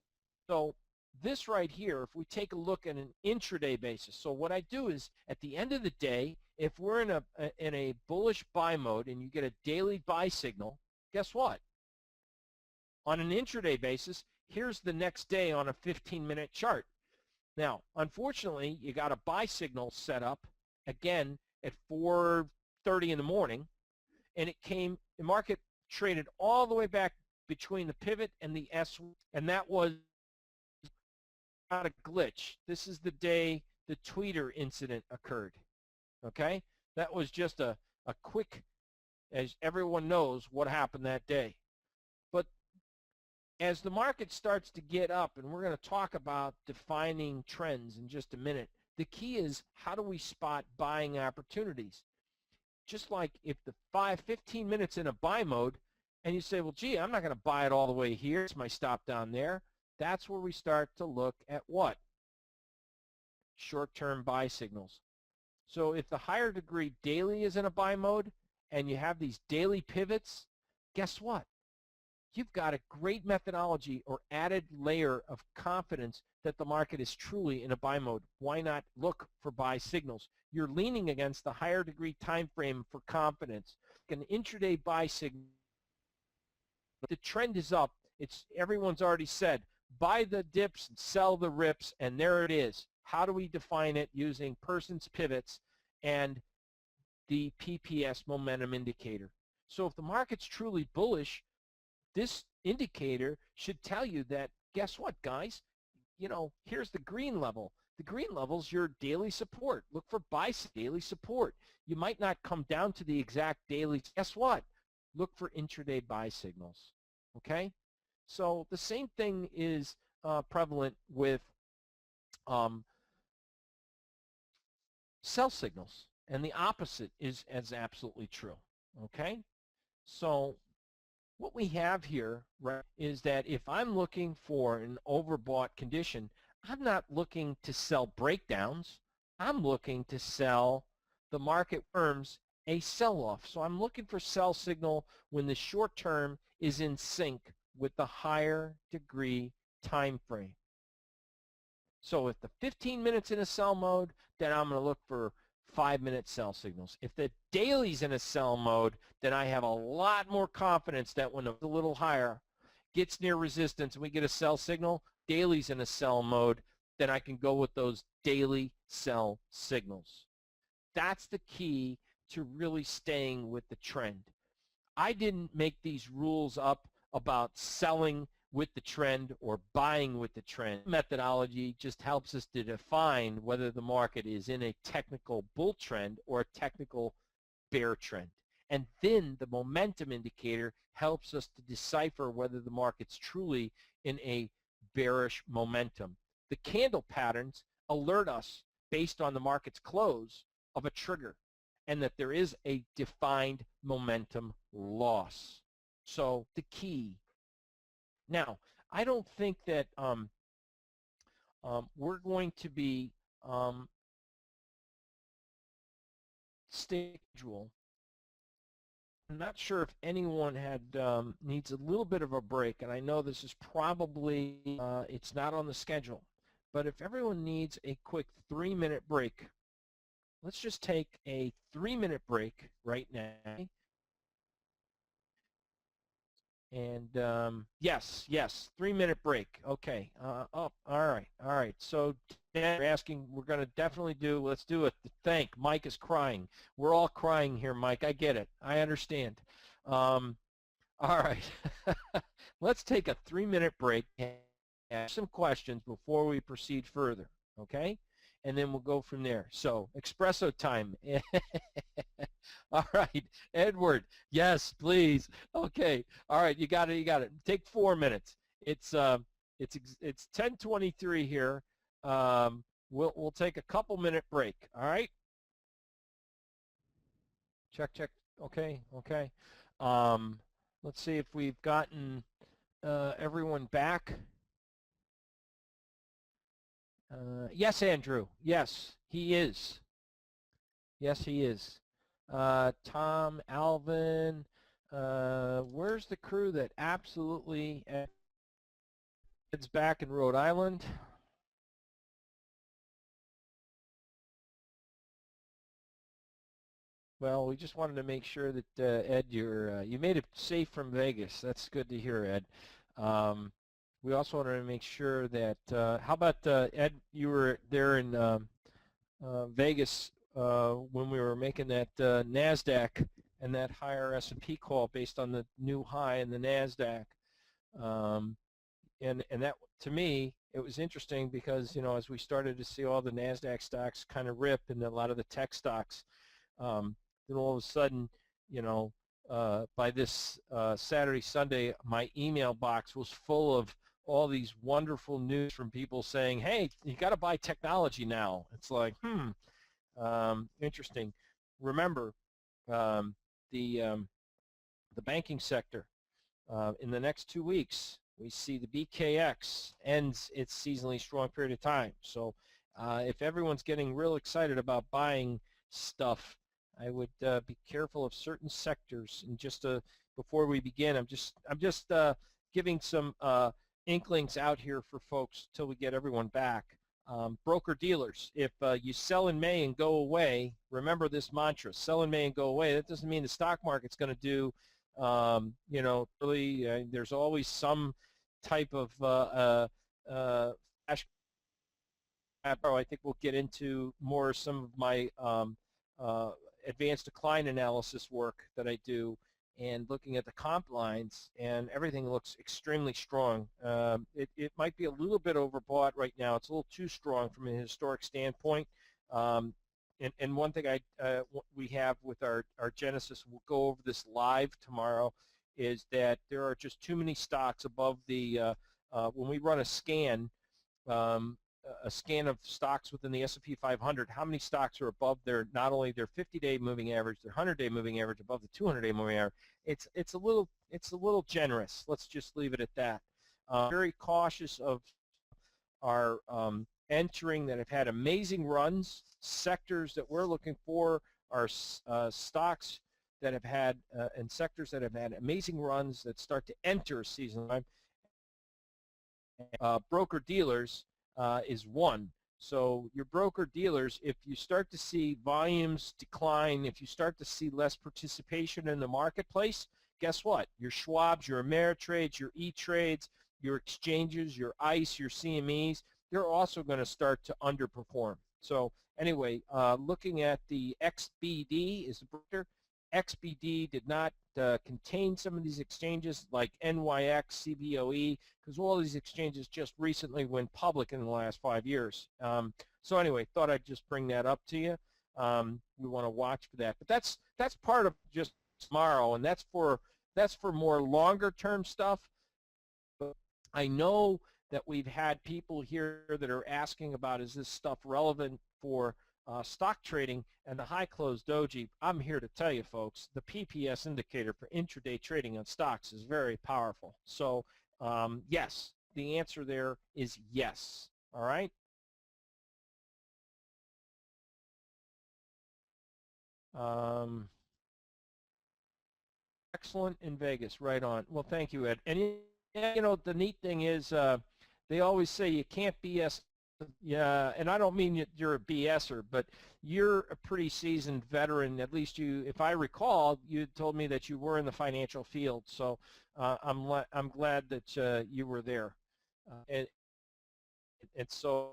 So this right here, if we take a look at an intraday basis, so what I do is at the end of the day, if we're in a bullish buy mode and you get a daily buy signal, guess what? On an intraday basis, here's the next day on a 15-minute chart. Now, unfortunately, you got a buy signal set up again at 4:30 in the morning, and the market traded all the way back between the pivot and the S, and that was not a glitch. This is the day the tweeter incident occurred. Okay? That was just a quick, as everyone knows, what happened that day. But as the market starts to get up, and we're going to talk about defining trends in just a minute, the key is how do we spot buying opportunities? Just like if the 15 minutes in a buy mode, and you say, well, gee, I'm not going to buy it all the way here. It's my stop down there. That's where we start to look at what? Short-term buy signals. So if the higher degree daily is in a buy mode, and you have these daily pivots, guess what? You've got a great methodology or added layer of confidence that the market is truly in a buy mode. Why not look for buy signals? You're leaning against the higher degree time frame for confidence. An intraday buy signal, the trend is up. Everyone's already said, buy the dips and sell the rips, and there it is. How do we define it? Using Person's pivots and the PPS momentum indicator. So if the market's truly bullish, this indicator should tell you that, guess what, guys? You know, here's the green level. The green level is your daily support. Look for buy daily support. You might not come down to the exact daily. Guess what? Look for intraday buy signals. Okay? So the same thing is prevalent with sell signals, and the opposite is absolutely true. Okay? So what we have here, right, is that if I'm looking for an overbought condition, I'm not looking to sell breakdowns. I'm looking to sell the market firms a sell-off. So I'm looking for sell signal when the short term is in sync with the higher degree time frame. So if the 15 minutes in a sell mode, then I'm going to look for 5-minute sell signals. If the daily's in a sell mode, then I have a lot more confidence that when it's a little higher, gets near resistance, and we get a sell signal, daily's in a sell mode, then I can go with those daily sell signals. That's the key to really staying with the trend. I didn't make these rules up about selling with the trend or buying with the trend. Methodology just helps us to define whether the market is in a technical bull trend or a technical bear trend. And then the momentum indicator helps us to decipher whether the market's truly in a bearish momentum. The candle patterns alert us based on the market's close of a trigger and that there is a defined momentum loss. So the key. Now, I don't think that we're going to be schedule. I'm not sure if anyone needs a little bit of a break, and I know this is probably, it's not on the schedule, but if everyone needs a quick 3-minute break, let's just take a 3-minute break right now. And yes, 3-minute break. Okay. All right. So Dan, you're asking, we're going to definitely let's do it. Thank. Mike is crying. We're all crying here, Mike. I get it. I understand. All right. Let's take a 3-minute break and ask some questions before we proceed further. Okay? And then we'll go from there. So, espresso time. All right, Edward. Yes, please. Okay. All right, you got it. Take 4 minutes. It's 10:23 here. We'll take a couple-minute break. All right. Check. Okay. Let's see if we've gotten everyone back. Yes, Andrew. Yes, he is. Tom, Alvin, where's the crew that absolutely heads back in Rhode Island? Well, we just wanted to make sure that Ed, you made it safe from Vegas. That's good to hear, Ed. We also wanted to make sure that how about Ed? You were there in Vegas when we were making that NASDAQ and that higher S&P call based on the new high in the NASDAQ. And that, to me, it was interesting because, you know, as we started to see all the NASDAQ stocks kind of rip and a lot of the tech stocks, then all of a sudden, you know, by this Saturday, Sunday, my email box was full of all these wonderful news from people saying, hey, you got to buy technology now. It's like, interesting. Remember, the banking sector, in the next 2 weeks, we see the BKX ends its seasonally strong period of time. So if everyone's getting real excited about buying stuff, I would be careful of certain sectors. And just before we begin, I'm just giving some inklings out here for folks till we get everyone back. Broker-dealers, if you sell in May and go away, remember this mantra, sell in May and go away. That doesn't mean the stock market's going to do, you know, really, there's always some type of flash. I think we'll get into more some of my advanced decline analysis work that I do, and looking at the comp lines, and everything looks extremely strong. It might be a little bit overbought right now. It's a little too strong from a historic standpoint. And one thing we have with our Genesis, we'll go over this live tomorrow, is that there are just too many stocks above the, when we run a scan of stocks within the S&P 500, how many stocks are above their, not only their 50-day moving average, their 100-day moving average, above the 200-day moving average. It's a little generous. Let's just leave it at that. Very cautious of our entering that have had amazing runs. Sectors that we're looking for are stocks that have had and sectors that have had amazing runs that start to enter season time. Broker-dealers is one. So your broker-dealers, if you start to see volumes decline, if you start to see less participation in the marketplace, guess what? Your Schwabs, your Ameritrades, your E-Trades, your exchanges, your ICE, your CMEs, they're also going to start to underperform. So anyway, looking at the XBD is the broker. XBD did not contain some of these exchanges like NYX, CBOE, because all these exchanges just recently went public in the last 5 years. So anyway, thought I'd just bring that up to you. We want to watch for that. But that's part of just tomorrow, and that's for more longer term stuff. But I know that we've had people here that are asking about, is this stuff relevant for stock trading and the high close doji. I'm here to tell you, folks, the PPS indicator for intraday trading on stocks is very powerful. So yes, the answer there is yes. All right. Excellent in Vegas, right on. Well, thank you, Ed. And you know, the neat thing is they always say you can't BS. Yeah, and I don't mean you're a BSer, but you're a pretty seasoned veteran. At least you, if I recall, you told me that you were in the financial field. So I'm glad that you were there, and so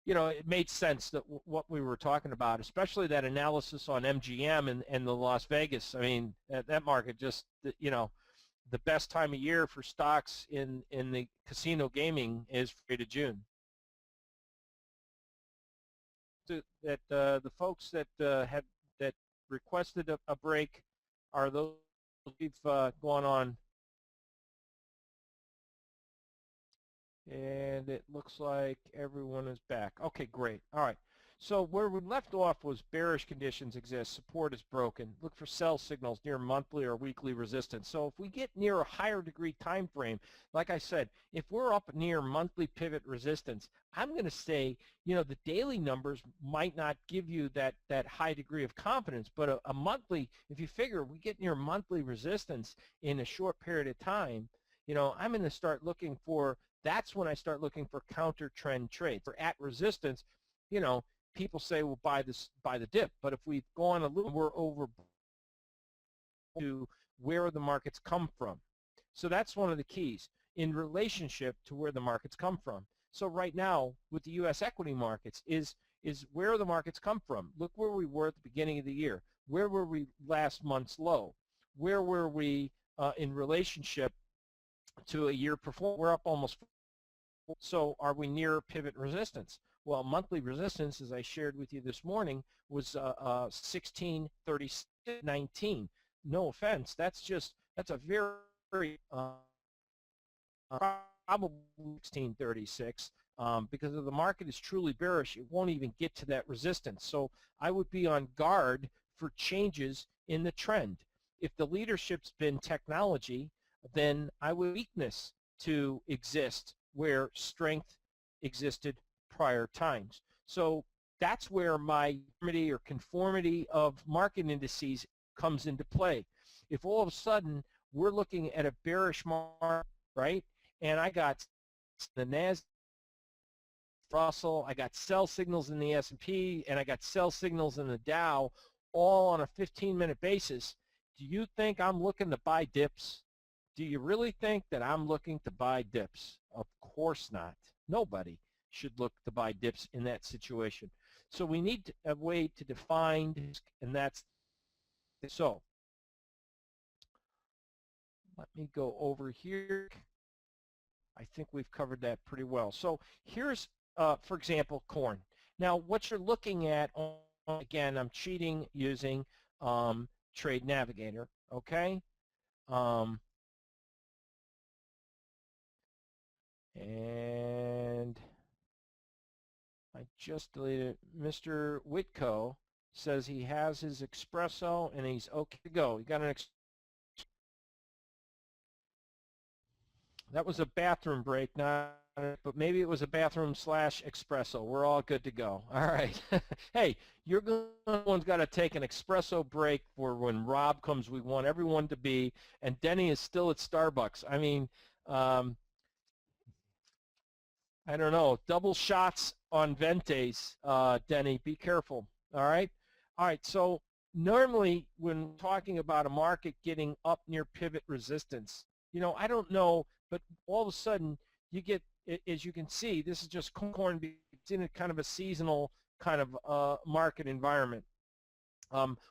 you know, it made sense that what we were talking about, especially that analysis on MGM and the Las Vegas. I mean, that market just, you know, the best time of year for stocks in the casino gaming is May to June. That the folks that that requested a break are those we've gone on. And it looks like everyone is back. Okay, great. All right. So where we left off was bearish conditions exist. Support is broken. Look for sell signals near monthly or weekly resistance. So if we get near a higher degree time frame, like I said, if we're up near monthly pivot resistance, I'm going to say, you know, the daily numbers might not give you that high degree of confidence, but a monthly, if you figure we get near monthly resistance in a short period of time, you know, I'm going to start looking for, that's when I start looking for counter trend trades. Or at resistance, you know, people say, well, buy the dip. But if we've gone a little, we're over to where the markets come from. So that's one of the keys in relationship to where the markets come from. So right now with the U.S. equity markets is where the markets come from. Look where we were at the beginning of the year. Where were we last month's low? Where were we in relationship to a year before? We're up almost. So are we near pivot resistance? Well, monthly resistance, as I shared with you this morning, was 16.36.19. No offense, that's a very probably 16.36 because if the market is truly bearish, it won't even get to that resistance. So I would be on guard for changes in the trend. If the leadership's been technology, then I would weakness to exist where strength existed prior times. So that's where my conformity of market indices comes into play. If all of a sudden we're looking at a bearish market, right, and I got the Nasdaq, Russell, I got sell signals in the S&P, and I got sell signals in the Dow, all on a 15-minute basis, do you think I'm looking to buy dips? Do you really think that I'm looking to buy dips? Of course not. Nobody should look to buy dips in that situation. So we need a way to define, and that's so. Let me go over here. I think we've covered that pretty well. So here's, for example, corn. Now, what you're looking at, again, I'm cheating using Trade Navigator, okay? And I just deleted. Mr. Whitco says he has his espresso and he's okay to go. He got an that was a bathroom break, not, but maybe it was a bathroom / espresso. We're all good to go. All right. Hey, you're one's got to take an espresso break for when Rob comes. We want everyone to be, and Denny is still at Starbucks. I mean, I don't know, double shots on Vente's, Denny, be careful, all right? All right, so normally when talking about a market getting up near pivot resistance, you know, I don't know, but all of a sudden you get, as you can see, this is just corn, it's in a kind of a seasonal kind of market environment.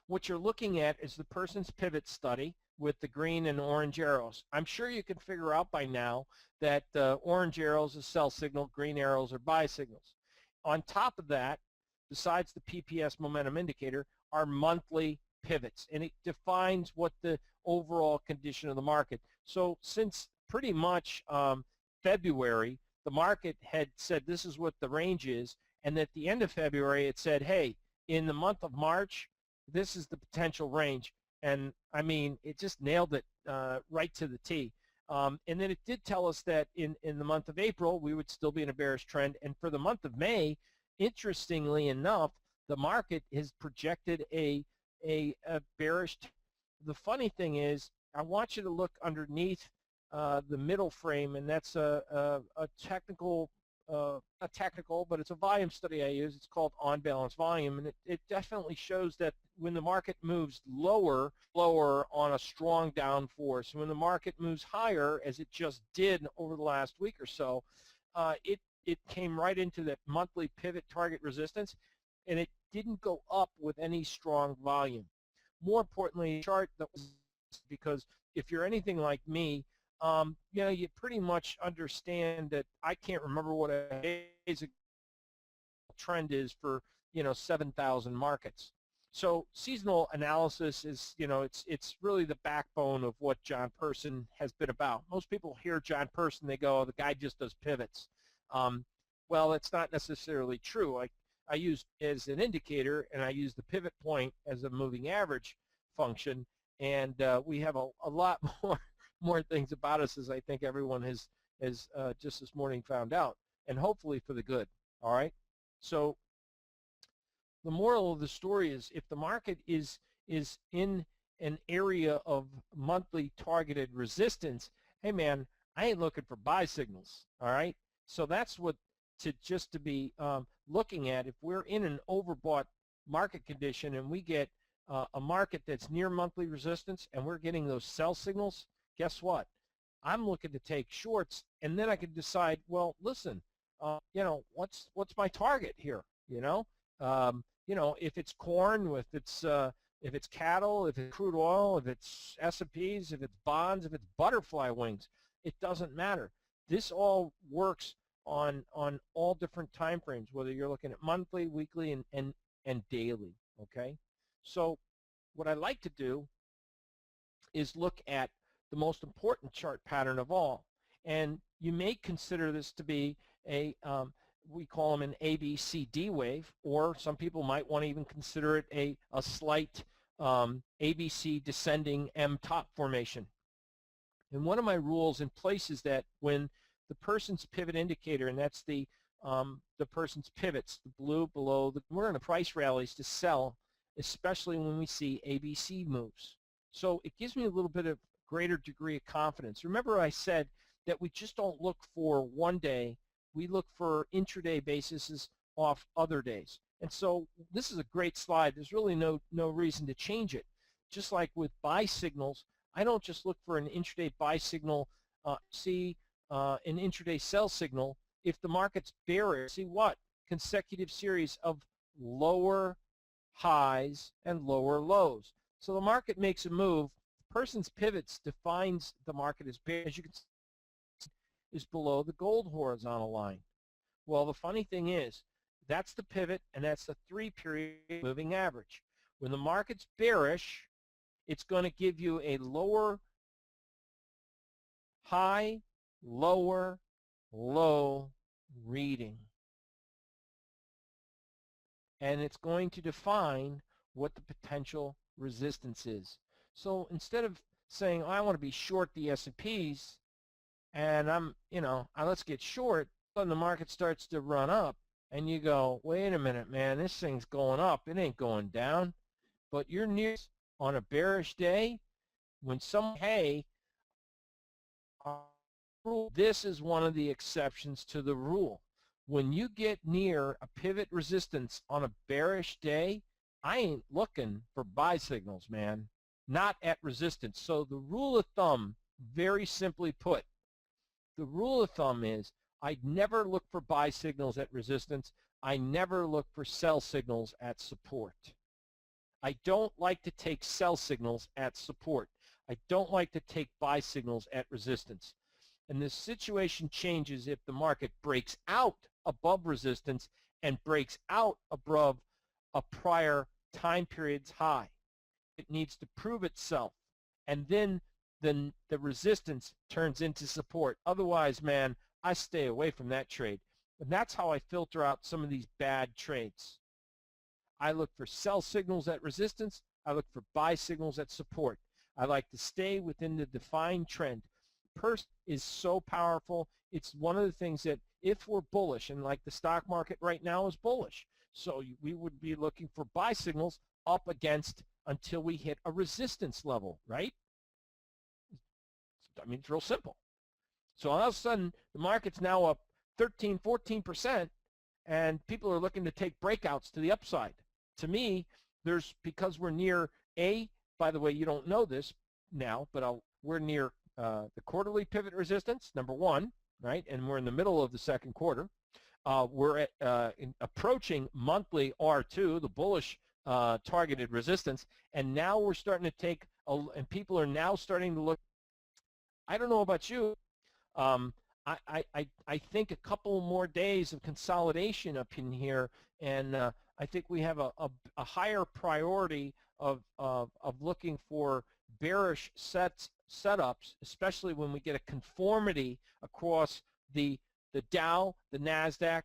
What you're looking at is the person's pivot study with the green and orange arrows. I'm sure you can figure out by now that orange arrows are sell signal, green arrows are buy signals. On top of that, besides the PPS momentum indicator, are monthly pivots, and it defines what the overall condition of the market. So since pretty much February, the market had said this is what the range is, and at the end of February it said, hey, in the month of March, this is the potential range. And I mean, it just nailed it right to the T. And then it did tell us that in the month of April, we would still be in a bearish trend. And for the month of May, interestingly enough, the market has projected a bearish. The funny thing is, I want you to look underneath the middle frame, and that's a technical, not technical, but it's a volume study I use. It's called on balance volume, and it definitely shows that when the market moves lower on a strong down force, when the market moves higher, as it just did over the last week or so, it came right into that monthly pivot target resistance, and it didn't go up with any strong volume. More importantly, the chart that was, because if you're anything like me, you know, you pretty much understand that I can't remember what a basic trend is for, you know, 7,000 markets. So seasonal analysis is, you know, it's really the backbone of what John Person has been about. Most people hear John Person, they go, oh, the guy just does pivots. Well, it's not necessarily true. I use as an indicator, and I use the pivot point as a moving average function, and we have a lot more things about us, as I think everyone has just this morning found out, and hopefully for the good. All right. So the moral of the story is, if the market is in an area of monthly targeted resistance, hey man, I ain't looking for buy signals. All right. So that's what to be looking at. If we're in an overbought market condition and we get a market that's near monthly resistance and we're getting those sell signals, guess what? I'm looking to take shorts, and then I can decide, well, listen, you know, what's my target here? You know, if it's corn, if it's cattle, if it's crude oil, if it's S&Ps, if it's bonds, if it's butterfly wings, it doesn't matter. This all works on all different time frames, whether you're looking at monthly, weekly, and daily. Okay, so what I like to do is look at the most important chart pattern of all, and you may consider this to be a we call them an ABCD wave, or some people might want to even consider it a slight ABC descending M top formation. And one of my rules in place is that when the person's pivot indicator, and that's the person's pivots, the blue below, we're in the price rallies to sell, especially when we see ABC moves. So it gives me a little bit of greater degree of confidence. Remember I said that we just don't look for one day, we look for intraday bases off other days. And so this is a great slide. There's really no reason to change it. Just like with buy signals, I don't just look for an intraday buy signal, see an intraday sell signal. If the market's bearish, see what? Consecutive series of lower highs and lower lows. So the market makes a move. The person's pivots defines the market as bearish. As you can see, is below the gold horizontal line. Well, the funny thing is, that's the pivot, and that's the 3-period moving average. When the market's bearish, it's going to give you a lower high, lower low reading. And it's going to define what the potential resistance is. So instead of saying, oh, I want to be short the S&Ps, and let's get short, when the market starts to run up, and you go, wait a minute, man, this thing's going up, it ain't going down. But you're near on a bearish day, when this is one of the exceptions to the rule. When you get near a pivot resistance on a bearish day, I ain't looking for buy signals, man, not at resistance. So the rule of thumb, very simply put, the rule of thumb is I never look for buy signals at resistance. I never look for sell signals at support. I don't like to take sell signals at support. I don't like to take buy signals at resistance. And the situation changes if the market breaks out above resistance and breaks out above a prior time period's high. It needs to prove itself. And then then the resistance turns into support. Otherwise, man, I stay away from that trade. And that's how I filter out some of these bad trades. I look for sell signals at resistance. I look for buy signals at support. I like to stay within the defined trend. Person is so powerful. It's one of the things that if we're bullish, and like the stock market right now is bullish, so we would be looking for buy signals up against until we hit a resistance level, right? I mean, it's real simple. So all of a sudden, the market's now up 13, 14%, and people are looking to take breakouts to the upside. To me, because we're near by the way, you don't know this now, but we're near the quarterly pivot resistance, number one, right? And we're in the middle of the second quarter. We're at approaching monthly R2, the bullish targeted resistance, and now we're starting to take, and people are now starting to look. I don't know about you. I think a couple more days of consolidation up in here, and I think we have a higher priority of looking for bearish setups, especially when we get a conformity across the Dow, the Nasdaq,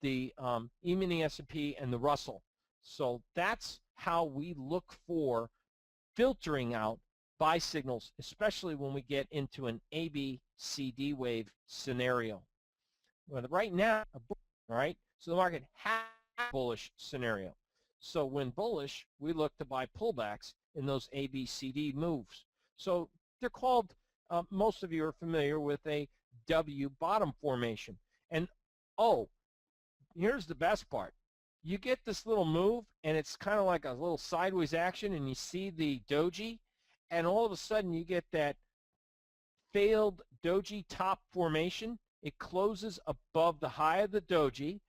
the E-mini S&P, and the Russell. So that's how we look for filtering out buy signals, especially when we get into an ABCD wave scenario. Well, right now, all right, so the market has a bullish scenario. So when bullish, we look to buy pullbacks in those ABCD moves. So they're called, most of you are familiar with a W bottom formation. And oh, here's the best part. You get this little move, and it's kind of like a little sideways action, and you see the doji, and all of a sudden you get that failed doji top formation. It closes above the high of the doji,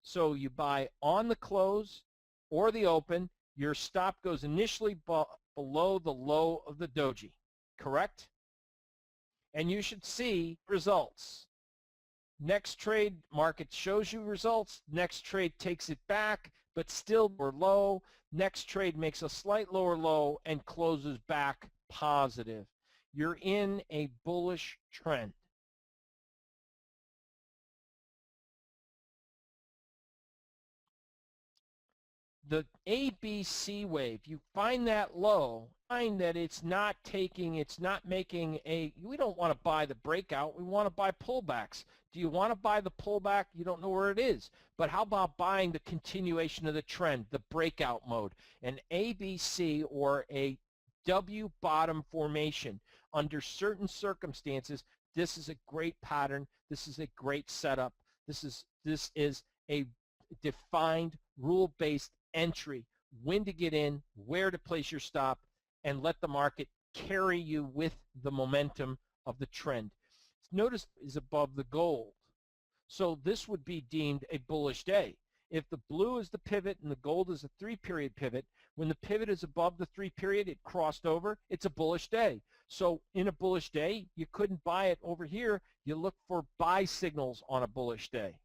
so you buy on the close or the open. Your stop goes initially below the low of the doji, correct? And you should see results. Next trade, market shows you results. Next trade takes it back, but still we're low. Next trade makes a slight lower low and closes back positive. You're in a bullish trend. The ABC wave, you find that low, find that it's not making we don't want to buy the breakout, we want to buy pullbacks. Do you want to buy the pullback? You don't know where it is. But how about buying the continuation of the trend, the breakout mode? An ABC or a W bottom formation. Under certain circumstances, this is a great pattern. This is a great setup. This is a defined rule-based entry, when to get in, where to place your stop, and let the market carry you with the momentum of the trend. Notice is above the gold. So this would be deemed a bullish day. If the blue is the pivot and the gold is a 3-period pivot, when the pivot is above the 3-period, it crossed over, it's a bullish day. So in a bullish day, you couldn't buy it over here. You look for buy signals on a bullish day.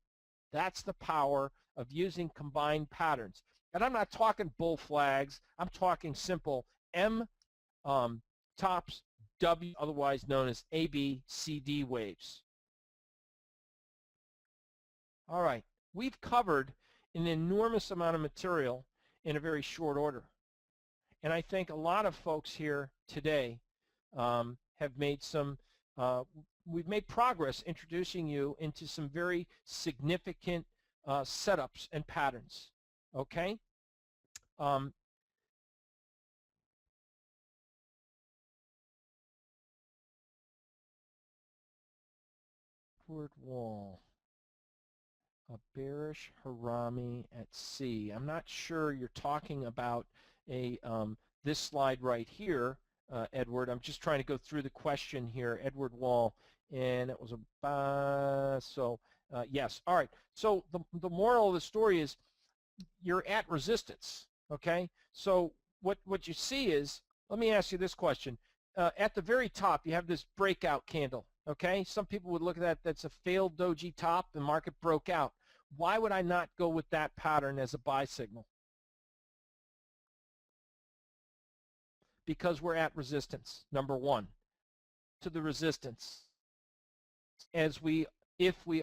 That's the power of using combined patterns. And I'm not talking bull flags. I'm talking simple M tops, W, otherwise known as ABCD waves. All right, we've covered an enormous amount of material in a very short order. And I think a lot of folks here today have made we've made progress introducing you into some very significant setups and patterns, okay? Upward wall, a bearish harami at C. I'm not sure you're talking about this slide right here, Edward. I'm just trying to go through the question here, Edward Wall, and it was yes. All right. So the moral of the story is you're at resistance. Okay. So what you see is, let me ask you this question. At the very top, you have this breakout candle. Okay. Some people would look at that. That's a failed doji top. The market broke out. Why would I not go with that pattern as a buy signal? Because we're at resistance, number one. to the resistance. If we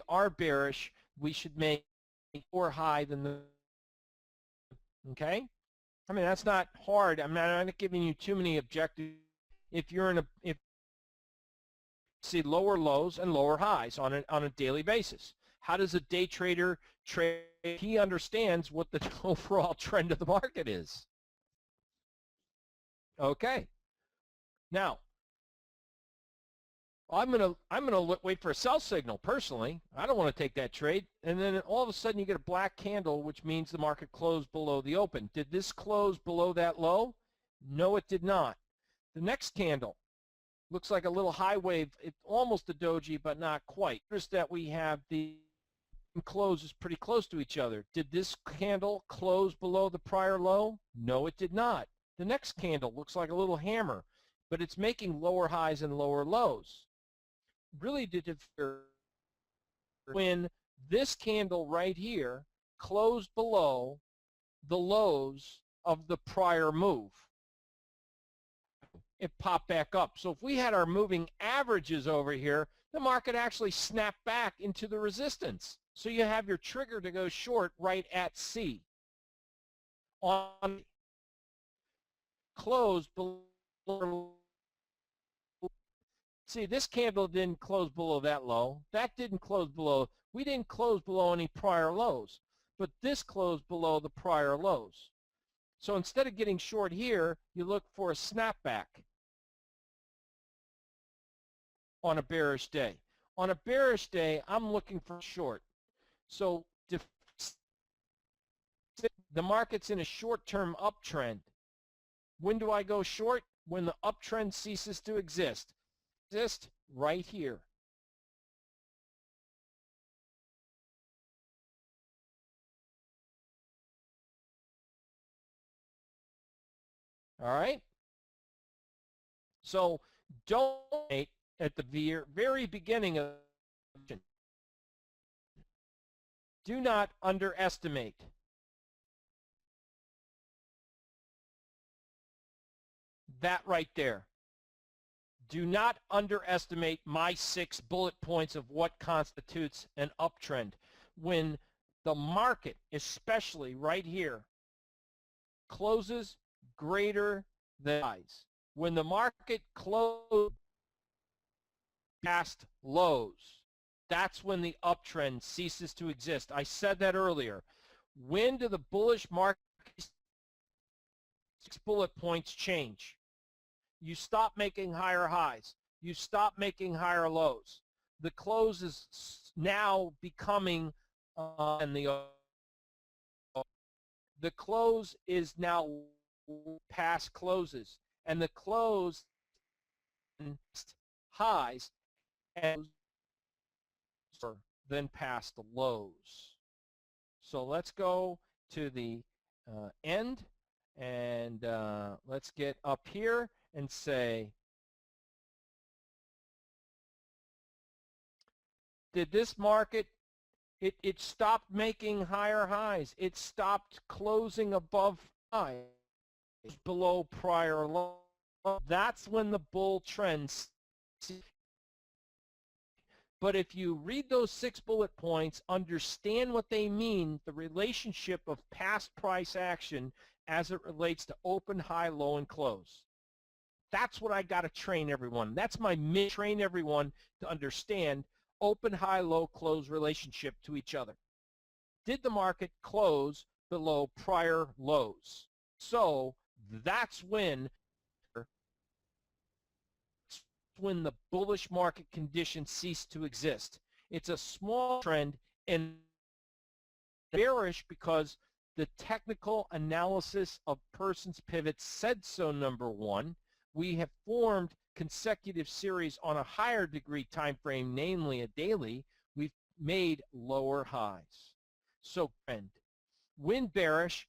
are bearish, we should make more high than the, okay? I mean, that's not hard. I'm not giving you too many objectives. If see lower lows and lower highs on a daily basis. How does a day trader trade? He understands what the overall trend of the market is. Okay. Now, I'm gonna wait for a sell signal personally. I don't want to take that trade. And then all of a sudden you get a black candle, which means the market closed below the open. Did this close below that low? No, it did not. The next candle looks like a little high wave. It's almost a doji, but not quite. Notice that we have the closes pretty close to each other. Did this candle close below the prior low? No, it did not. The next candle looks like a little hammer, but it's making lower highs and lower lows. Really did differ when this candle right here closed below the lows of the prior move. It popped back up. So if we had our moving averages over here, the market actually snapped back into the resistance. So you have your trigger to go short right at C. On close below. See, this candle didn't close below that low. That didn't close below. We didn't close below any prior lows, but this closed below the prior lows. So instead of getting short here, you look for a snapback on a bearish day. On a bearish day, I'm looking for short. So the market's in a short-term uptrend. When do I go short? When the uptrend ceases to exist. Right here. All right? So don't wait at the very beginning of the. Do not underestimate. That right there. Do not underestimate my 6 bullet points of what constitutes an uptrend. When the market, especially right here, closes greater than highs. When the market closes past lows, that's when the uptrend ceases to exist. I said that earlier. When do the bullish market 6 bullet points change? You stop making higher highs. You stop making higher lows. The close is now becoming, and the close is now past closes, and the close highs and then past the lows. So let's go to the end, and let's get up here and say, did this market, it stopped making higher highs. It stopped closing above highs, below prior low. That's when the bull trends. But if you read those 6 bullet points, understand what they mean, the relationship of past price action as it relates to open, high, low, and close. That's what I got to train everyone. That's my mission, train everyone to understand open, high, low, close relationship to each other. Did the market close below prior lows? So that's when the bullish market conditions cease to exist. It's a small trend and bearish because the technical analysis of Person's pivots said so, number one. We have formed consecutive series on a higher degree time frame, namely a daily. We've made lower highs. So trend. When bearish,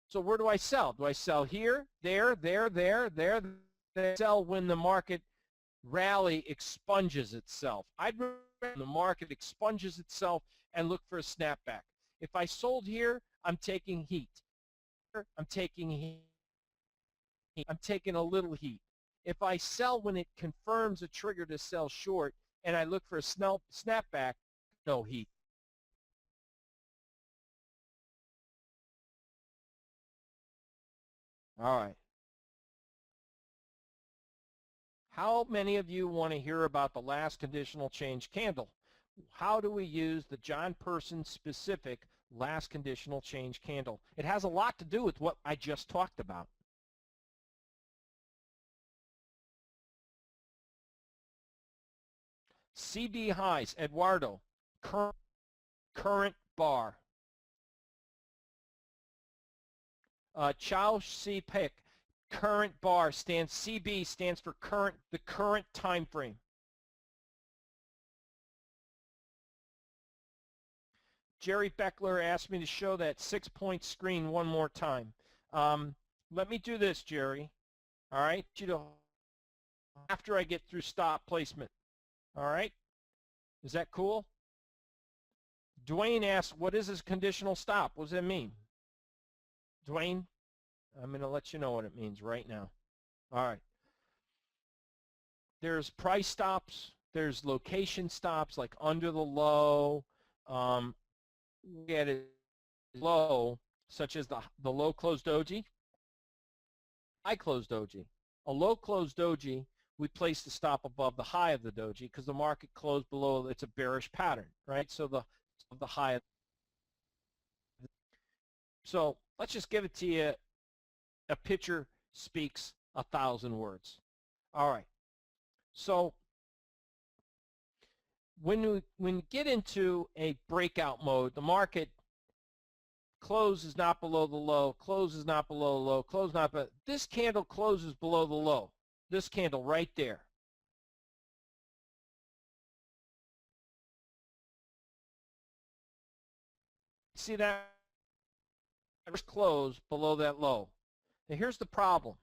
so where do I sell? Do I sell here, there, there, there, there? They sell when the market rally expunges itself. I'd rather the market expunges itself and look for a snapback. If I sold here, I'm taking heat. I'm taking heat. I'm taking a little heat. If I sell when it confirms a trigger to sell short and I look for a snapback, no heat. All right. How many of you want to hear about the last conditional change candle? How do we use the John Person specific last conditional change candle? It has a lot to do with what I just talked about. CB highs, Eduardo, current bar. Chow C Pick, current bar stands, CB stands for the current time frame. Jerry Beckler asked me to show that 6-point screen one more time. Let me do this, Jerry. All right, after I get through stop placement. All right, is that cool? Dwayne asked, what is this conditional stop? What does that mean? Dwayne, I'm going to let you know what it means right now. All right. There's price stops. There's location stops, like under the low. Get it low, such as the low closed doji, high closed doji. A low closed doji, we place the stop above the high of the doji because the market closed below. It's a bearish pattern, right? So the high. So let's just give it to you. A picture speaks 1,000 words. All right. So when you get into a breakout mode, the market closes not below the low, closes not below the low, close not below. This candle closes below the low. This candle right there. See that? First close below that low. Now here's the problem.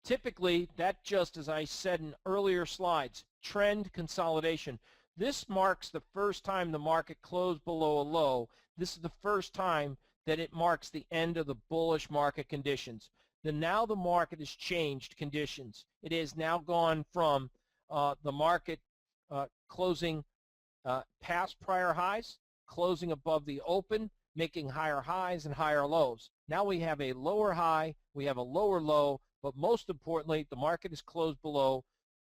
Typically, that just as I said in earlier slides, trend consolidation. This marks the first time the market closed below a low. This is the first time that it marks the end of the bullish market conditions. Now the market has changed conditions. It has now gone from the market closing past prior highs, closing above the open, making higher highs and higher lows. Now we have a lower high, we have a lower low, but most importantly, the market is closed below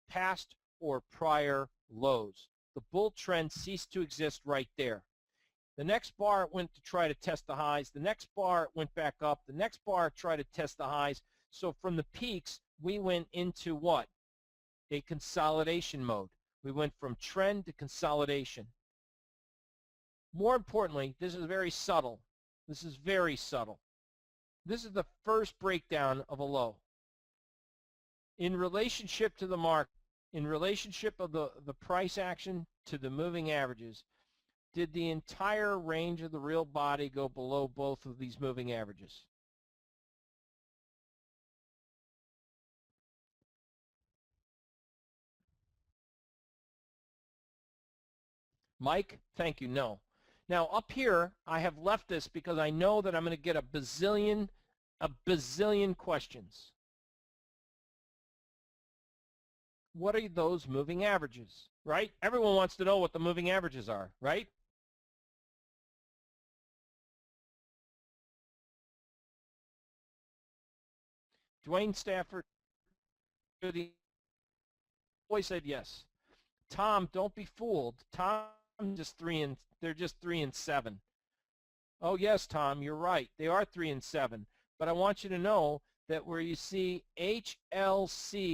past or prior lows. The bull trend ceased to exist right there. The next bar it went to try to test the highs. The next bar it went back up. The next bar tried to test the highs. So from the peaks, we went into what? A consolidation mode. We went from trend to consolidation. More importantly, this is very subtle. This is very subtle. This is the first breakdown of a low. In relationship to the market, in relationship of the price action to the moving averages, did the entire range of the real body go below both of these moving averages? Mike, thank you, no. Now up here, I have left this because I know that I'm going to get a bazillion questions. What are those moving averages, right? Everyone wants to know what the moving averages are, right? Dwayne Stafford, the boy said yes. Tom, don't be fooled. Tom they're just 3 and 7. Oh yes, Tom, you're right. They are 3 and 7. But I want you to know that where you see HLCAVG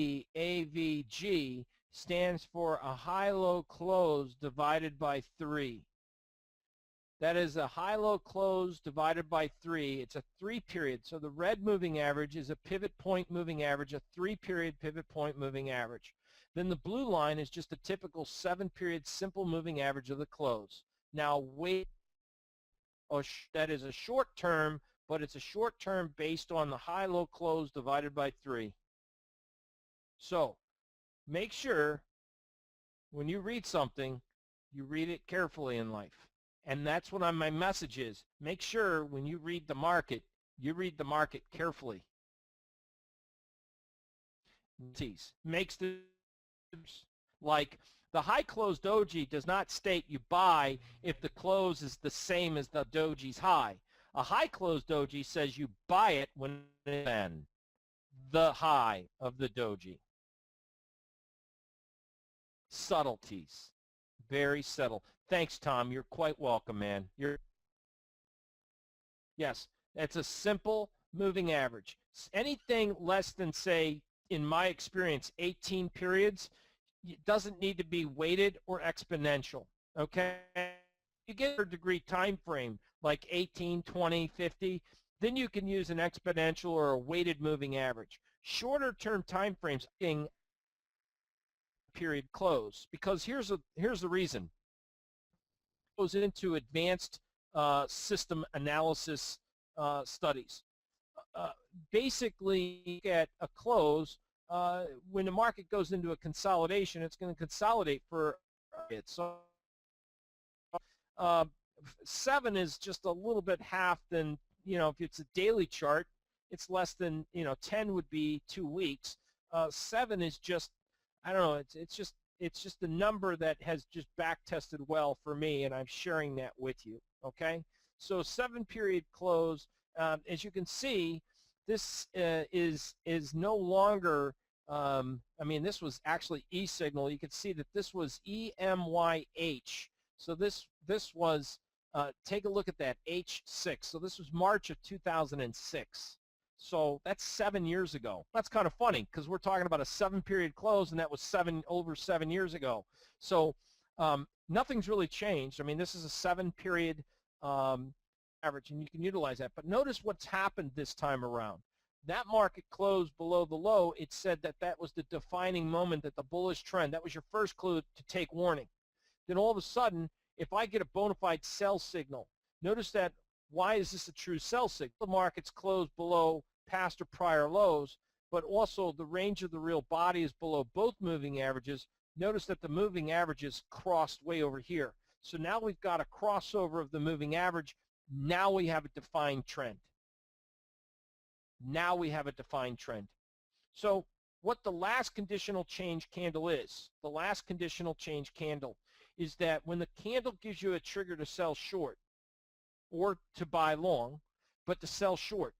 stands for a high-low close divided by 3. That is a high-low close divided by 3. It's a 3-period. So the red moving average is a pivot point moving average, a 3-period pivot point moving average. Then the blue line is just a typical 7-period simple moving average of the close. Now wait, that is a short term, but it's a short term based on the high-low close divided by 3. So make sure when you read something, you read it carefully in life. And that's what my message is. Make sure when you read the market, you read the market carefully. makes the, like, the high close doji does not state you buy if the close is the same as the doji's high. A high close doji says you buy it when it's the high of the doji. Subtleties. Very subtle. Thanks, Tom. You're quite welcome, man. Yes, it's a simple moving average. Anything less than, say, in my experience, 18 periods, it doesn't need to be weighted or exponential, okay? You get a degree time frame, like 18, 20, 50, then you can use an exponential or a weighted moving average. Shorter term time frames in period close, because here's the reason. It goes into advanced system analysis studies. Basically, at a close, when the market goes into a consolidation, it's going to consolidate for it. So 7 is just a little bit half than, if it's a daily chart, it's less than, 10 would be 2 weeks. 7 is just, I don't know, it's just a number that has just back tested well for me, and I'm sharing that with you, okay? So 7 period close, as you can see, this is no longer, this was actually E signal. You can see that this was EMYH. So this was, take a look at that, H6. So this was March of 2006. So that's 7 years ago. That's kind of funny because we're talking about a 7 period close, and that was over 7 years ago. So nothing's really changed. This is a 7 period average, and you can utilize that. But notice what's happened this time around. That market closed below the low. It said that that was the defining moment, that the bullish trend, that was your first clue to take warning. Then all of a sudden, if I get a bona fide sell signal, notice that, why is this a true sell signal? The market's closed below past or prior lows, but also the range of the real body is below both moving averages. Notice that the moving averages crossed way over here. So now we've got a crossover of the moving average. Now we have a defined trend. Now we have a defined trend. So what the last conditional change candle is, the last conditional change candle is that when the candle gives you a trigger to sell short or to buy long, but to sell short.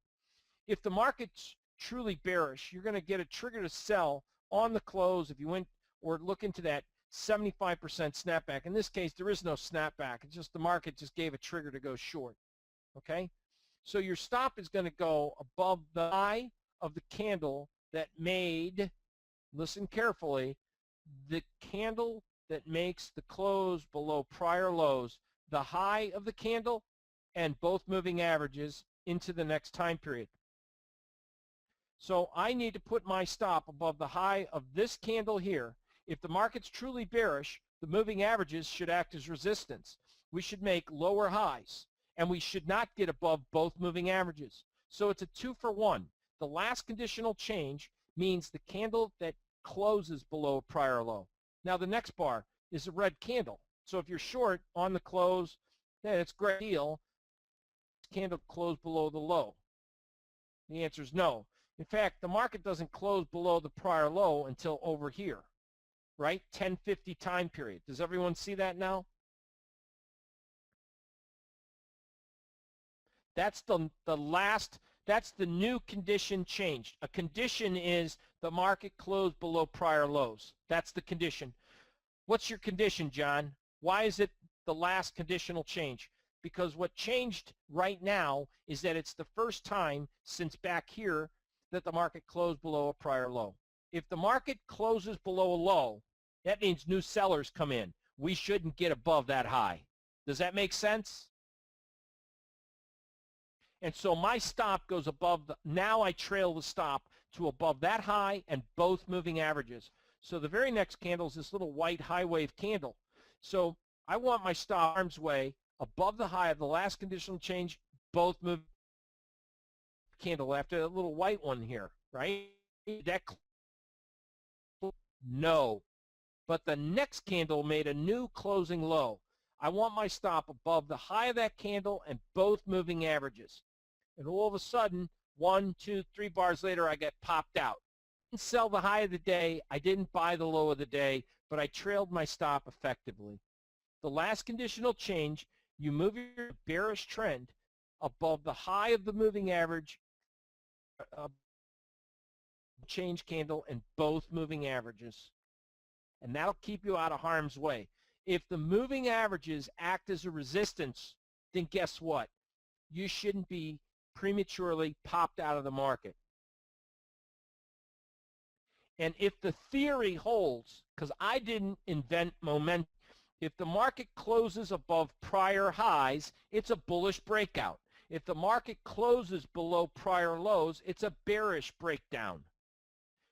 If the market's truly bearish, you're going to get a trigger to sell on the close if you went or look into that 75% snapback. In this case, there is no snapback. It's just the market just gave a trigger to go short, okay? So your stop is going to go above the high of the candle that made, listen carefully, the candle that makes the close below prior lows, the high of the candle and both moving averages into the next time period. So I need to put my stop above the high of this candle here. If the market's truly bearish, the moving averages should act as resistance. We should make lower highs, and we should not get above both moving averages. So it's a 2-for-1. The last conditional change means the candle that closes below a prior low. Now the next bar is a red candle. So if you're short on the close, then it's a great deal. Candle closed below the low. The answer is no. In fact, the market doesn't close below the prior low until over here, right? 10:50 time period. Does everyone see that now? That's the last, that's the new condition changed. A condition is the market closed below prior lows. That's the condition. What's your condition, John? Why is it the last conditional change? Because what changed right now is that it's the first time since back here that the market closed below a prior low. If the market closes below a low, that means new sellers come in. We shouldn't get above that high. Does that make sense? And so my stop goes above the, now I trail the stop to above that high and both moving averages. So the very next candle is this little white high wave candle. So I want my stop arm's way above the high of the last conditional change, both move candle after a little white one here, right? That no. But the next candle made a new closing low. I want my stop above the high of that candle and both moving averages. And all of a sudden, 1, 2, 3 bars later, I get popped out. didn't sell the high of the day. I didn't buy the low of the day, but I trailed my stop effectively. The last conditional change, you move your bearish trend above the high of the moving average, change candle, and both moving averages. And that'll keep you out of harm's way. If the moving averages act as a resistance, then guess what? You shouldn't be prematurely popped out of the market. And if the theory holds, because I didn't invent momentum, if the market closes above prior highs, it's a bullish breakout. If the market closes below prior lows, it's a bearish breakdown.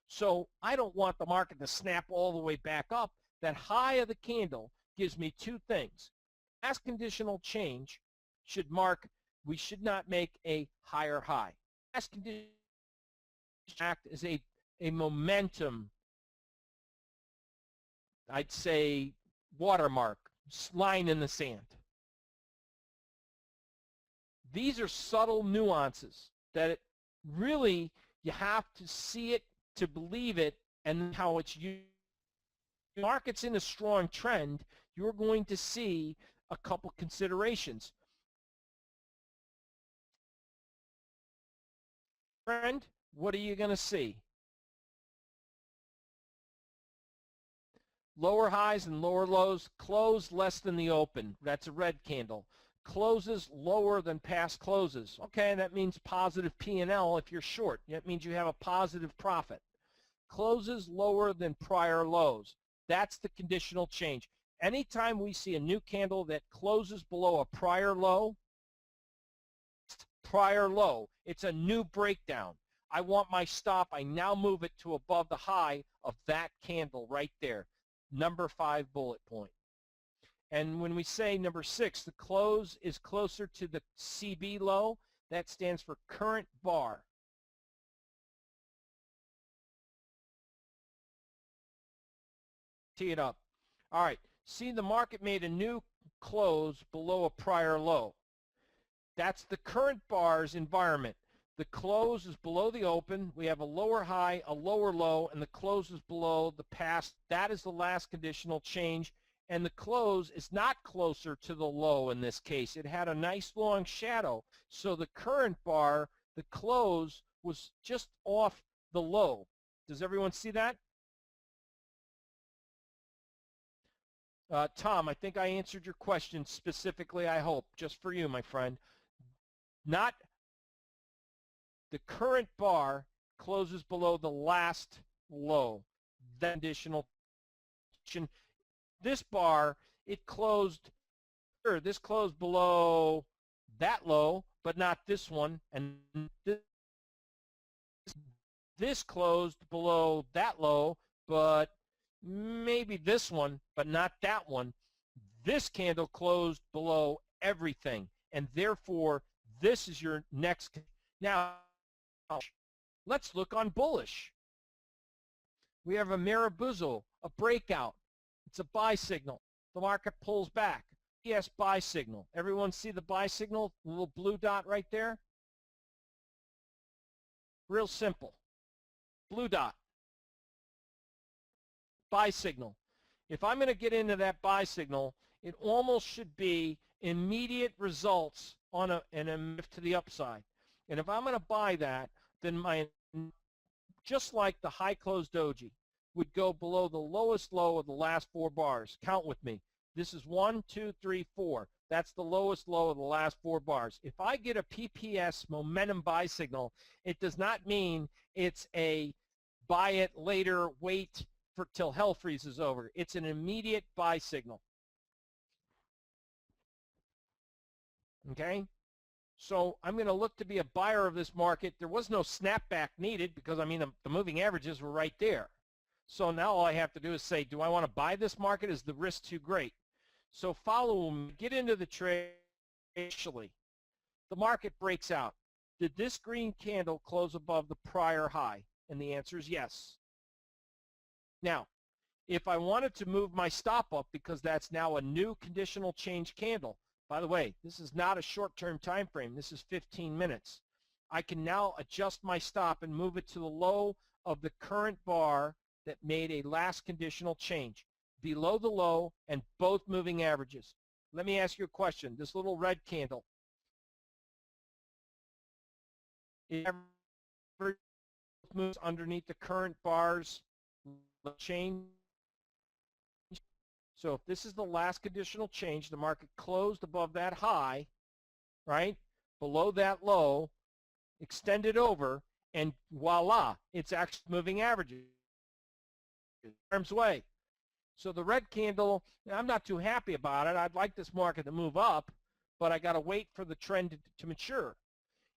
So I don't want the market to snap all the way back up. That high of the candle gives me two things. Last conditional change should mark we should not make a higher high. Last conditional act as a momentum, I'd say, watermark, line in the sand. These are subtle nuances that really you have to see it to believe it, and how it's used. The market's in a strong trend, you're going to see a couple considerations. Trend, what are you going to see? Lower highs and lower lows, close less than the open. That's a red candle. Closes lower than past closes. Okay, that means positive P&L if you're short. That means you have a positive profit. Closes lower than prior lows. That's the conditional change. Anytime we see a new candle that closes below a prior low, it's a new breakdown. I want my stop. I now move it to above the high of that candle right there. Number 5 bullet point. And when we say number 6, the close is closer to the CB low, that stands for current bar. Tee it up. All right. See, the market made a new close below a prior low. That's the current bar's environment. The close is below the open. We have a lower high, a lower low, and the close is below the past. That is the last conditional change. And the close is not closer to the low in this case. It had a nice long shadow. So the current bar, the close, was just off the low. Does everyone see that? Tom, I think I answered your question specifically, I hope, just for you, my friend. Not the current bar closes below the last low. That conditional. This bar, it closed, this closed below that low, but not this one. And this closed below that low, but maybe this one, but not that one. This candle closed below everything, and therefore this is your next. Now, let's look on Bullish. We have a Marabuzzo, a breakout. It's a buy signal. The market pulls back. Yes, buy signal. Everyone see the buy signal, the little blue dot right there? Real simple. Blue dot. Buy signal. If I'm going to get into that buy signal, it almost should be immediate results on a move to the upside. And if I'm going to buy that, then just like the high close doji would go below the lowest low of the last 4 bars. Count with me. This is 1, 2, 3, 4. That's the lowest low of the last 4 bars. If I get a PPS momentum buy signal, it does not mean it's a buy it later, wait till hell freezes over. It's an immediate buy signal. Okay? So I'm going to look to be a buyer of this market. There was no snapback needed because, I mean, the moving averages were right there. So now all I have to do is say, do I want to buy this market? Is the risk too great? So follow them, get into the trade initially. The market breaks out. Did this green candle close above the prior high? And the answer is yes. Now, if I wanted to move my stop up because that's now a new conditional change candle, by the way, this is not a short-term time frame. This is 15 minutes. I can now adjust my stop and move it to the low of the current bar that made a last conditional change, below the low and both moving averages. Let me ask you a question. This little red candle, it ever moves underneath the current bar's change? So if this is the last conditional change, the market closed above that high, right, below that low, extended over, and voila, it's actually moving averages. Arm's way. So the red candle, I'm not too happy about it. I'd like this market to move up, but I got to wait for the trend to mature.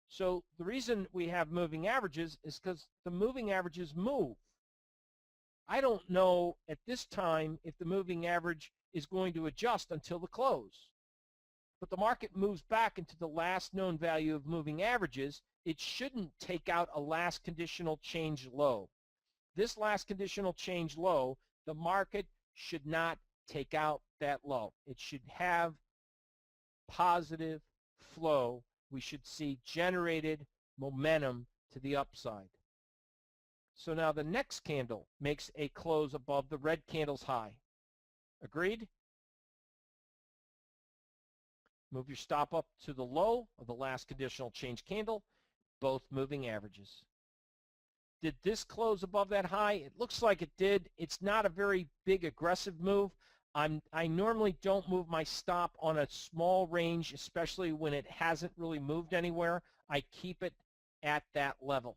So the reason we have moving averages is because the moving averages move. I don't know at this time if the moving average is going to adjust until the close. But the market moves back into the last known value of moving averages. It shouldn't take out a last conditional change low. This last conditional change low, the market should not take out that low. It should have positive flow. We should see generated momentum to the upside. So now the next candle makes a close above the red candle's high. Agreed? Move your stop up to the low of the last conditional change candle, both moving averages. Did this close above that high? It looks like it did. It's not a very big aggressive move. I normally don't move my stop on a small range, especially when it hasn't really moved anywhere. I keep it at that level.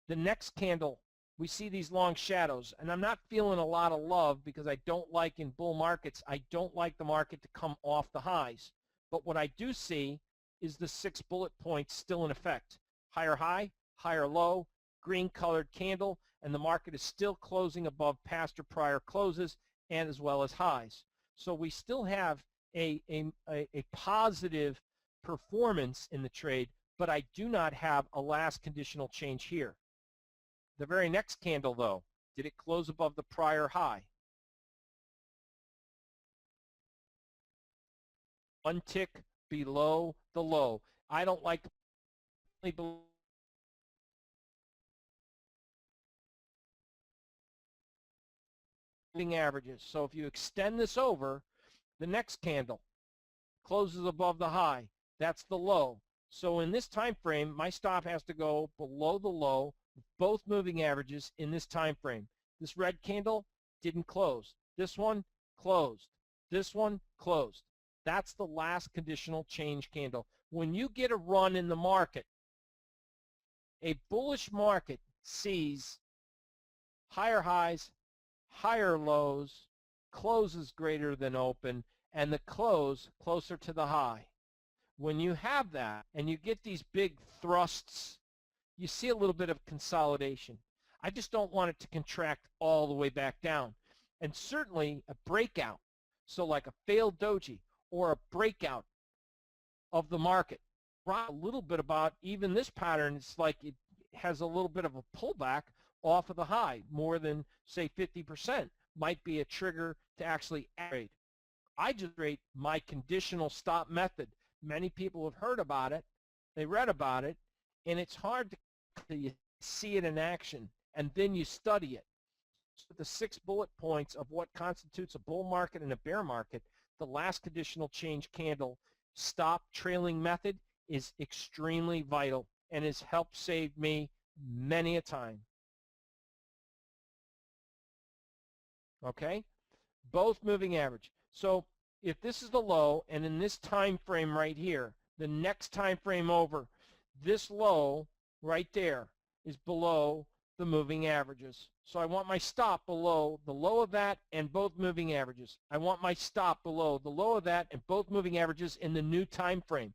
The next candle, we see these long shadows, and I'm not feeling a lot of love because I don't like in bull markets, I don't like the market to come off the highs. But what I do see is the 6 bullet points still in effect. Higher high, higher low, green colored candle, and the market is still closing above past or prior closes and as well as highs. So we still have a positive performance in the trade, but I do not have a last conditional change here. The very next candle, though, did it close above the prior high? One tick below the low. I don't like moving averages. So if you extend this over, the next candle closes above the high. That's the low. So in this time frame, my stop has to go below the low, both moving averages in this time frame. This red candle didn't close. This one closed. This one closed. That's the last conditional change candle. When you get a run in the market, a bullish market sees higher highs, higher lows, closes greater than open, and the close closer to the high. When you have that and you get these big thrusts, you see a little bit of consolidation. I just don't want it to contract all the way back down. And certainly a breakout, so like a failed doji or a breakout of the market. A little bit about even this pattern, it's like it has a little bit of a pullback off of the high, more than say 50% might be a trigger to actually trade. I just rate my conditional stop method. Many people have heard about it, they read about it, and it's hard to see it in action, and then you study it. So the 6 bullet points of what constitutes a bull market and a bear market, the last conditional change candle stop trailing method is extremely vital and has helped save me many a time. Okay? Both moving average. So if this is the low, and in this time frame right here, the next time frame over, this low right there is below the moving averages. So I want my stop below the low of that and both moving averages. I want my stop below the low of that and both moving averages in the new time frame.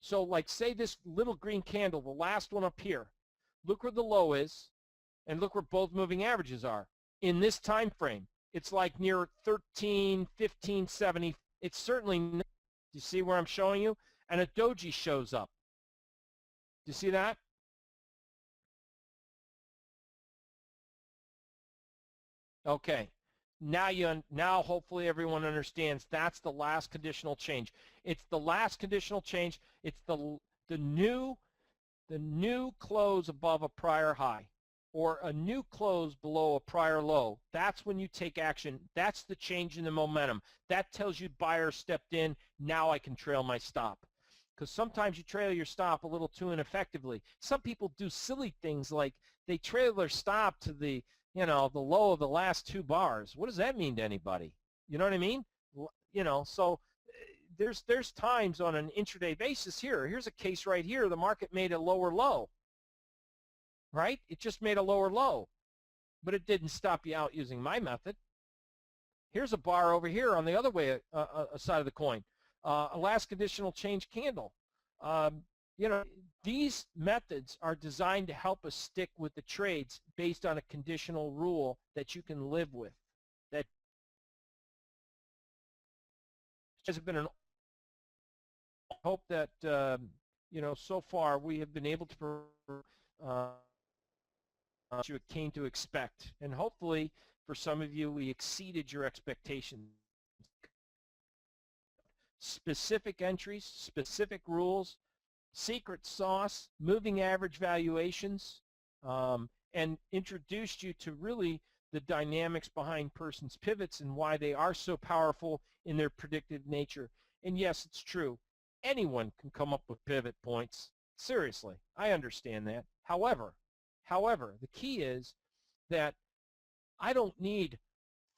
So like say this little green candle, the last one up here, look where the low is and look where both moving averages are. In this time frame, it's like near 13, 15, 70. It's certainly, do you see where I'm showing you? And a doji shows up. Do you see that? Okay. Now hopefully everyone understands that's the last conditional change. It's the last conditional change. It's the new close above a prior high. or a new close below a prior low, that's when you take action. That's the change in the momentum. That tells you buyer stepped in, now I can trail my stop. Because sometimes you trail your stop a little too ineffectively. Some people do silly things like they trail their stop to the, the low of the last 2 bars. What does that mean to anybody? You know what I mean? So there's times on an intraday basis here. Here's a case right here. The market made a lower low. Right? It just made a lower low, but it didn't stop you out using my method. Here's a bar over here on the other way side of the coin, a last conditional change candle. These methods are designed to help us stick with the trades based on a conditional rule that you can live with. That has been an hope that so far we have been able to you came to expect, and hopefully for some of you we exceeded your expectations. Specific entries, specific rules, secret sauce, moving average valuations, and introduced you to really the dynamics behind Person's pivots and why they are so powerful in their predictive nature. And yes, it's true. Anyone can come up with pivot points. Seriously, I understand that. However, the key is that I don't need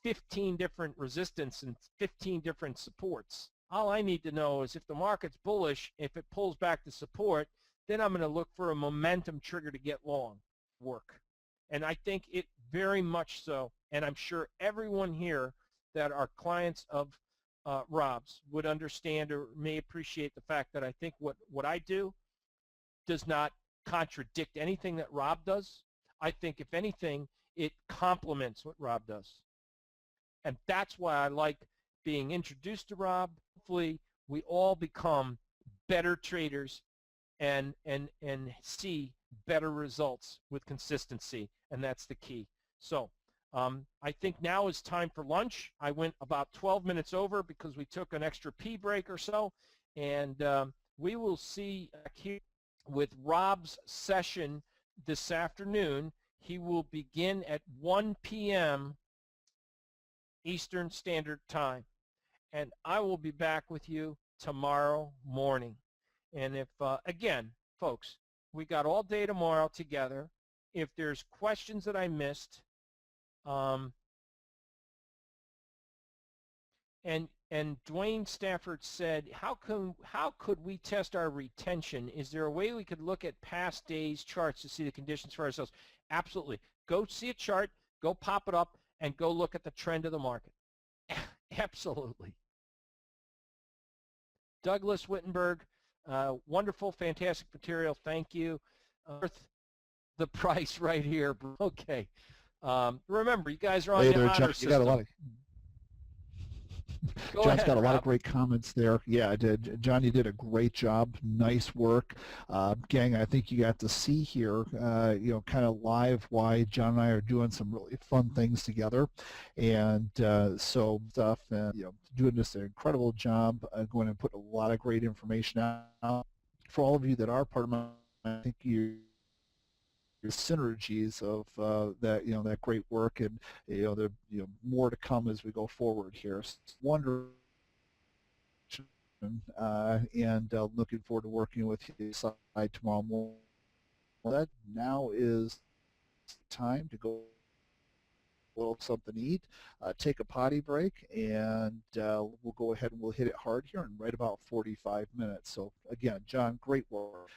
15 different resistance and 15 different supports. All I need to know is if the market's bullish, if it pulls back to support, then I'm going to look for a momentum trigger to get long work. And I think it very much so, and I'm sure everyone here that are clients of Rob's would understand or may appreciate the fact that I think what I do does not contradict anything that Rob does. I think, if anything, it complements what Rob does. And that's why I like being introduced to Rob. Hopefully, we all become better traders and see better results with consistency, and that's the key. So I think now is time for lunch. I went about 12 minutes over because we took an extra pee break or so, and we will see here with Rob's session this afternoon. He will begin at 1 p.m. Eastern Standard Time, and I will be back with you tomorrow morning. And if, again, folks, we got all day tomorrow together. If there's questions that I missed, and Dwayne Stafford said, how could we test our retention? Is there a way we could look at past days charts to see the conditions for ourselves? Absolutely. Go see a chart, go pop it up, and go look at the trend of the market. Absolutely. Douglas Wittenberg, wonderful, fantastic material. Thank you. Worth the price right here. Okay. Remember, you guys are on the honor system. You got a lot of John's got a lot Rob. of great comments there. Yeah, I did. John, you did a great job. Nice work. Gang, I think you got to see here, kind of live why John and I are doing some really fun things together. And so stuff, and, doing just an incredible job, going and putting a lot of great information out. For all of you that are part of my, I think you synergies of that that great work, and there more to come as we go forward here. It's wonderful, and looking forward to working with you tomorrow morning. That now is time to go a little something to eat, take a potty break, and we'll go ahead and we'll hit it hard here in right about 45 minutes. So again, John, great work.